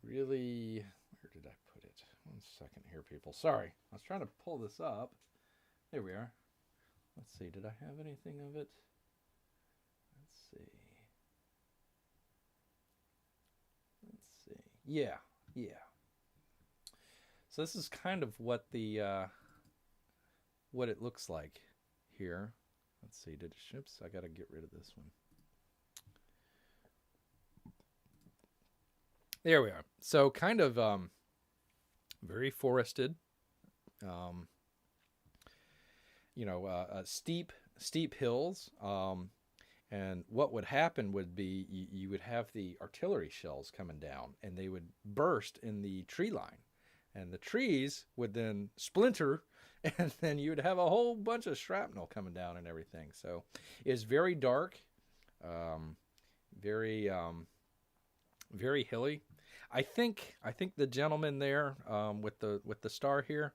really, where did I put it? 1 second here, people. Sorry. I was trying to pull this up. There we are. Let's see. Did I have anything of it? Let's see. Yeah. So this is kind of what what it looks like here. Let's see. I got to get rid of this one. There we are. So kind of very forested. Steep hills. And what would happen would be you would have the artillery shells coming down, and they would burst in the tree line. And the trees would then splinter, and then you would have a whole bunch of shrapnel coming down and everything. So it's very dark, very hilly. I think the gentleman there with the star here,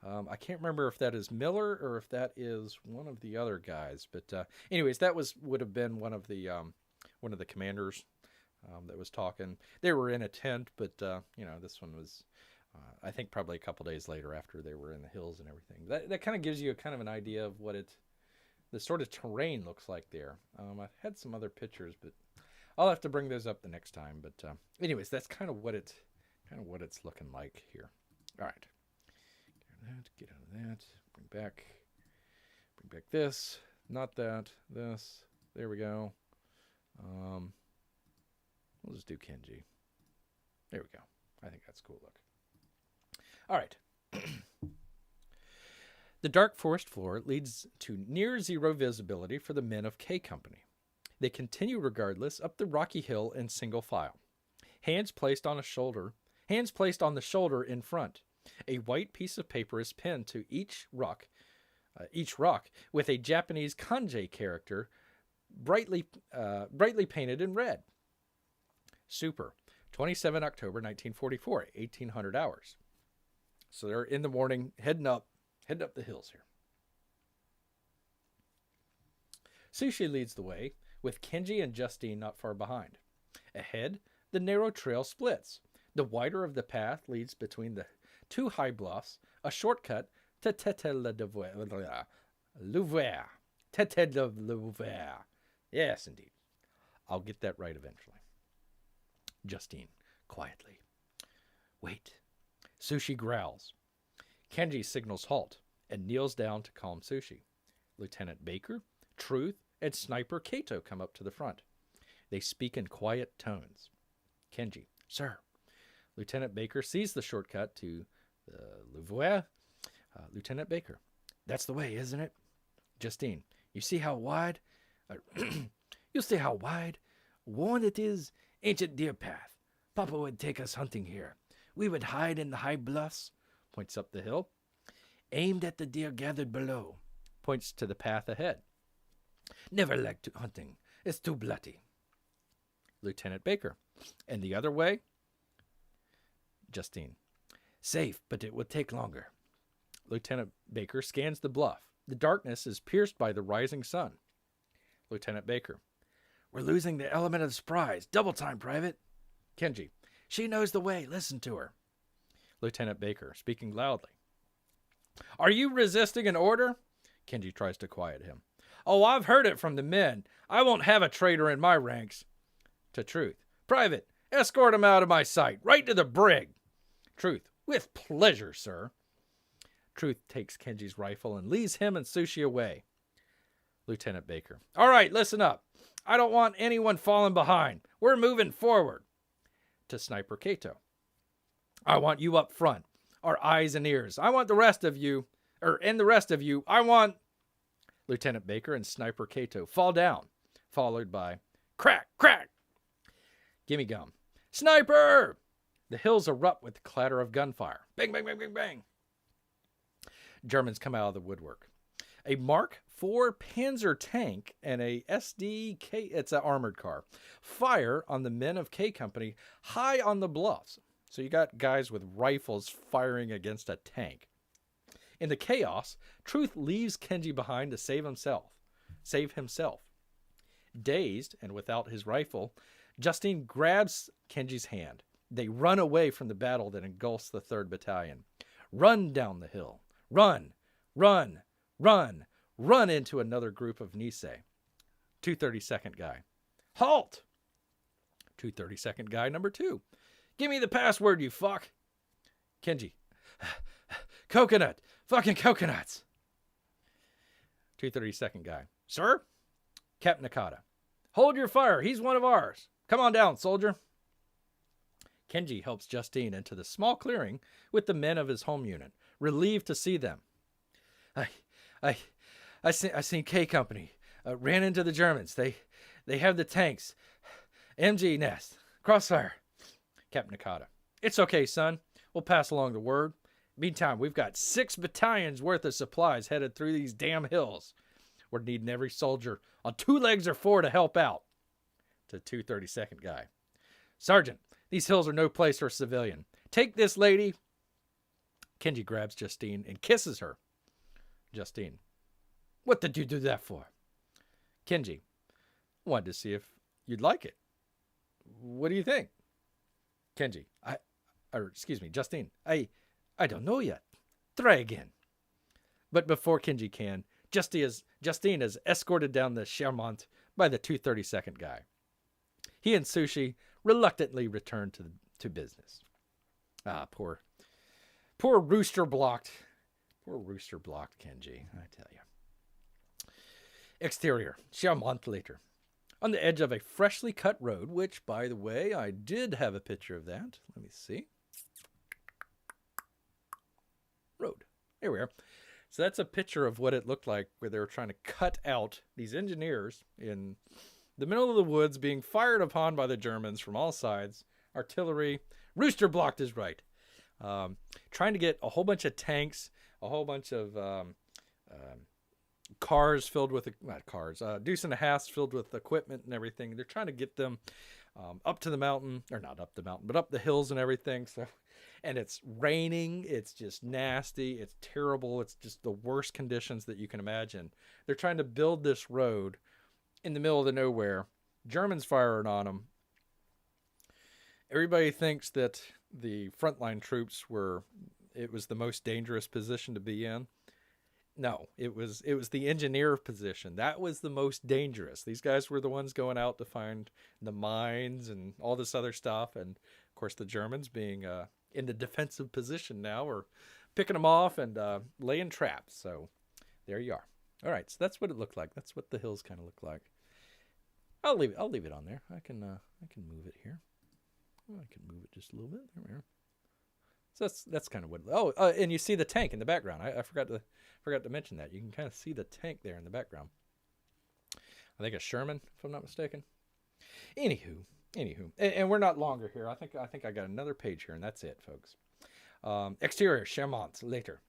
I can't remember if that is Miller or if that is one of the other guys. But anyways, that would have been one of the commanders that was talking. They were in a tent, but this one was. I think probably a couple days later after they were in the hills and everything. That kind of gives you kind of an idea of what the sort of terrain looks like there. I've had some other pictures, but I'll have to bring those up the next time. But anyways, that's kind of what it's looking like here. All right, get out of that. Bring back this, not that, this. There we go. We'll just do Kenji. There we go. I think that's a cool look. All right. The dark forest floor leads to near zero visibility for the men of K Company. They continue regardless up the rocky hill in single file. Hands placed on the shoulder in front. A white piece of paper is pinned to each rock with a Japanese kanji character brightly painted in red. Super. 27 October 1944, 1800 hours. So they're in the morning, heading up the hills here. Sushi leads the way, with Kenji and Justine not far behind. Ahead, the narrow trail splits. The wider of the path leads between the two high bluffs, a shortcut to Tete de Louvière. Tete de Louvière. Yes, indeed. I'll get that right eventually. Justine, quietly. Wait. Sushi growls. Kenji signals halt and kneels down to calm Sushi. Lieutenant Baker, Truth, and Sniper Kato come up to the front. They speak in quiet tones. Kenji, sir. Lieutenant Baker sees the shortcut to Louvière. Lieutenant Baker, that's the way, isn't it? Justine, you see how wide? Worn it is, ancient deer path. Papa would take us hunting here. We would hide in the high bluffs, points up the hill. Aimed at the deer gathered below, points to the path ahead. Never liked hunting. It's too bloody. Lieutenant Baker, and the other way? Justine, safe, but it would take longer. Lieutenant Baker scans the bluff. The darkness is pierced by the rising sun. Lieutenant Baker, we're losing the element of surprise. Double time, Private. Kenji, she knows the way. Listen to her. Lieutenant Baker, speaking loudly. Are you resisting an order? Kenji tries to quiet him. Oh, I've heard it from the men. I won't have a traitor in my ranks. To Truth. Private, escort him out of my sight. Right to the brig. Truth. With pleasure, sir. Truth takes Kenji's rifle and leads him and Sushi away. Lieutenant Baker. All right, listen up. I don't want anyone falling behind. We're moving forward. To Sniper Kato. I want you up front. Our eyes and ears. I want the rest of you, I want... Lieutenant Baker and Sniper Kato fall down, followed by crack, crack. Gimme gum. Sniper! The hills erupt with the clatter of gunfire. Bang, bang, bang, bang, bang. Germans come out of the woodwork. A Mark IV Panzer tank and a SDK, it's an armored car, fire on the men of K Company high on the bluffs. So you got guys with rifles firing against a tank. In the chaos, Truth leaves Kenji behind to save himself. Dazed and without his rifle, Justine grabs Kenji's hand. They run away from the battle that engulfs the 3rd Battalion. Run down the hill. Run, run, run, run into another group of Nisei. 232nd guy. Halt! 232nd guy number 2. Give me the password, you fuck. Kenji. Coconut. Fucking coconuts. 232nd guy. Sir? Captain Nakata. Hold your fire. He's one of ours. Come on down, soldier. Kenji helps Justine into the small clearing with the men of his home unit, relieved to see them. I seen K Company. Ran into the Germans. They have the tanks. MG nest. Crossfire. Captain Nakata. It's okay, son. We'll pass along the word. Meantime, we've got 6 battalions worth of supplies headed through these damn hills. We're needing every soldier on 2 legs or 4 to help out. To 232nd guy. Sergeant, these hills are no place for a civilian. Take this lady. Kenji grabs Justine and kisses her. Justine. What did you do that for? Kenji. Wanted to see if you'd like it. What do you think? Kenji. Justine. I don't know yet. Try again. But before Kenji can, Justine is escorted down the Chermont by the 232nd guy. He and Sushi reluctantly return to business. Poor Rooster blocked. Poor Rooster blocked Kenji, I tell you. Exterior, Chermont later. On the edge of a freshly cut road, which, by the way, I did have a picture of that. Let me see. Road. Here we are. So that's a picture of what it looked like where they were trying to cut out these engineers in the middle of the woods being fired upon by the Germans from all sides. Artillery. Rooster blocked his right. Trying to get a whole bunch of tanks, a whole bunch of cars filled with, not cars, deuce and a half filled with equipment and everything. They're trying to get them up to the mountain, or not up the mountain, but up the hills and everything. So, and it's raining. It's just nasty. It's terrible. It's just the worst conditions that you can imagine. They're trying to build this road in the middle of the nowhere. Germans firing on them. Everybody thinks that the frontline troops it was the most dangerous position to be in. No, it was the engineer position. That was the most dangerous. These guys were the ones going out to find the mines and all this other stuff. And of course, the Germans being in the defensive position now are picking them off and laying traps. So there you are. All right, so that's what it looked like. That's what the hills kind of look like. I'll leave it on there. I can move it here. I can move it just a little bit. There we are. So that's kind of what. Oh, and you see the tank in the background. I forgot to mention that. You can kind of see the tank there in the background. I think a Sherman, if I'm not mistaken. Anywho, and we're not longer here. I think I got another page here, and that's it, folks. Exterior Chermont later.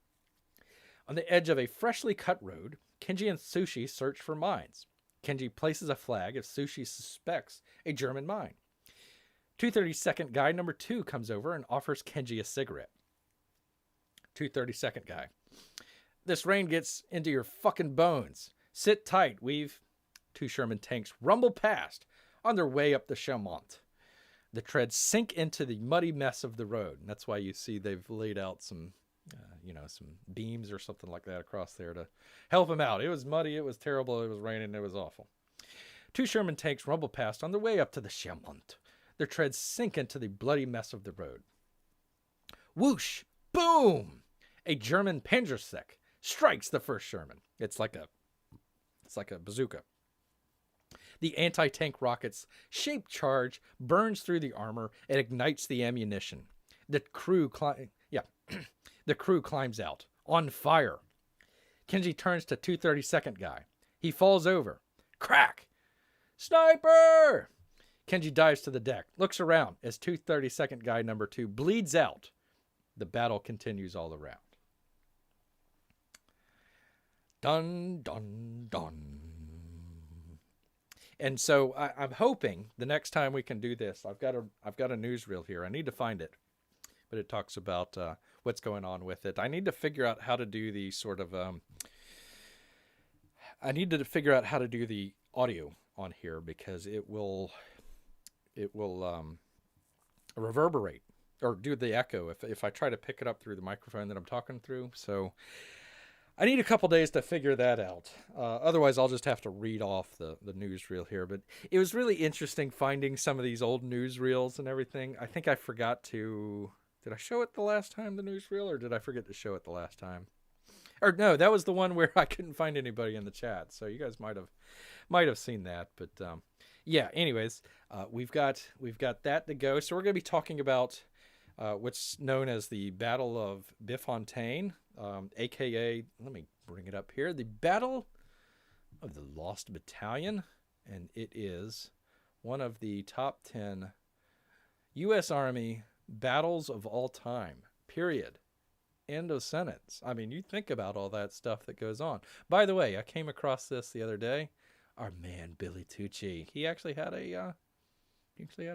On the edge of a freshly cut road, Kenji and Sushi search for mines. Kenji places a flag if Sushi suspects a German mine. 232nd guy number 2 comes over and offers Kenji a cigarette. 232nd guy. This rain gets into your fucking bones. Sit tight. We've... 2 Sherman tanks rumble past on their way up the Chermont. The treads sink into the muddy mess of the road. And that's why you see they've laid out some, some beams or something like that across there to help them out. It was muddy. It was terrible. It was raining. It was awful. 2 Sherman tanks rumble past on their way up to the Chermont. Their treads sink into the bloody mess of the road. Whoosh! Boom! A German Panzerstück strikes the first Sherman. It's like a bazooka. The anti-tank rocket's shaped charge burns through the armor and ignites the ammunition. The crew climbs out, on fire. Kenji turns to 232nd guy. He falls over. Crack! Sniper! Kenji dives to the deck, looks around as 232nd guy number 2 bleeds out. The battle continues all around. Dun, dun, dun. And so I'm hoping the next time we can do this, I've got a newsreel here. I need to find it, but it talks about what's going on with it. I need to figure out how to do the sort of I need to figure out how to do the audio on here because it will reverberate or do the echo if I try to pick it up through the microphone that I'm talking through. So I need a couple days to figure that out. Otherwise, I'll just have to read off the newsreel here. But it was really interesting finding some of these old newsreels and everything. I think I forgot to... Did I show it the last time, the newsreel, or did I forget to show it the last time? Or no, that was the one where I couldn't find anybody in the chat. So you guys might have seen that. But yeah, anyways, we've got that to go. So we're going to be talking about what's known as the Battle of Bifontaine, aka, let me bring it up here, the Battle of the Lost Battalion, and it is one of the top 10 U.S. Army battles of all time, period. End of sentence. I mean, you think about all that stuff that goes on. By the way, I came across this the other day. Our man Billy Tucci, he actually had a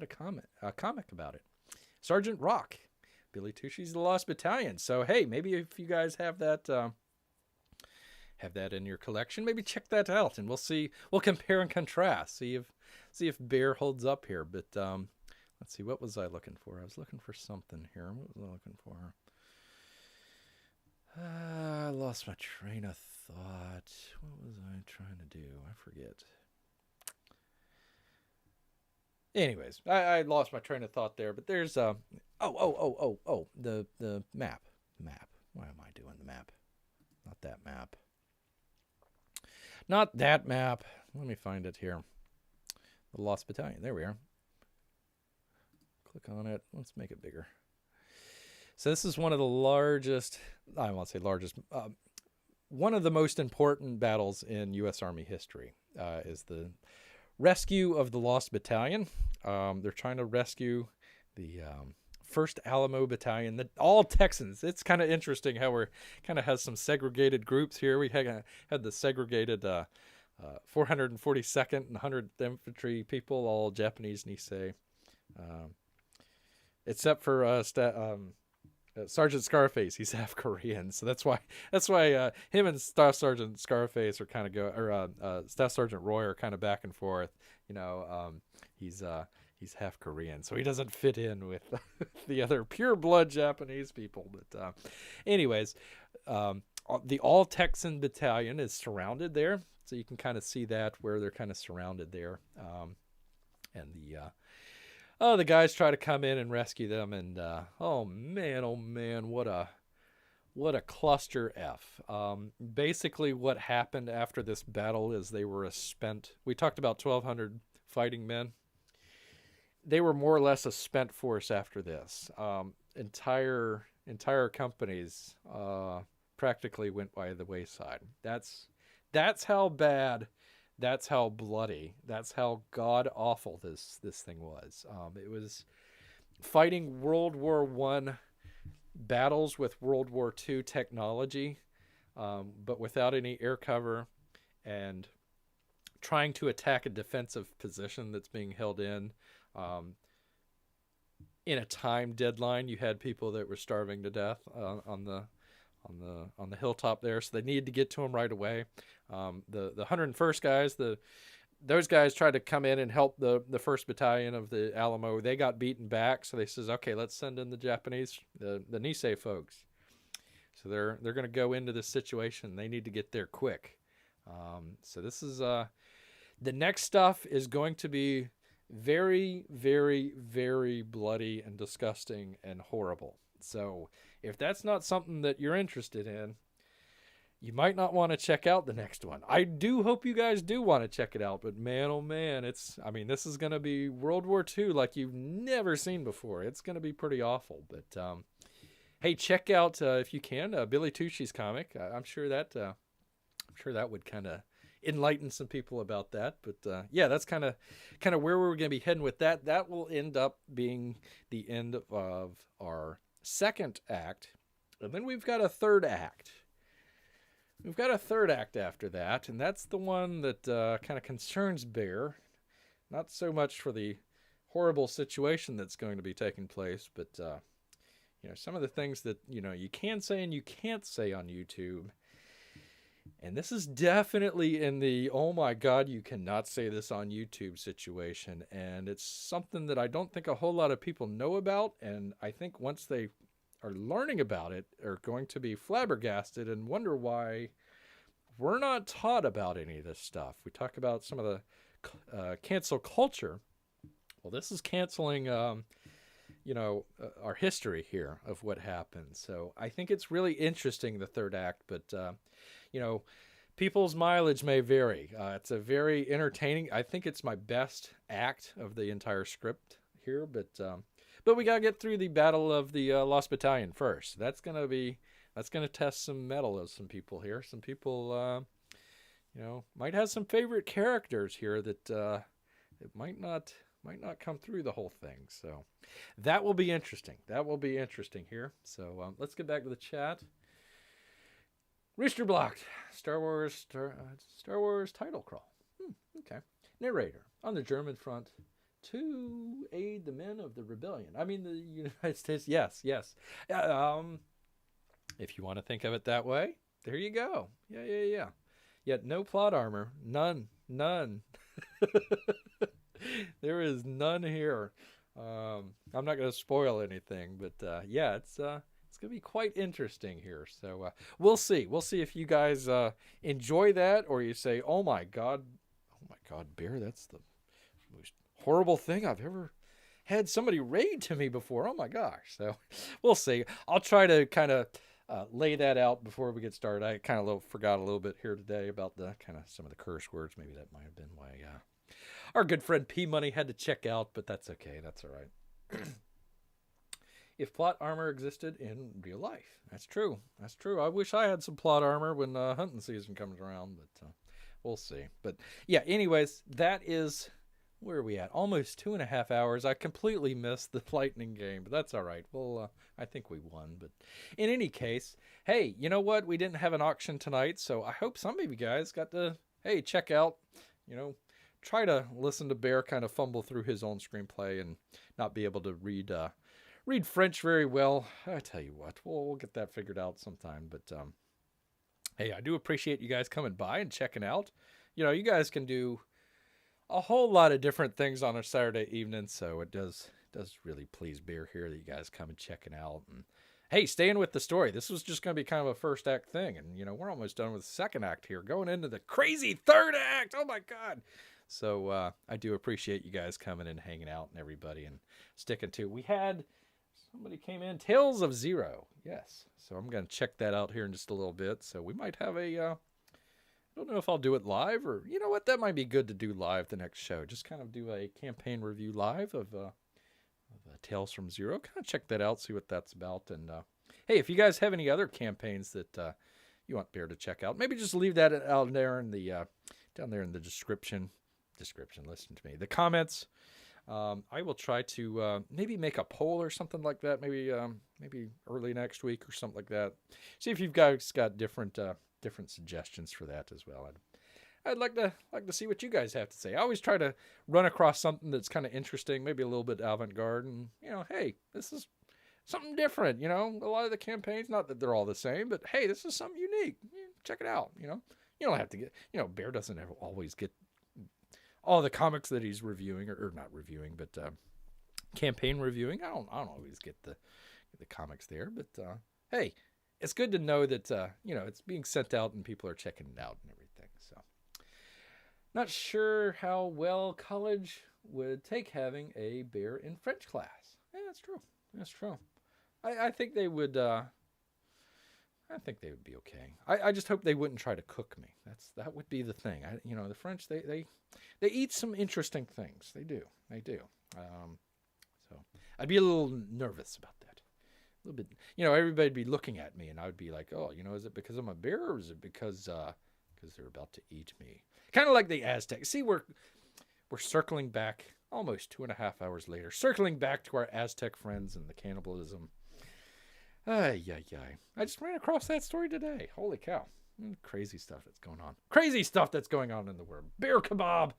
comic about it. Sergeant Rock, Billy Tucci's The Lost Battalion. So hey, maybe if you guys have that in your collection, maybe check that out, and we'll compare and contrast, see if Bear holds up here. But let's see, what was I looking for? I was looking for something here. What was I looking for? I lost my train of thought. What was I trying to do? I forget. Anyways, I lost my train of thought there, but there's the map. Why am I doing the map? Not that map. Not that map. Let me find it here. The Lost Battalion. There we are. Click on it. Let's make it bigger. So this is one of the largest, I won't say largest, one of the most important battles in U.S. Army history is the rescue of the Lost Battalion. They're trying to rescue the 1st Alamo Battalion, all Texans. It's kind of interesting how we're kind of has some segregated groups here. We had the segregated 442nd and 100th Infantry people, all Japanese Nisei, except for Sergeant Scarface. He's half Korean, so that's why him and Staff Sergeant Scarface are kind of Staff Sergeant Roy are kind of back and forth. He's half Korean, so he doesn't fit in with the other pure blood Japanese people. But anyways, the All Texan Battalion is surrounded there, so you can kind of see that where they're kind of surrounded there, and the guys try to come in and rescue them, and oh man, what a cluster F. Basically what happened after this battle is they were we talked about 1,200 fighting men. They were more or less a spent force after this. Entire companies practically went by the wayside. That's how bad, that's how bloody, that's how god awful this thing was. It was fighting World War I battles with World War II technology, but without any air cover, and trying to attack a defensive position that's being held in a time deadline. You had people that were starving to death on the hilltop there, so they needed to get to them right away. The 101st guys, those guys tried to come in and help the 1st Battalion of the Alamo. They got beaten back, so they says, okay, let's send in the Japanese, the Nisei folks. So they're going to go into this situation. They need to get there quick. So this is the next stuff is going to be very, very, very bloody and disgusting and horrible. So if that's not something that you're interested in, you might not want to check out the next one. I do hope you guys do want to check it out, but man, oh man, this is going to be World War II like you've never seen before. It's going to be pretty awful, but hey, check out, if you can, Billy Tucci's comic. I'm sure that would kind of enlighten some people about that. But yeah, that's kind of where we're going to be heading with that. That will end up being the end of our 2nd act, and then we've got a 3rd act. We've got a 3rd act after that, and that's the one that kind of concerns Bear. Not so much for the horrible situation that's going to be taking place, but some of the things that you can say and you can't say on YouTube. And this is definitely in the, oh my God, you cannot say this on YouTube situation. And it's something that I don't think a whole lot of people know about. And I think once they are learning about it, are going to be flabbergasted and wonder why we're not taught about any of this stuff. We talk about some of the cancel culture. Well, this is canceling, our history here of what happened. So I think it's really interesting, the 3rd act, but people's mileage may vary. It's a very entertaining. I think it's my best act of the entire script here, but we gotta get through the Battle of the Lost Battalion first. That's gonna test some mettle of some people here. Some people, might have some favorite characters here that it might not come through the whole thing. So that will be interesting. Here. So let's get back to the chat. Rooster blocked. Star Wars title crawl. Okay. Narrator. On the German front to aid the men of the rebellion. I mean, the United States. Yes. If you want to think of it that way, there you go. Yeah. Yet no plot armor. None. There is none here. I'm not going to spoil anything, but yeah, it's going to be quite interesting here. So we'll see. We'll see if you guys enjoy that, or you say, oh my God, Bear, that's the most horrible thing I've ever had somebody raid to me before. Oh my gosh. So we'll see. I'll try to kind of lay that out before we get started. I kind of forgot a little bit here today about the kind of some of the curse words. Maybe that might have been why. our good friend P Money had to check out, but that's okay. That's all right. If plot armor existed in real life, that's true. That's true. I wish I had some plot armor when hunting season comes around, but we'll see. But yeah, anyways, that is where are we at? Almost 2.5 hours. I completely missed the lightning game, but that's all right. Well, I think we won. But in any case, hey, you know what? We didn't have an auction tonight, so I hope some of you guys got to, hey, check out, try to listen to Bear kind of fumble through his own screenplay and not be able to read French very well. I tell you what, we'll get that figured out sometime. But hey, I do appreciate you guys coming by and checking out. You guys can do a whole lot of different things on a Saturday evening, so it does really please Bear here that you guys come and checking out. And hey, staying with the story. This was just going to be kind of a first act thing, and we're almost done with the second act here, going into the crazy third act. Oh my God! So I do appreciate you guys coming and hanging out and everybody and sticking to. We had somebody came in, Tales of Zero. Yes, so I'm going to check that out here in just a little bit. So we might have a. I don't know if I'll do it live or, you know what, that might be good to do live the next show. Just kind of do a campaign review live of Tales from Zero. Kind of check that out, see what that's about. And hey, if you guys have any other campaigns that you want Bear to check out, maybe just leave that out there in the down there in the description. Listen to me. The comments. I will try to maybe make a poll or something like that. Maybe early next week or something like that. See if you guys got different suggestions for that as well. I'd like to see what you guys have to say. I always try to run across something that's kind of interesting, maybe a little bit avant-garde, and hey, this is something different. A lot of the campaigns, not that they're all the same, but hey, this is something unique. Check it out. You don't have to get. Bear doesn't always get all the comics that he's reviewing or not reviewing, but campaign reviewing. I don't always get the comics there, but hey. It's good to know that, it's being sent out and people are checking it out and everything. So, not sure how well college would take having a Bear in French class. Yeah, that's true. That's true. I think they would. I think they would be okay. I just hope they wouldn't try to cook me. That would be the thing. The French they eat some interesting things. They do. So I'd be a little nervous about that. A little bit, everybody'd be looking at me, and I would be like, "Oh, is it because I'm a bear, or is it because they're about to eat me?" Kind of like the Aztecs. See, we're circling back almost 2.5 hours later, circling back to our Aztec friends and the cannibalism. I just ran across that story today. Holy cow! Crazy stuff that's going on. Crazy stuff that's going on in the world. Bear kebab,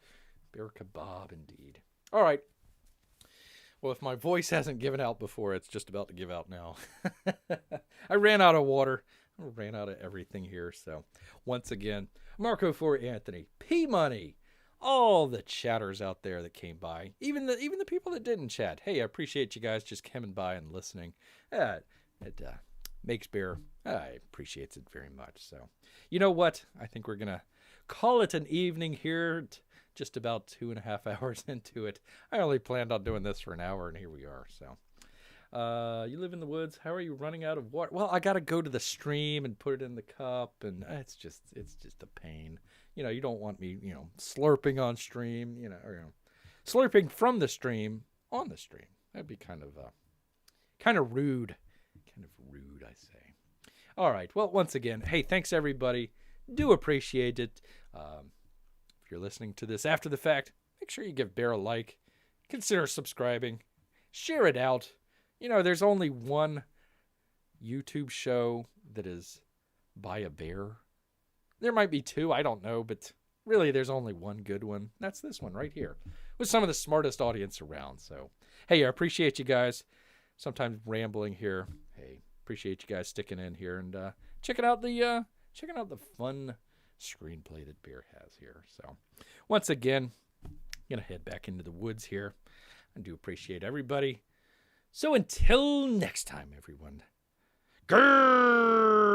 indeed. All right. Well, if my voice hasn't given out before, it's just about to give out now. I ran out of water. I ran out of everything here. So, once again, Marco for Anthony, P Money, all the chatters out there that came by, even the people that didn't chat. Hey, I appreciate you guys just coming by and listening. It makes Bear. I appreciates it very much. So, you know what? I think we're gonna call it an evening here. Just about 2.5 hours into it. I only planned on doing this for an hour, and here we are. So, you live in the woods. How are you running out of water? Well, I got to go to the stream and put it in the cup, and it's just a pain. You don't want me, slurping on stream, or slurping from the stream on the stream. That'd be kind of rude. Kind of rude, I say. All right. Well, once again, hey, thanks everybody. Do appreciate it. If you're listening to this after the fact, make sure you give Bear a like. Consider subscribing. Share it out. There's only one YouTube show that is by a bear. There might be two, I don't know, but really there's only one good one. That's this one right here, with some of the smartest audience around. So, hey, I appreciate you guys. Sometimes rambling here. Hey, appreciate you guys sticking in here and checking out the fun screenplay that Bear has here. So, once again, I'm gonna head back into the woods here. I do appreciate everybody. So until next time, everyone. Grrrrr!